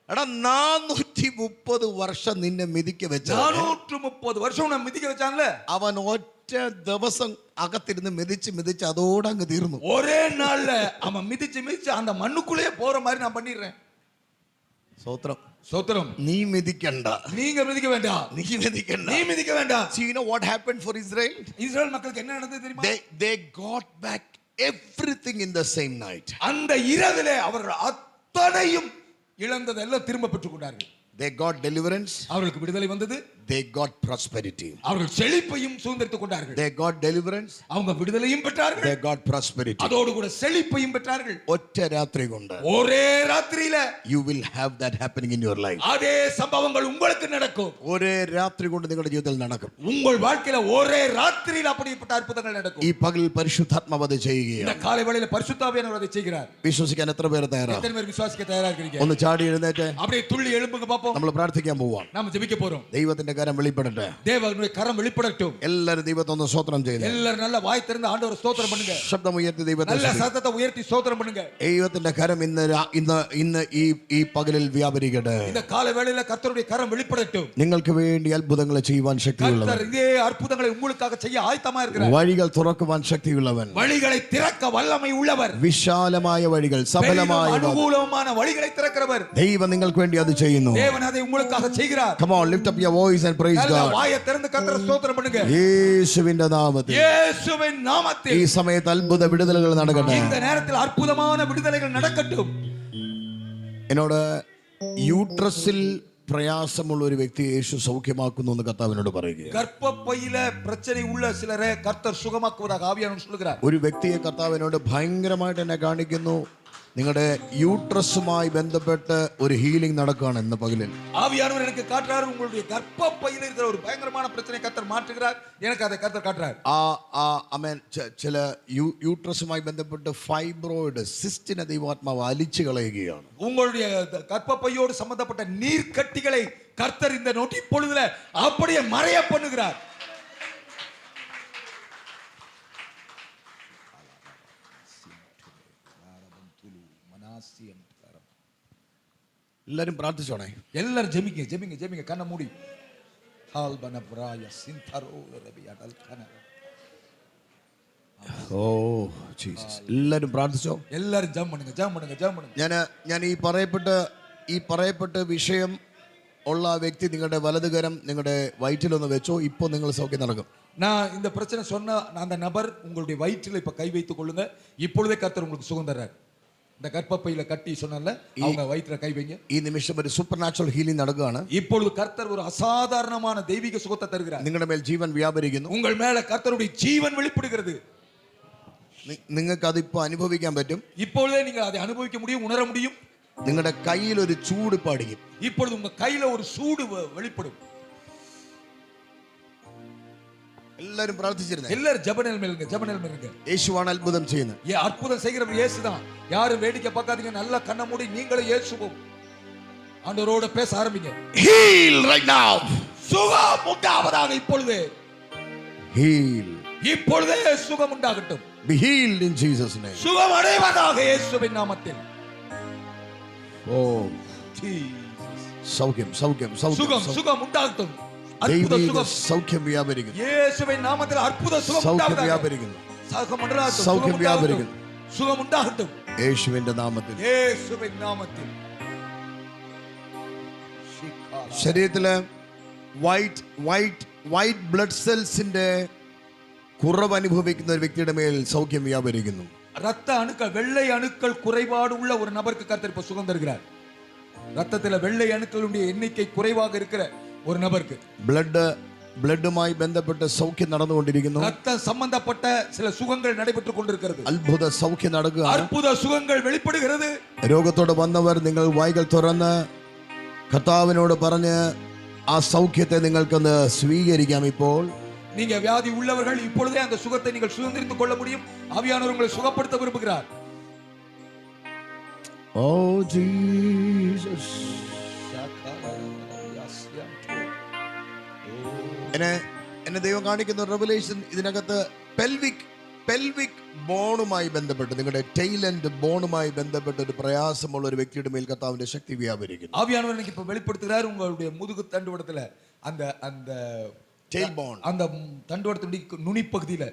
എടാ 430 വർഷം നിന്നെ മിതിക്ക വെച്ച 430 வருஷம் உன்னை மிதிக்க வச்சான்ல, അവൻ ഒറ്റ ദിവസം അകത്തിരുന്ന് മിതിച്ച് അതോടെ അങ്ങ് തീർന്നു. ஒரே நாள்ல அவன் மிதிச்சு அந்த மண்ணுக்குள்ளேயே போற மாதிரி நான் பண்ணிடுறேன். സ്തോത്രം. ஸ்தோத்திரம். നീ മിതിക്കണ്ട, நீங்க மிதிக்க வேண்டாம், നീ മിതിക്കണ്ട. நீ மிதிக்க வேண்டாம். See, you know what happened for Israel? இஸ்ரவேல் மக்களுக்கு என்ன நடந்தது தெரியுமா? They got back everything in the same night. அந்த இரவிலே அவர்கள் அத்தனையும் இழந்ததெல்லாம் திரும்ப பெற்றுக் கொண்டார்கள். They got deliverance, அவர்களுக்கு விடுதலை வந்தது. they got prosperity. அவர்கள் செழிப்பையும் சுதந்திரித்துக் கொண்டார்கள். They got deliverance, அவங்க விடுதலையும் பெற்றார்கள், they got prosperity. அதோடு கூட செழிப்பையும் பெற்றார்கள். ഒറ്റ രാത്രി കൊണ്ട് ஒரே ராத்திரியில you will have that happening in your life. அதே சம்பவங்கள் உங்களுக்கு நடக்கும். ഒരേ രാത്രി കൊണ്ട് നിങ്ങളുടെ ജീവിതത്തിൽ നടക്കും. உங்கள் வாழ்க்கையில ஒரே ராத்திரியில் அப்படிப்பட்ட அற்புதங்கள் நடக்கும். ഈ പകൽ പരിശുദ്ധാത്മാവ് അത് இந்த ചെയ്യുകയാണ്. காலை வேளையில பரிசுத்தாவியானவர் அதை செய்கிறார். വിശ്വസിക്കാൻ എത്ര പേര് തയ്യാറാണ്? எத்தனை பேர் விசுவாசிக்க தயாரா இருக்கீங்க? ഒന്ന് ചാടി എഴുന്നേറ്റ് அப்படியே துள்ளி எழும்புங்க பாப்போம். നമ്മൾ പ്രാർത്ഥിക്കാൻ പോവാം. நாம ஜெபிக்க போறோம். ദൈവത്തിന്റെ കരം വെളിപ്പെടട്ടെ. தேவனுடைய கரம் வெளிப்படட்டும். എല്ലാവരും ദൈവത്തെ ഒന്ന് സ്തോത്രം ചെയ്ത് எல்லாரும் நல்ல வாய் திறந்து ஆண்டவரை ஸ்தோத்திரம் பண்ணுங்க. ശബ്ദമുയർത്തി ദൈവത്തെ நல்ல சத்தத்தை உயர்த்தி ஸ்தோத்திரம் பண்ணுங்க. ദൈവത്തിന്റെ കരം ഇന്ന് ഈ പകലിൽ വ്യാപരിക്കട്ടെ. இந்த காலை வேளையில கர்த்தருடைய கரம் வெளிப்படட்டும். നിങ്ങൾക്ക് വേണ്ടി അത്ഭുതങ്ങൾ ചെയ്യുവാൻ ശക്തിയുള്ളവൻ, கர்த்தர் இதே அற்புதங்களை உங்களுக்காக செய்ய ஆயத்தமா இருக்கிறார். വഴികൾ തുറക്കുവാൻ ശക്തിയുള്ളവൻ, வழிகளை திறக்க வல்லமை உள்ளவர், വിശാലമായ വഴികൾ, സഫലമായ அனுகூலமான வழிகளை திறக்கிறவர். ദൈവം നിങ്ങൾക്ക് വേണ്ടി അത് ചെയ്യുന്നു. தேவன் அதை உங்களுக்காக செய்கிறார். Come on, lift up your voice and praise நல்ல God. வாயை திறந்து கர்த்தரை ஸ்தோத்திரம் பண்ணுங்க. യേശുവിന്റെ നാമത്തിൽ இயேசுவின் நாமத்தில் ഈ സമയത്ത് അത്ഭുത വിടുതലുകൾ നടക്കട്ടെ. இந்த நேரத்தில் அற்புதமான விடுதலைகள் நடக்கட்டும். എന്നോട് യൂട്രസിൽ പ്രയാസമുള്ള ഒരു വ്യക്തി യേശു സൗഖ്യമാക്കുന്നു എന്ന് കർത്താവിനോട് പറയുക. கர்ப்பப்பையில பிரச்சனை உள்ள சிலரை கர்த்தர் சுகமாக்குவதாக ஆவியானவர் சொல்கிறார். ഒരു വ്യക്തിയെ കർത്താവിനോട് ഭയങ്കരമായിട്ട് എന്നെ കാണിക്കുന്നു. നിങ്ങളുടെ യൂട്രസുമായി ബന്ധപ്പെട്ട് ഒരു ഹീലിംഗ് നടക്കുകയാണ് ഇന്ന് പകലിൽ. ஆவியானவர் எனக்கு காட்டுறார், உங்களுடைய கர்ப்பப்பையில இருக்கிற ஒரு பயங்கரமான பிரச்சனை கர்த்தர் மாற்றுகிறார். எனக்கு அதை கர்த்தர் காட்டுறார். ചില യൂട്രസുമായി ബന്ധപ്പെട്ട് ഫൈബ്രോയിഡ് സിസ്റ്റിനെ ദൈവാത്മാവ് അലിച്ചു കളയുകയാണ്. உங்களுடைய கர்ப்பப்பையோடு சம்பந்தப்பட்ட நீர் கட்டிகளை கர்த்தர் இந்த நொடி பொழுதுல அப்படியே மறைய பண்ணுகிறார். എല്ലാരും പ്രാർത്ഥിച്ചോണേ. எல்லாரும் ஜெபிங்க ஜெபிங்க ஜெபிங்க, கண்ணை மூடி. ஹால்பன பிராய சிந்தரோ ரபி அடல் கன. ഓ ജീസസ്, എല്ലാരും പ്രാർത്ഥിച്ചോ. எல்லாரும் ஜெபம் பண்ணுங்க ஜெபம் பண்ணுங்க ஜெபம் பண்ணுங்க. ഞാൻ ഈ പറയപ്പെട്ട വിഷയം ഉള്ള വ്യക്തി നിങ്ങളുടെ വലതുകരം നിങ്ങളുടെ വയറ്റിലൊന്ന് വെച്ചോ. ഇപ്പോൾ നിങ്ങൾ സൗഖ്യം നടക്കും. நான் இந்த பிரச்சனை சொன்ன அந்த நபர் உங்களுடைய வயிற்றில் இப்ப கை வைத்துக் கொள்ளுங்க. இப்பொழுதே கர்த்தர் உங்களுக்கு சுகம் தர்றார். இந்த கர்ப்பப்பையில கட்டி சொன்னல அவங்க வயித்துல கை வைங்க. ഈ നിമിഷം ഒരു സൂപ്പർ നാച്ചുറൽ ഹീലിംഗ് നടക്കുകയാണ്. இப்பொழுது கர்த்தர் ஒரு அசாதாரணமான தெய்வீக சுகத்தை தருகிறார். നിങ്ങളുടെ മേൽ ജീവൻ വ്യാപരിക്കുന്നു. உங்கள் மேல கர்த்தருடைய ஜீவன் வெளிப்படுகிறது. നിങ്ങൾക്ക് അതിപ്പോ അനുഭവിക്കാൻ പറ്റും. இப்பொழுதே நீங்க அதை அனுபவிக்க முடியும், உணர முடியும். നിങ്ങളുടെ കയ്യിൽ ഒരു ചൂട് പാടിക്കും. இப்பொழுது உங்க கையில ஒரு சூடு வெளிப்படும். എല്ലാരും പ്രാർത്ഥിച്ചിരുന്നേ. எல்லாரும் ஜெபநேல் மேலுங்க, ஜெபநேல் மேலுங்க. യേശുവാണ് അത്ഭുതം ചെയ്യുന്നത്. அற்புதம் செய்கிறவர் இயேசுதான். யாரும் வேடிக்கை பார்க்காதீங்க. நல்லா கண்ண மூடி நீங்களே இயேசுவும் ஆண்டவரோட பேச ஆரம்பிங்க. Heal right now. சுகம் உண்டாவதாக இப்பொழுதே. Heal. இப்பொழுதே சுகம் உண்டாகட்டும். Be healed in Jesus name. சுகம் அடைவதாக இயேசுவின் நாமத்தில். Oh, Jesus. സൗഖ്യം സൗഖ്യം സൗഖ്യം. சுகம் சுகம் உண்டாகட்டும். അത്ഭുത സുഖം. സൗഖ്യം വ്യാപരിക്കുന്നു. യേശുവിൻ നാമത്തിൽ അത്ഭുത സുഖം സൗഖ്യം ഉണ്ടാകട്ടെ. വ്യാപരിക്കുന്നു. സൗഖ്യം വ്യാപരിക്കുന്നു. സുഖം ഉണ്ടാകട്ടെ. യേശുവിന്റെ നാമത്തിൽ. യേശുവിൻ നാമത്തിൽ. ശരീരത്തിലെ വൈറ്റ് ബ്ലഡ് സെൽസിന്റെ കുറവ് അനുഭവിക്കുന്ന ഒരു വ്യക്തിയുടെ മേൽ സൗഖ്യം വ്യാപരിക്കുന്നു. ரத்த அணுக்கள், வெள்ளை அணுக்கள் குறைபாடு உள்ள ஒரு நபருக்கு கர்த்தர் இப்ப சுகம் தருகிறார். ரத்தத்துல வெள்ளை அணுக்களுடைய எண்ணிக்கை குறைவாக இருக்கிற ஒரு நபருக்கு ബ്ലഡുമായി ബന്ധപ്പെട്ട് സൗഖ്യം നടന്നുകൊണ്ടിരിക്കുന്നു. ரத்தம் சம்பந்தப்பட்ட சில சுகங்கள் நடைபெற்றுக் கொண்டிருக்கிறது. അത്ഭുത സൗഖ്യം നടക്കുക. அற்புத சுகங்கள் வெளிப்படுகிறது. രോഗത്തോട് വന്നവർ നിങ്ങൾ വായ്കൾ തുറന്ന് കർത്താവിനോട് പറഞ്ഞ് ആ സൗഖ്യത്തെ നിങ്ങൾക്കൊന്ന് സ്വീകരിക്കാം. ഇപ്പോൾ நீங்க வியாதி உள்ளவர்கள் இப்பொழுதே அந்த சுகத்தை நீங்கள் சுதந்திரித்துக் கொள்ள முடியும். ஆவியானவர் உங்களை சுகப்படுத்த விரும்புகிறார். Oh Jesus. എന്നെ ദൈവം കാണിക്കുന്ന റെവലേഷൻ ഇതിനകത്ത് പെൽവിക് ബോണുമായി ബന്ധപ്പെട്ട് നിങ്ങളുടെ ടെയിൽ ആൻഡ് ബോണുമായി ബന്ധപ്പെട്ട് ഒരു പ്രയാസമുള്ള ഒരു വ്യക്തിയുടെ മേൽ കർത്താവിന്റെ ശക്തി വ്യാപരിക്കുന്നു. ஆவியானவர் இன்னைக்கு இப்ப வெளிப்படுத்துகிறார். உங்களுடைய முதுகு தண்டுவடத்துல அந்த அந்த ടെയിൽ ബോൺ, அந்த தண்டுவடத்துடைய நுனி பகுதியில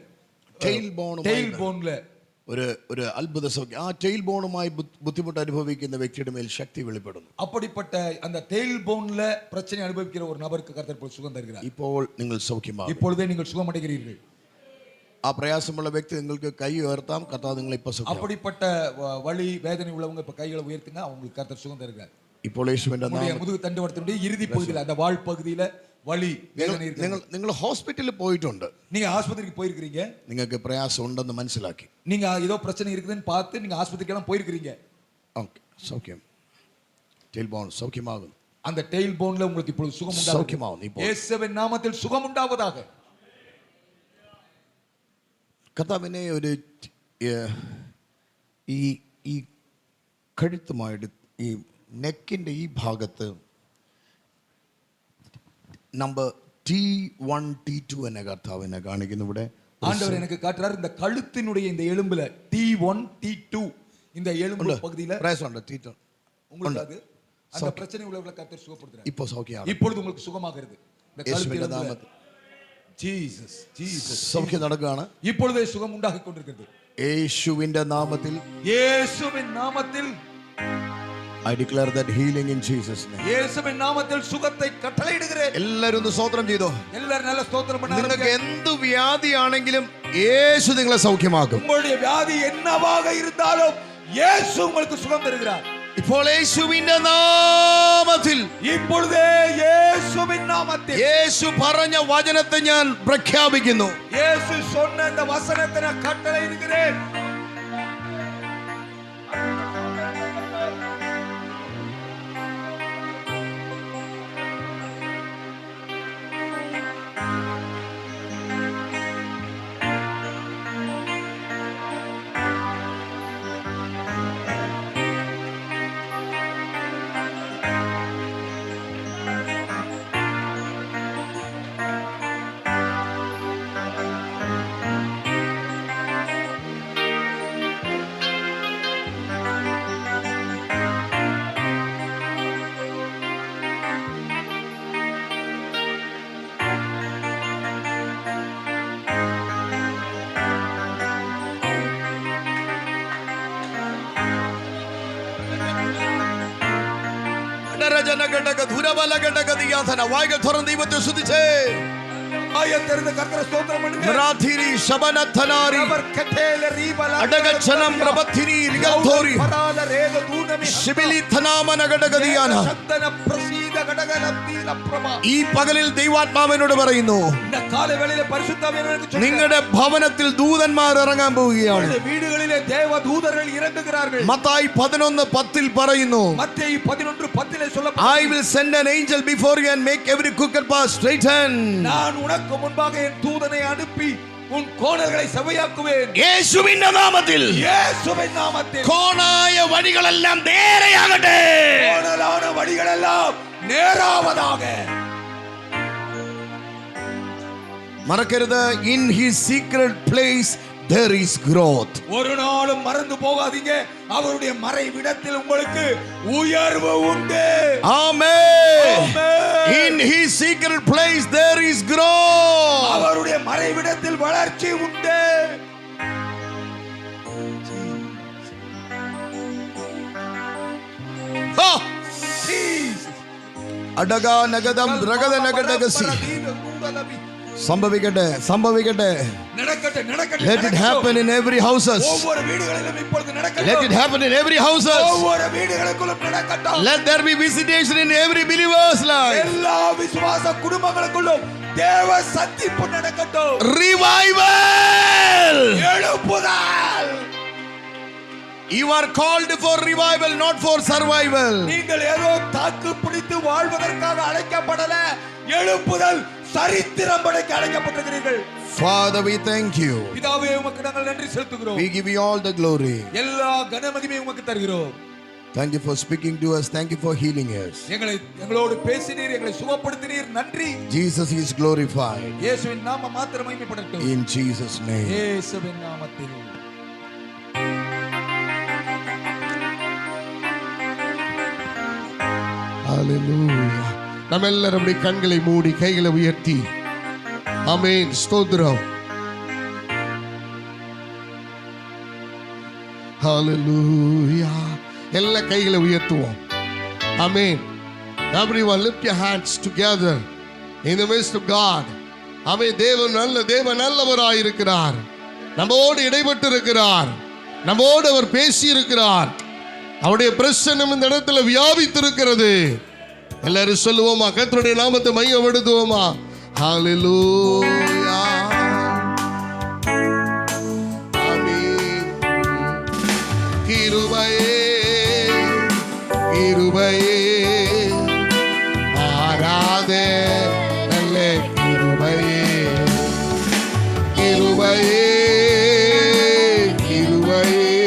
ടെയിൽ போன்ல ഒരു അത്ഭുത സൗഖ്യം. ആ ടെയിൽ ബോണുമായി ബുദ്ധിമുട്ട് അനുഭവിക്കുന്ന വ്യക്തിയുടെ മേൽ ശക്തി വെളിപ്പെടുന്നു. அப்படிப்பட்ட அந்த டெயில் போன்ல பிரச்சனை அனுபவிக்கிற ஒரு நபருக்கு கர்த்தர் சுகம் தருகிறார். ഇപ്പോൾ നിങ്ങൾ സൗഖ്യമാകും. இப்பொழுதே நீங்கள் சுகமடைகிறீர்கள். ആ പ്രയാസമുള്ള വ്യക്തി നിങ്ങൾക്ക് കൈ ഉയർത്താം. കർത്താവ് നിങ്ങളെ ഇപ്പോൾ സുഖം. அப்படிப்பட்ட வலி வேதனை உள்ளவங்க இப்ப கைகளை உயர்த்துங்க. அவங்களுக்கு கர்த்தர் சுகம் தருகிறார். ഇപ്പോൾ യേശുവിന്റെ നാമത്തിൽ முதுகு தண்டுவடத்துடைய இறுதி பகுதியில அந்த வால் பகுதியில வலி வேதனை இருக்கு. നിങ്ങൾ ഹോസ്പിറ്റലിൽ പോയിട്ടുണ്ട്. நீங்க ஆஸ்பத்திரிக்கு போயிருக்கீங்க. നിങ്ങൾക്ക് പ്രയാസം ഉണ്ടെന്ന് മനസ്സിലാക്കി. நீங்க ஏதோ பிரச்சனை இருக்குதுன்னு பார்த்து நீங்க ஆஸ்பத்திரிக்கு எல்லாம் போயிருக்கீங்க. ഓക്കേ, സൗഖ്യം. ടെയിൽ ബോൺ സൗഖ്യമാകുന്നു. அந்த டெயில் போன்ல உங்களுக்கு இப்பொழுது சுகம் உண்டாகும். സൗഖ്യമാകുന്നു. ഇപ്പോൾ இயேசுவின் நாமத்தில் சுகம் உண்டாவதாக. കർത്താവിനെ ഒരു ഈ കഴുത്തുമായിട്ട് ഈ നെക്കിന്റെ ഈ ഭാഗത്ത് നമ്പർ T1 T2 എന്നെ കർത്താവിനെ കാണിക്കുന്നു. ഇവിടെ ஆண்டவர் எனக்கு காட்டுறார். இந்த கழுத்தினுடைய இந்த எலும்புல T1 T2 இந்த எலும்பு பகுதியில പ്രയാസമുണ്ട്. T2 உங்களுக்கு அது அந்த பிரச்சனை உள்ளவங்களை கர்த்தர் சுகப்படுத்துறார். ഇപ്പോൾ സൗഖ്യമാണ്. இப்பொழுது உங்களுக்கு சுகமாகிறது. இந்த യേശുവിന്റെ നാമത്തിൽ ஜீசஸ் സൗഖ്യം നടക്കുകയാണ്. இப்பொழுதே சுகம் உண்டாகிக் கொண்டிருக்கிறது. യേശുവിന്റെ നാമത്തിൽ இயேசுவின் நாமத்தில் I declare that healing in Jesus name. இயேசுவின் நாமத்தில் சுகத்தை கட்டளையிடுகிறேன். എല്ലാവരും ഒന്ന് സ്തോത്രം ചെയ്തോ. எல்லாரும் நல்ல ஸ்தோத்திரம் பண்ணுங்க. നിങ്ങൾക്ക് എന്ത് വ്യാധിയാണെങ്കിലും യേശു നിങ്ങളെ സൗഖ്യമാക്കും. உங்களுடைய வியாதி என்னவாக இருந்தாலும் இயேசு உங்களுக்கு சுகம் தருகிறார். ഇപ്പോൾ യേശുവിന്റെ നാമത്തിൽ, இப்பொழுதே இயேசுவின் நாமத்தில் യേശു പറഞ്ഞ വചനത്തെ ഞാൻ പ്രഖ്യാപിക്കുന്നു. இயேசு சொன்ன இந்த வசனத்தை நான் கட்டளையிடுகிறேன். വായ്കൾ തുറന്ന് ദൈവത്തെ സ്തുതിച്ചേ. ஆயத்திருந்த கர்த்தரை ஸ்தோத்திரம் பண்ணுங்க. Mrathiri Shabanathanari அவர் கட்டேல ரீபல Adagachanam Rabathiri Rigathori பராத ரேத தூனமி Shibili Thanamanagadagadiana. சந்தன பிரசீத கடகலப்தீல பிரபா. ഈ പകലിൽ ദൈവാത്മാവിനോട് പറയുന്നു, இந்த காலைவேளையிலே பரிசுத்தாவியானவருக்கு சொல்லுங்க. നിങ്ങളുടെ ഭവനത്തിൽ ദൂതന്മാർ ഇറങ്ങാൻ പോവുകയാണ്. உங்களுடைய வீடுகளிலே தேவ தூதர்கள் இறங்குகிறார்கள். മത്തായി 11:10 പറയുന്നു, மத்தேயு 11:10 I சொல்லப்பட்டிருக்கிறது. will send an angel before you and make every crooked path straighten. நான் உனக்கு முன்பாக என் தூதனை அனுப்பி உன் கோணல்களை செவ்வையாக்குவேன். യേശുവിന്റെ നാമത്തിൽ இயேசுவின் நாமத்தில் കോണായ വഴികളെല്ലാം നേരെയാകട്ടെ. கோணலான வழிகளெல்லாம் நேராவதாக. മറക്കരുത്, in his secret place there is growth. ஒரு நாளும் மறந்து போகாதீங்க, அவருடைய மறைவிடத்தில் உங்களுக்கு உயர்வு உண்டு. Amen. Amen. In his secret place there is growth. அவருடைய மறைவிடத்தில் வளர்ச்சி உண்டு. Ha! അടകാ നഗദം രഗദ നഗദഗസി. സംഭവിക്കട്ടെ, സംഭവിക്കട്ടെ. நடக்கட்டும், நடக்கட்டும், Let it happen in every houses. ஒவ்வொரு வீடுகளிலும் இப்பொழுது நடக்கட்டும். Let it happen in every houses. ஒவ்வொரு வீடுகளுக்குள்ளும் நடக்கட்டும். Let there be visitation in every believer's life. எல்லா விசுவாச குடும்பங்களுக்குள்ளும் தேவ சந்திப்பு நடக்கட்டும். Revival. எழுப்புதல். You are called for revival, not for survival. நீங்கள் ஏதோ தாக்கு பிடித்து வாழ்வதற்காக அழைக்கப்படல, எழுப்புதல் சரித்திரம் படைக்க அழைக்கப்பட்டிருக்கிறீர்கள். Father, we thank you. பிதாவே, உமக்கு நாங்கள் நன்றி செலுத்துகிறோம். We give you all the glory. எல்லா கனமகிமையும் உமக்கு தருகிறோம். Thank you for speaking to us. Thank you for healing us. எங்களோடு பேசினீர், எங்களை சுகப்படுத்தினீர். நன்றி. Jesus is glorified. இயேசுவின் நாமம் மாத்திரம் மகிமைப்படட்டும். In Jesus' name. இயேசுவின் நாமத்தில். Hallelujah. நம்ம எல்லாரும் அப்படியே கண்களை மூடி கைகளை உயர்த்தி ஆமென் ஸ்தோத்திரம். Hallelujah. எல்லா கைகளை உயர்த்துவோம். ஆமென். Everyone lift your hands together in the midst of God. ஆமென். தேவன் நல்லவராய் இருக்கிறார். நம்மோடு இடைப்பட்டு இருக்கிறார். நம்மோடு அவர் பேசி இருக்கிறார். அவருடைய பிரசன்னம் இந்த இடத்துல வியாபித்திருக்கிறது. எல்லாரும் சொல்லுவோமா, கர்த்தருடைய நாமத்தை மையப்படுத்துவோமா? ஹalleluya. ஆமென். கிருபையே கிருபையே ஆராதே நல்ல கிருபையே கிருபையே கிருபையே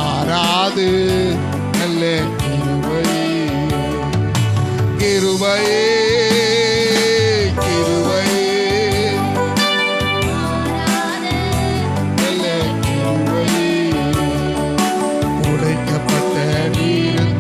ஆராதே நல்ல கிருபையே கிருபையே கிருபையே நல்ல கிருபையே உடைக்கப்பட்ட நீரில்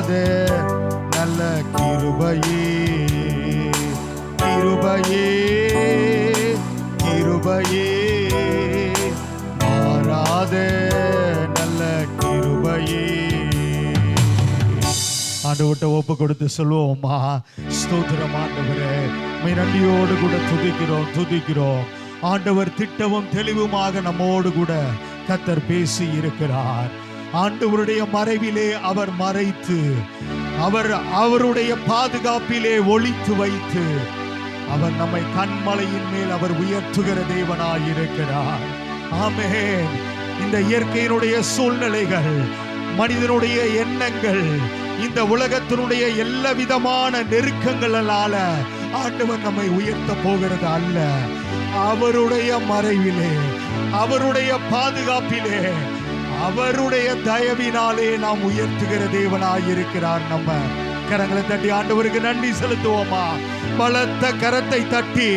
மாறாத நல்ல கிருபையே கிருபையே கிருபையே மாறாத நல்ல கிருபையே. ஆண்டவர்கிட்ட ஒப்பு கொடுத்து சொல்லுவோமா, ஸ்தோத்திரம் ஆண்டவரே, உம்மை நன்றியோடு கூட துதிக்கிறோம். ஆண்டவர் திட்டமும் தெளிவுமாக நம்மோடு கூட கர்த்தர் பேசி இருக்கிறார். ஆண்டவருடைய மறைவிலே அவர் மறைத்து, அவருடைய பாதுகாப்பிலே ஒளித்து வைத்து, அவர் நம்மை கண்மலையின் மேல் அவர் உயர்த்துகிற தேவனாய் இருக்கிறார். ஆமென். இந்த இயற்கையினுடைய சூழ்நிலைகள், மனிதனுடைய எண்ணங்கள், இந்த உலகத்தினுடைய எல்லா விதமான நெருக்கங்களால ஆண்டவர் நம்மை உயர்த்த போகிறது அல்ல. அவருடைய மறைவிலே, அவருடைய பாதுகாப்பிலே, அவருடைய தயவினாலே நாம் உயர்த்துகிற தேவனாய் இருக்கிறார். நம்ம கரங்களை தட்டி ஆண்டவருக்கு நன்றி செலுத்துவோமா? பலத்த கரத்தை தட்டி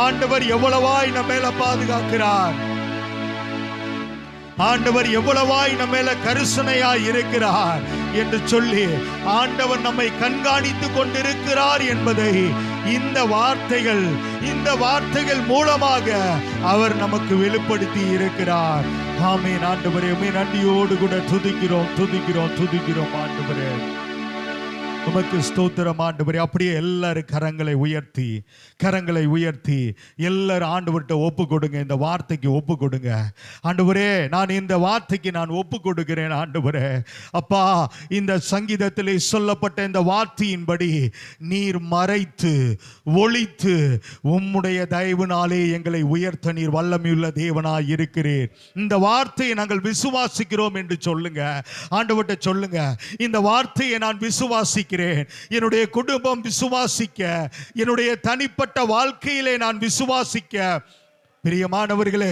ஆண்டவர் எவ்வளவாய் நம்ம மேல பாதுகாக்கிறார், ஆண்டவர் எவ்வளவாய் நம்ம மேல கருசனையாய் இருக்கிறார் என்று சொல்லி ஆண்டவர் நம்மை கண்காணித்து கொண்டிருக்கிறார் என்பதை இந்த வார்த்தைகள் மூலமாக அவர் நமக்கு வெளிப்படுத்தி இருக்கிறார். ஆமென். ஆண்டவரே, உம்மை நன்றியோடு கூட துதிக்கிறோம் ஆண்டவரே. உமக்கு ஸ்தோத்திரம் ஆண்டவரே. அப்படியே எல்லாரும் கரங்களை உயர்த்தி எல்லாரும் ஆண்டவர்கிட்ட ஒப்பு கொடுங்க. இந்த வார்த்தைக்கு ஒப்பு கொடுங்க. ஆண்டவரே, நான் இந்த வார்த்தைக்கு நான் ஒப்பு கொடுக்கிறேன். ஆண்டவரே அப்பா, இந்த சங்கீதத்திலே சொல்லப்பட்ட இந்த வார்த்தையின்படி நீர் மறைத்து ஒளித்து உம்முடைய தயவினாலே எங்களை உயர்த்த நீர் வல்லமையுள்ள தேவனாய் இருக்கிறீர். இந்த வார்த்தையை நாங்கள் விசுவாசிக்கிறோம் என்று சொல்லுங்க. ஆண்டவர்கிட்ட சொல்லுங்க, இந்த வார்த்தையை நான் விசுவாசிக்கிறேன். என்னுடைய குடும்பம் விசுவாசிக்க, என்னுடைய தனிப்பட்ட வாழ்க்கையிலே நான் விசுவாசிக்க. பிரியமானவர்களே,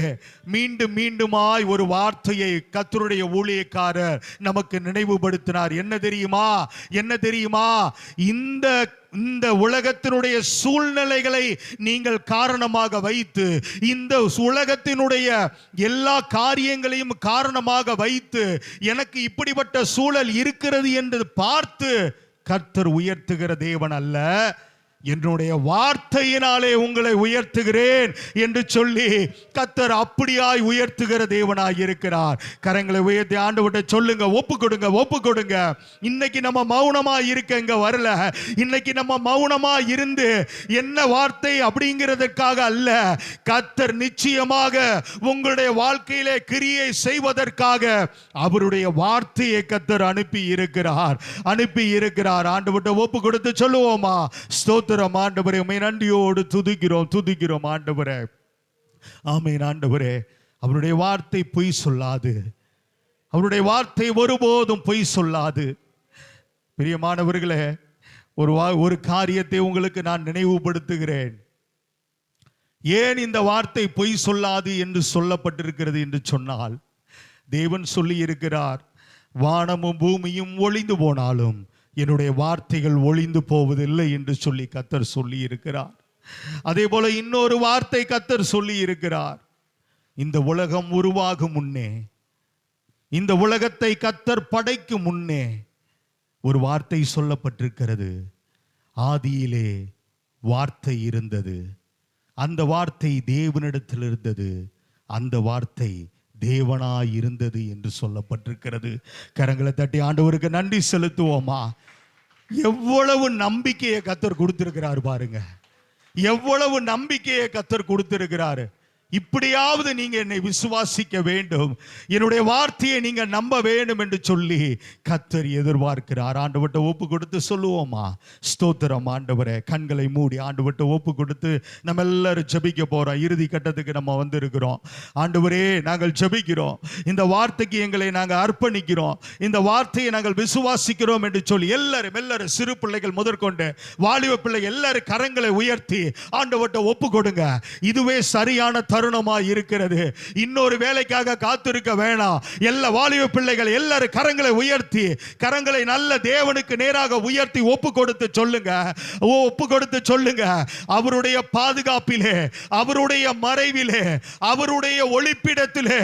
மீண்டுமாய் ஒரு வார்த்தையை கர்த்தருடைய ஊழியக்காரர் நமக்கு நினைவுபடுத்தினார். என்ன தெரியுமா? இந்த உலகத்தினுடைய சூழ்நிலைகளை நீங்கள் காரணமாக வைத்து, இந்த உலகத்தினுடைய எல்லா காரியங்களையும் காரணமாக வைத்து, எனக்கு இப்படிப்பட்ட சூழல் இருக்கிறது என்று பார்த்து கர்த்தர் உயர்த்துகிற தேவன் அல்ல. என்னுடைய வார்த்தையினாலே உங்களை உயர்த்துகிறேன் என்று சொல்லி கர்த்தர் அப்படியாய் உயர்த்துகிற தேவனாய் இருக்கிறார். கரங்களை உயர்த்தி ஆண்டவர்கிட்ட சொல்லுங்க, ஒப்பு கொடுங்க. இன்னைக்கு நம்ம மௌனமா இருக்க இங்க வரல. இன்னைக்கு நம்ம மௌனமா இருந்து என்ன வார்த்தை அப்படிங்கிறதுக்காக அல்ல. கர்த்தர் நிச்சயமாக உங்களுடைய வாழ்க்கையிலே கிரியை செய்வதற்காக அவருடைய வார்த்தையை கர்த்தர் அனுப்பி இருக்கிறார். ஆண்டவர்கிட்ட ஒப்பு கொடுத்து சொல்லுவோமா? ஸ்தோத்திரம் ஆண்டவரே, உம்மை நன்றியோடு துதிக்கிறோம் ஆண்டவரே. ஆமென். ஆண்டவரே, அவருடைய வார்த்தை பொய் சொல்லாது. அவருடைய வார்த்தை ஒருபோதும் பொய் சொல்லாது. பிரியமானவர்களே, ஒரு காரியத்தை உங்களுக்கு நான் நினைவுபடுத்துகிறேன். ஏன் இந்த வார்த்தை பொய் சொல்லாது என்று சொல்லப்பட்டிருக்கிறது என்று சொன்னால், தேவன் சொல்லி இருக்கிறார், வானமும் பூமியும் ஒளிந்து போனாலும் என்னுடைய வார்த்தைகள் ஒளிந்து போவதில்லை என்று சொல்லி கர்த்தர் சொல்லி இருக்கிறார். அதே போல இன்னொரு வார்த்தை கர்த்தர் சொல்லி இருக்கிறார். இந்த உலகம் உருவாகும் முன்னே, இந்த உலகத்தை கர்த்தர் படைக்கும் முன்னே ஒரு வார்த்தை சொல்லப்பட்டிருக்கிறது. ஆதியிலே வார்த்தை இருந்தது, அந்த வார்த்தை தேவனிடத்தில் இருந்தது, அந்த வார்த்தை தேவனாய் இருந்தது என்று சொல்லப்பட்டிருக்கிறது. கரங்களை தட்டி ஆண்டவருக்கு நன்றி செலுத்துவோமா? எவ்வளவு நம்பிக்கையை கர்த்தர் கொடுத்திருக்கிறார் பாருங்க. எவ்வளவு நம்பிக்கையை கர்த்தர் கொடுத்திருக்கிறாரு. இப்படியாவது நீங்க என்னை விசுவாசிக்க வேண்டும், என்னுடைய வார்த்தையை நீங்க நம்ப வேண்டும் என்று சொல்லி கர்த்தர் எதிர்பார்க்கிறார். ஆண்டவர்கிட்ட ஒப்பு கொடுத்து சொல்லுவோமா? ஸ்தோத்திரம் ஆண்டவரே. கண்களை மூடி ஆண்டவர்கிட்ட ஒப்பு கொடுத்து நம்ம எல்லாரும் ஜெபிக்க போறோம். இறுதி கட்டத்துக்கு நம்ம வந்திருக்கிறோம். ஆண்டவரே, நாங்கள் ஜெபிக்கிறோம், இந்த வார்த்தைக்கு எங்களை நாங்கள் அர்ப்பணிக்கிறோம், இந்த வார்த்தையை நாங்கள் விசுவாசிக்கிறோம் என்று சொல்லி எல்லாரும் சிறு பிள்ளைகள் முதற்கொண்டு வாலிப பிள்ளைகள் எல்லாரும் கரங்களை உயர்த்தி ஆண்டவர்கிட்ட ஒப்பு கொடுங்க. இதுவே சரியான தருணம். தருணமாய் இருக்கிறது. இன்னொரு வேலைக்காக காத்திருக்க வேணாம். எல்லா வாலிப பிள்ளைகள் எல்லாரும் கரங்களை உயர்த்தி, கரங்களை நல்ல தேவனுக்கு நேராக உயர்த்தி ஒப்பு கொடுத்து சொல்லுங்க, ஒப்பு கொடுத்து சொல்லுங்க. அவருடைய பாதுகாப்பிலே, அவருடைய மறைவிலே, அவருடைய ஒளிப்பிடத்திலே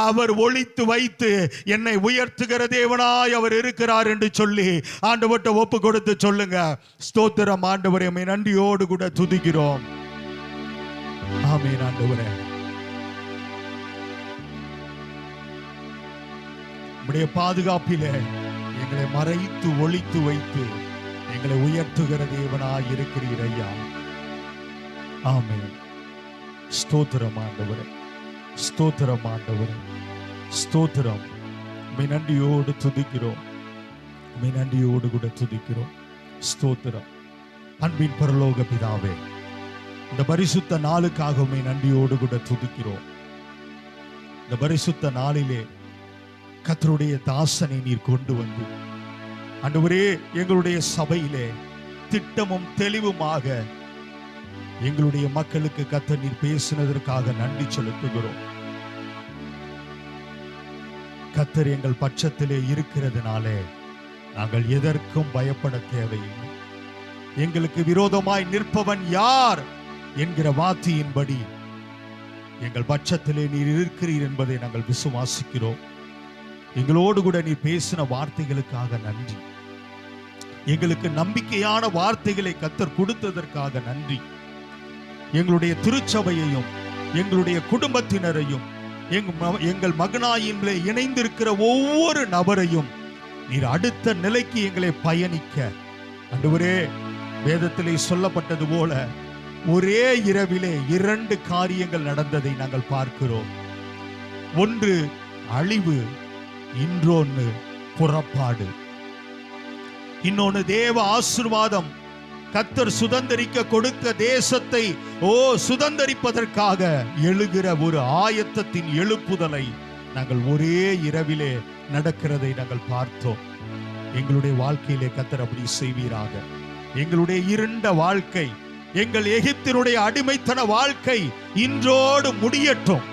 அவர் ஒளித்து வைத்து என்னை உயர்த்துகிற தேவனாய் அவர் இருக்கிறார் என்று சொல்லி ஆண்டவர்ட்ட ஒப்பு கொடுத்து சொல்லுங்க. ஸ்தோத்திரம் ஆண்டவரே, உம்மை நன்றியோடு கூட துதிக்கிறோம். ஆமென் ஆண்டவரே. உம்முடைய பாதுகாப்பிலே எங்களை மறைத்து ஒளித்து வைத்து எங்களை உயர்த்துகிற தேவனாய் இருக்கிறீர் ஐயா. ஆமென். ஸ்தோத்திரம் ஆண்டவரே, ஸ்தோத்திரம் ஆண்டவரே, ஸ்தோத்திரம். உம்மை நன்றியோடு துதிக்கிறோம், உம்மை நன்றியோடு கூட துதிக்கிறோம். ஸ்தோத்திரம். அன்பின் பரலோக பிதாவே, இந்த பரிசுத்த நாளுக்காக உம்மை நன்றியோடு கூட துதிக்கிறோம். இந்த பரிசுத்த நாளிலே கர்த்தருடைய தாசனை நீர் கொண்டு வந்து ஆண்டவரே எங்களுடைய சபையிலே திட்டமும் தெளிவுமாக எங்களுடைய மக்களுக்கு கர்த்தர் நீர் பேசினதற்காக நன்றி செலுத்துகிறோம். கர்த்தர் எங்கள் பட்சத்திலே இருக்கிறதுனாலே நாங்கள் எதற்கும் பயப்பட தேவையில்லை. எங்களுக்கு விரோதமாய் நிற்பவன் யார் என்கிற வார்த்தையின்படி எங்கள் பட்சத்திலே நீர் இருக்கிறீர் என்பதை நாங்கள் விசுவாசிக்கிறோம். எங்களோடு கூட நீர் பேசின வார்த்தைகளுக்காக நன்றி. எங்களுக்கு நம்பிக்கையான வார்த்தைகளை கர்த்தர் கொடுத்ததற்காக நன்றி. எங்களுடைய திருச்சபையையும் எங்களுடைய குடும்பத்தினரையும் எங்கள் மகனாயின்களே இணைந்திருக்கிற ஒவ்வொரு நபரையும் நீர் அடுத்த நிலைக்கு எங்களை பயணிக்க ஆண்டவரே, வேதத்திலே சொல்லப்பட்டது போல ஒரே இரவிலே 2 காரியங்கள் நடந்ததை நாங்கள் பார்க்கிறோம். ஒன்று அழிவு, இன்னொன்று புறப்பாடு. இன்னொன்று தேவ ஆசீர்வாதம். கர்த்தர் சுதந்தரிக்க கொடுத்த தேசத்தை சுதந்தரிப்பதற்காக எழுகிற ஒரு ஆயத்தத்தின் எழுப்புதலை நாங்கள் ஒரே இரவிலே நடக்கிறதை நாங்கள் பார்த்தோம். எங்களுடைய வாழ்க்கையிலே கர்த்தர் அப்படி செய்வீராக. எங்களுடைய இருண்ட வாழ்க்கை, எங்கள் எகிப்தினுடைய அடிமைத்தன வாழ்க்கை இன்றோடு முடியட்டும்,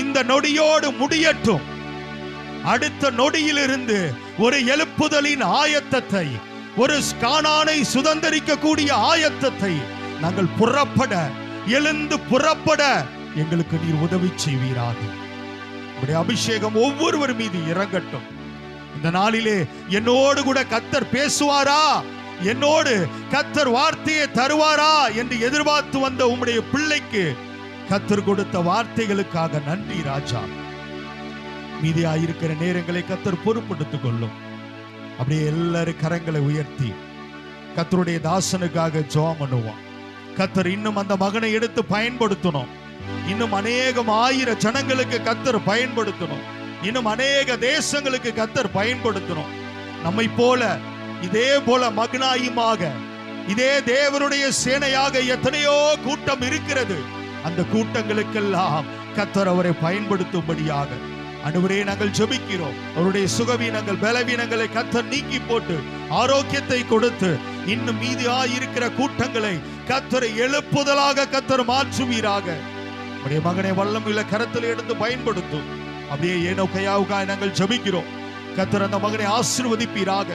இந்த நொடியோடு முடியட்டும். அடுத்த நொடியிலிருந்து ஒரு எழுப்புதலின் ஆயத்தத்தை, ஒரு கானானை சுதந்தரிக்கக்கூடிய ஆயத்தத்தை நாங்கள் புறப்பட, எழுந்து புறப்பட எங்களுக்கு நீர் உதவி செய்வீராக. உம்முடைய அபிஷேகம் ஒவ்வொருவர் மீது இறங்கட்டும். இந்த நாளிலே என்னோடு கூட கர்த்தர் பேசுவாரா, என்னோடு கர்த்தர் வார்த்தையை தருவாரா என்று எதிர்பார்த்து வந்த உம்முடைய பிள்ளைக்கு கர்த்தர் கொடுத்த வார்த்தைகளுக்காக நன்றி ராஜா. மீதியாயிருக்கிற நேரங்களை கர்த்தர் பொறுப்படுத்திக் கொள்ளும். அப்படியே எல்லாரும் கரங்களை உயர்த்தி கர்த்தருடைய தாசனுக்காக ஜெபம் பண்ணுவோம். கர்த்தர் இன்னும் அந்த மகனை எடுத்து பயன்படுத்தணும். இன்னும் அநேகம் 1000 ஜனங்களுக்கு கர்த்தர் பயன்படுத்தணும். இன்னும் அநேக தேசங்களுக்கு கர்த்தர் பயன்படுத்தணும். நம்மை போல இதே போல மகனாயுமாக இதே தேவனுடைய சேனையாக எத்தனையோ கூட்டம் இருக்கிறது. அந்த கூட்டங்களுக்கெல்லாம் கர்த்தர் அவரை பயன்படுத்தும்படியாக ஆண்டவரே நாங்கள் ஜெபிக்கிறோம். அவருடைய சுகவீனங்கள், பலவீனங்களை கர்த்தர் நீக்கி போட்டு ஆரோக்கியத்தை கொடுத்து இன்னும் மீதியாயிருக்கிற கூட்டங்களை கர்த்தரை எழுப்புதலாக கர்த்தர் மாற்றுவீராக. உடைய மகனை வல்லமையுள்ள கரத்தில் எடுத்து பயன்படுத்தும். அப்படியே ஏனோ கையாவுக்காய் நாங்கள் ஜெபிக்கிறோம். கர்த்தர் அந்த மகனை ஆசீர்வதிப்பீராக.